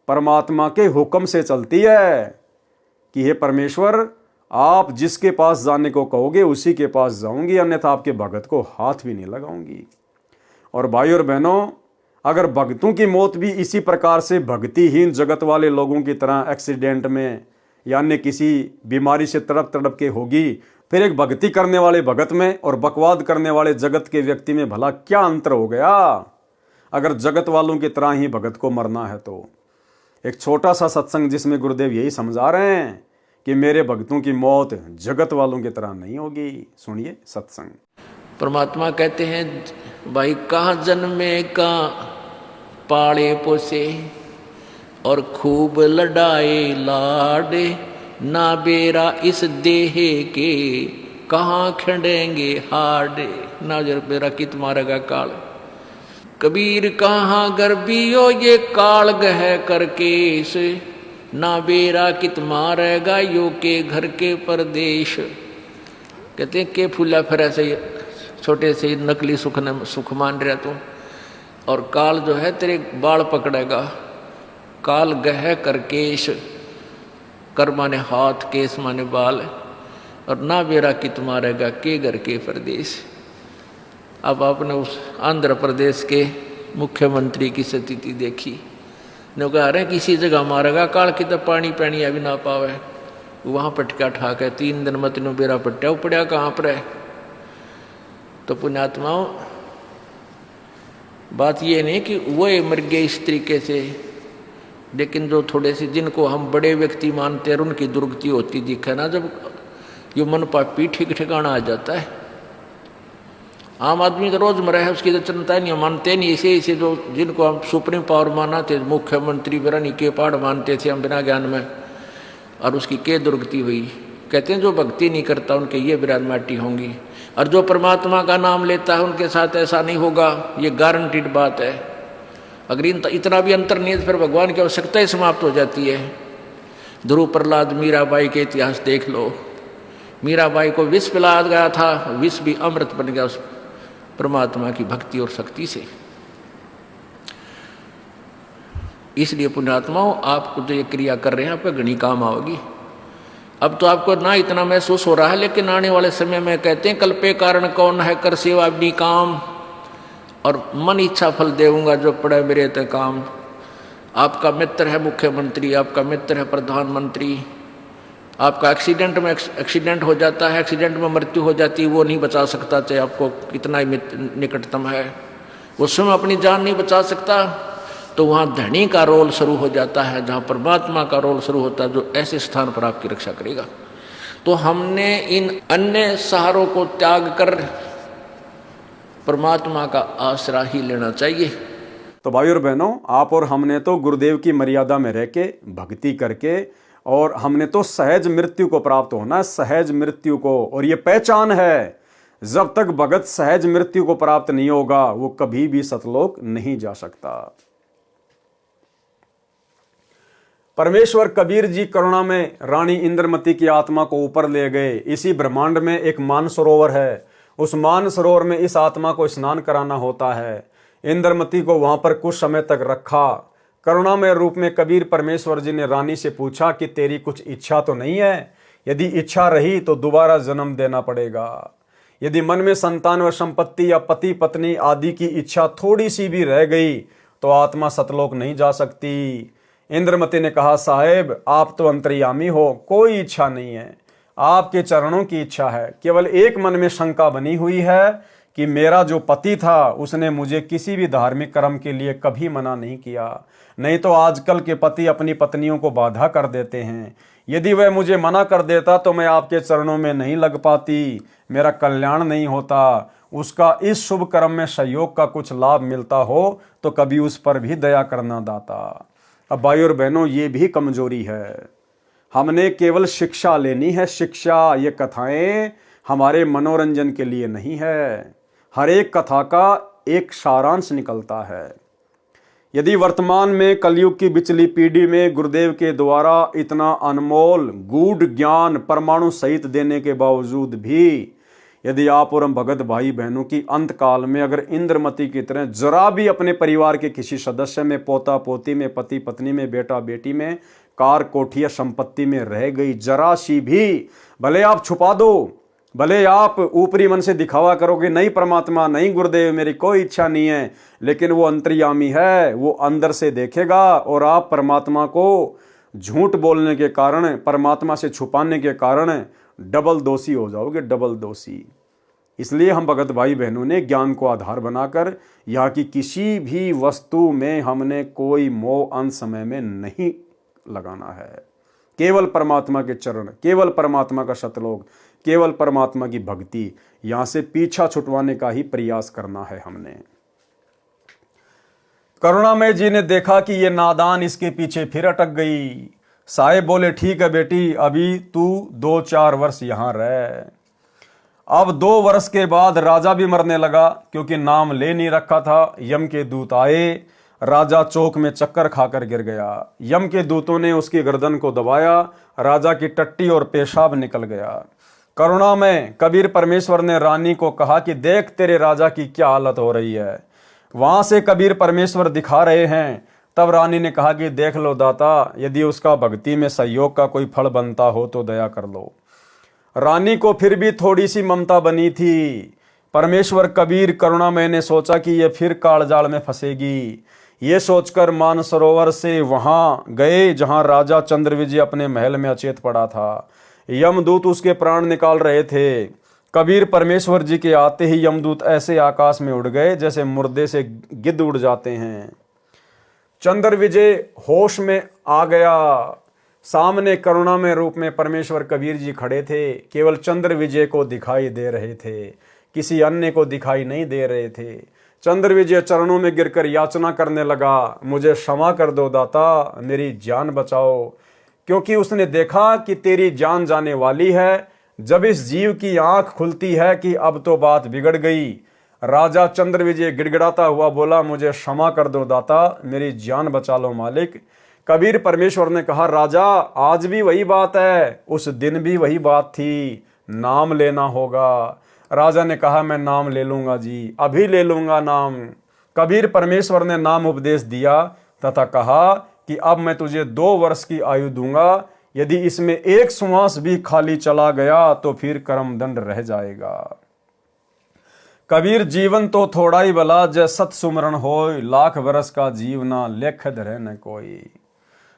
परमात्मा के हुक्म से चलती है कि हे परमेश्वर, आप जिसके पास जाने को कहोगे उसी के पास जाऊंगी, अन्यथा आपके भगत को हाथ भी नहीं लगाऊंगी। और भाई और बहनों, अगर भक्तों की मौत भी इसी प्रकार से भक्तिहीन जगत वाले लोगों की तरह एक्सीडेंट में यानी किसी बीमारी से तड़प तड़प के होगी, फिर एक भक्ति करने वाले भगत में और बकवाद करने वाले जगत के व्यक्ति में भला क्या अंतर हो गया? अगर जगत वालों की तरह ही भगत को मरना है तो एक छोटा सा सत्संग जिसमें गुरुदेव यही समझा रहे हैं कि मेरे भक्तों की मौत जगत वालों की तरह नहीं होगी। सुनिए सत्संग। परमात्मा कहते हैं, भाई कहाँ जन्मे कहाँ पाले पोसे और खूब लड़ाए लाडे, ना बेरा इस देह के कहाँ खंडेंगे हाडे, ना जर बेरा कित मारेगा काल। कबीर कहाँ गर्बियो ये काल गह करके से, ना बेरा कित मारेगा यो के घर के परदेश। कहते हैं के फूला फिर से छोटे से नकली सुख मान रहा तू, और काल जो है तेरे बाल पकड़ेगा। काल गह कर केश, कर माने हाथ, केस माने बाल, और ना बेरा कित मारेगा के घर के प्रदेश। अब आपने उस आंध्र प्रदेश के मुख्यमंत्री की स्थिति देखी, ने कह रहे किसी जगह मारेगा काल की तो पानी पैनी अभी ना पावे, वहाँ पटका ठा के 3 दिन मत नो बेरा पट्टा पड़ा कहाँ पर है। तो पुण्यात्माओं, बात ये नहीं कि वो मर गए इस तरीके से, लेकिन जो थोड़े से जिनको हम बड़े व्यक्ति मानते हैं उनकी दुर्गति होती दिखे ना, जब ये मन पापी ठीक ठिकाना आ जाता है। आम आदमी तो रोजमर्रा है, उसकी तो चिंता नहीं, मानते नहीं। ऐसे जो जिनको हम सुप्रीम पावर माना थे, मुख्यमंत्री बिरानी के पहाड़ मानते थे हम बिना ज्ञान में, और उसकी के दुर्गति हुई। कहते हैं जो भक्ति नहीं करता उनके ये बिरान माटी होंगी, और जो परमात्मा का नाम लेता है उनके साथ ऐसा नहीं होगा, ये गारंटीड बात है। अगर इतना भी अंतर नहीं है तो फिर भगवान की आवश्यकता ही समाप्त हो जाती है। ध्रुव प्रहलाद मीराबाई के इतिहास देख लो। मीराबाई को विष पिलाया गया था, विष भी अमृत बन गया उस परमात्मा की भक्ति और शक्ति से। इसलिए पुण्यात्माओं, आपको जो ये क्रिया कर रहे हैं आपका घनी काम आओगी। अब तो आपको ना इतना महसूस हो रहा है, लेकिन आने वाले समय में कहते हैं कल्पे कारण कौन है, कर सेवा अपनी काम, और मन इच्छा फल देऊंगा जो पड़े मेरे ते काम। आपका मित्र है मुख्यमंत्री, आपका मित्र है प्रधानमंत्री, आपका एक्सीडेंट हो जाता है, एक्सीडेंट में मृत्यु हो जाती है, वो नहीं बचा सकता, चाहे आपको कितना ही निकटतम है, वो स्वयं अपनी जान नहीं बचा सकता। तो वहाँ धनी का रोल शुरू हो जाता है, जहाँ परमात्मा का रोल शुरू होता है, जो ऐसे स्थान पर आपकी रक्षा करेगा। तो हमने इन अन्य सहारों को त्याग कर परमात्मा का आसरा ही लेना चाहिए। तो भाई और बहनों, आप और हमने तो गुरुदेव की मर्यादा में रह के भक्ति करके, और हमने तो सहज मृत्यु को प्राप्त होना है, सहज मृत्यु को। और ये पहचान है, जब तक भगत सहज मृत्यु को प्राप्त नहीं होगा वो कभी भी सतलोक नहीं जा सकता। परमेश्वर कबीर जी करुणा में रानी इंद्रमती की आत्मा को ऊपर ले गए। इसी ब्रह्मांड में एक मानसरोवर है, उस मानसरोवर में इस आत्मा को स्नान कराना होता है। इंद्रमती को वहां पर कुछ समय तक रखा। करुणामय रूप में कबीर परमेश्वर जी ने रानी से पूछा कि तेरी कुछ इच्छा तो नहीं है? यदि इच्छा रही तो दोबारा जन्म देना पड़ेगा। यदि मन में संतान व संपत्ति या पति पत्नी आदि की इच्छा थोड़ी सी भी रह गई तो आत्मा सतलोक नहीं जा सकती। इंद्रमती ने कहा, साहेब आप तो अंतर्यामी हो, कोई इच्छा नहीं है, आपके चरणों की इच्छा है। केवल एक मन में शंका बनी हुई है कि मेरा जो पति था उसने मुझे किसी भी धार्मिक कर्म के लिए कभी मना नहीं किया। नहीं तो आजकल के पति अपनी पत्नियों को बाधा कर देते हैं। यदि वह मुझे मना कर देता तो मैं आपके चरणों में नहीं लग पाती, मेरा कल्याण नहीं होता। उसका इस शुभ कर्म में सहयोग का कुछ लाभ मिलता हो तो कभी उस पर भी दया करना दाता। अब भाई और बहनों, ये भी कमजोरी है। हमने केवल शिक्षा लेनी है, शिक्षा। ये कथाएं हमारे मनोरंजन के लिए नहीं है। हर एक कथा का एक सारांश निकलता है। यदि वर्तमान में कलयुग की बिचली पीढ़ी में गुरुदेव के द्वारा इतना अनमोल गूढ़ ज्ञान परमाणु सहित देने के बावजूद भी यदि आप और हम भगत भाई बहनों की अंत काल में अगर इंद्रमती की तरह जरा भी अपने परिवार के किसी सदस्य में, पोता पोती में, पति पत्नी में, बेटा बेटी में, कार कोठी या संपत्ति में रह गई जरा सी भी, भले आप छुपा दो, भले आप ऊपरी मन से दिखावा करोगे नहीं परमात्मा, नहीं गुरुदेव, मेरी कोई इच्छा नहीं है, लेकिन वो अंतर्यामी है, वो अंदर से देखेगा। और आप परमात्मा को झूठ बोलने के कारण, परमात्मा से छुपाने के कारण डबल दोषी हो जाओगे, डबल दोषी। इसलिए हम भगत भाई बहनों ने ज्ञान को आधार बनाकर यहाँ की किसी भी वस्तु में हमने कोई मोह अंत समय में नहीं लगाना है। केवल परमात्मा के चरण, केवल परमात्मा का सतलोक, केवल परमात्मा की भक्ति, यहां से पीछा छुटवाने का ही प्रयास करना है हमने। करुणामय जी ने देखा कि ये नादान इसके पीछे फिर अटक गई। साहेब बोले, ठीक है बेटी, अभी तू 2-4 वर्ष यहां रह। अब 2 वर्ष के बाद राजा भी मरने लगा, क्योंकि नाम ले नहीं रखा था। यम के दूत आए, राजा चौक में चक्कर खाकर गिर गया। यम के दूतों ने उसकी गर्दन को दबाया, राजा की टट्टी और पेशाब निकल गया। करुणा में कबीर परमेश्वर ने रानी को कहा कि देख तेरे राजा की क्या हालत हो रही है। वहां से कबीर परमेश्वर दिखा रहे हैं। तब रानी ने कहा कि देख लो दाता, यदि उसका भक्ति में सहयोग का कोई फल बनता हो तो दया कर लो। रानी को फिर भी थोड़ी सी ममता बनी थी। परमेश्वर कबीर करुणामय ने सोचा कि ये फिर कालजाल में फंसेगी। ये सोचकर मानसरोवर से वहां गए जहां राजा चंद्रविजय अपने महल में अचेत पड़ा था। यमदूत उसके प्राण निकाल रहे थे। कबीर परमेश्वर जी के आते ही यमदूत ऐसे आकाश में उड़ गए जैसे मुर्दे से गिद्ध उड़ जाते हैं। चंद्रविजय होश में आ गया। सामने करुणामय रूप में परमेश्वर कबीर जी खड़े थे। केवल चंद्रविजय को दिखाई दे रहे थे, किसी अन्य को दिखाई नहीं दे रहे थे। चंद्रविजय चरणों में गिरकर याचना करने लगा, मुझे क्षमा कर दो दाता, मेरी जान बचाओ, क्योंकि उसने देखा कि तेरी जान जाने वाली है। जब इस जीव की आंख खुलती है कि अब तो बात बिगड़ गई, राजा चंद्रविजय गिड़गिड़ाता हुआ बोला, मुझे क्षमा कर दो दाता, मेरी जान बचा लो मालिक। कबीर परमेश्वर ने कहा, राजा आज भी वही बात है, उस दिन भी वही बात थी, नाम लेना होगा। राजा ने कहा, मैं नाम ले लूंगा जी, अभी ले लूंगा नाम। कबीर परमेश्वर ने नाम उपदेश दिया। तथा कहा कि अब मैं तुझे 2 वर्ष की आयु दूंगा, यदि इसमें एक श्वास भी खाली चला गया तो फिर कर्मदंड रह जाएगा। कबीर जीवन तो थोड़ा ही भला, जय सत सुमरण होय, लाख बरस का जीवना लेख धरे न कोई।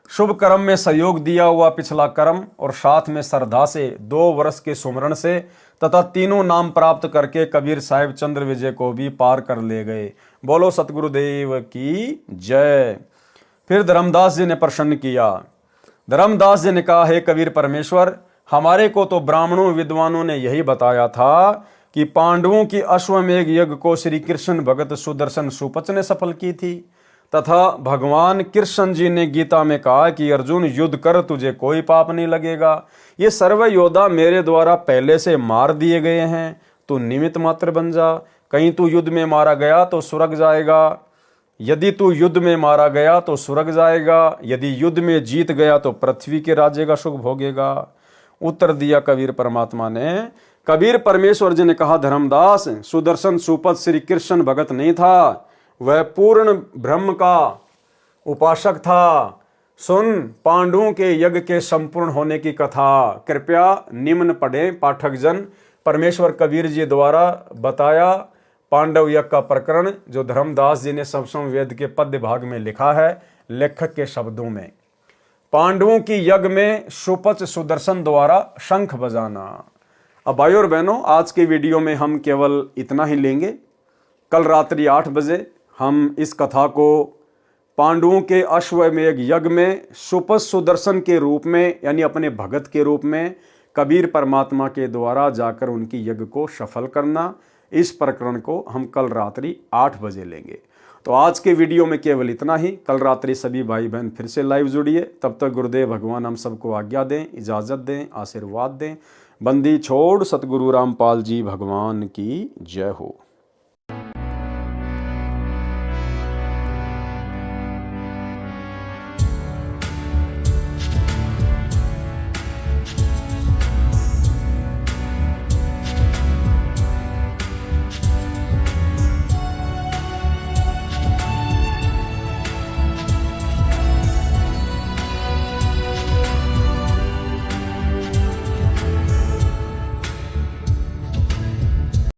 शुभ कर्म में सहयोग दिया हुआ पिछला कर्म और साथ में श्रद्धा से 2 वर्ष के सुमरण से तथा तीनों नाम प्राप्त करके कबीर साहिब चंद्र विजय को भी पार कर ले गए। बोलो सतगुरुदेव की जय। फिर धर्मदास जी ने प्रश्न किया। धर्मदास जी ने कहा, हे कबीर परमेश्वर, हमारे को तो ब्राह्मणों विद्वानों ने यही बताया था कि पांडवों की अश्वमेघ यज्ञ को श्री कृष्ण भगत सुदर्शन सुपच ने सफल की थी तथा भगवान कृष्ण जी ने गीता में कहा कि अर्जुन युद्ध कर, तुझे कोई पाप नहीं लगेगा। ये सर्व योद्धा मेरे द्वारा पहले से मार दिए गए हैं, तू निमित्त मात्र बन जा। कहीं तू युद्ध में मारा गया तो स्वर्ग जाएगा, यदि तू युद्ध में मारा गया तो स्वर्ग जाएगा, यदि युद्ध में जीत गया तो पृथ्वी के राज्य का सुख भोगेगा। उत्तर दिया कबीर परमात्मा ने। कबीर परमेश्वर जी ने कहा, धर्मदास, सुदर्शन सुपथ श्री कृष्ण भगत नहीं था, वह पूर्ण ब्रह्म का उपासक था। सुन पांडवों के यज्ञ के संपूर्ण होने की कथा। कृपया निम्न पढ़ें पाठक जन। परमेश्वर कबीर जी द्वारा बताया पांडव यज्ञ का प्रकरण, जो धर्मदास जी ने सप्तम वेद के पद्य भाग में लिखा है लेखक के शब्दों में। पांडवों की यज्ञ में सुपच सुदर्शन द्वारा शंख बजाना। अब भाई और बहनों, आज के वीडियो में हम केवल इतना ही लेंगे। कल रात्रि 8 बजे हम इस कथा को पांडवों के अश्वमेघ यज्ञ में सुपच सुदर्शन के रूप में, यानी अपने भगत के रूप में कबीर परमात्मा के द्वारा जाकर उनकी यज्ञ को सफल करना, इस प्रकरण को हम कल रात्रि 8 बजे लेंगे। तो आज के वीडियो में केवल इतना ही। कल रात्रि सभी भाई बहन फिर से लाइव जुड़िए। तब तक गुरुदेव भगवान हम सबको आज्ञा दें, इजाज़त दें, आशीर्वाद दें। बंदी छोड़ सतगुरु रामपाल जी भगवान की जय हो।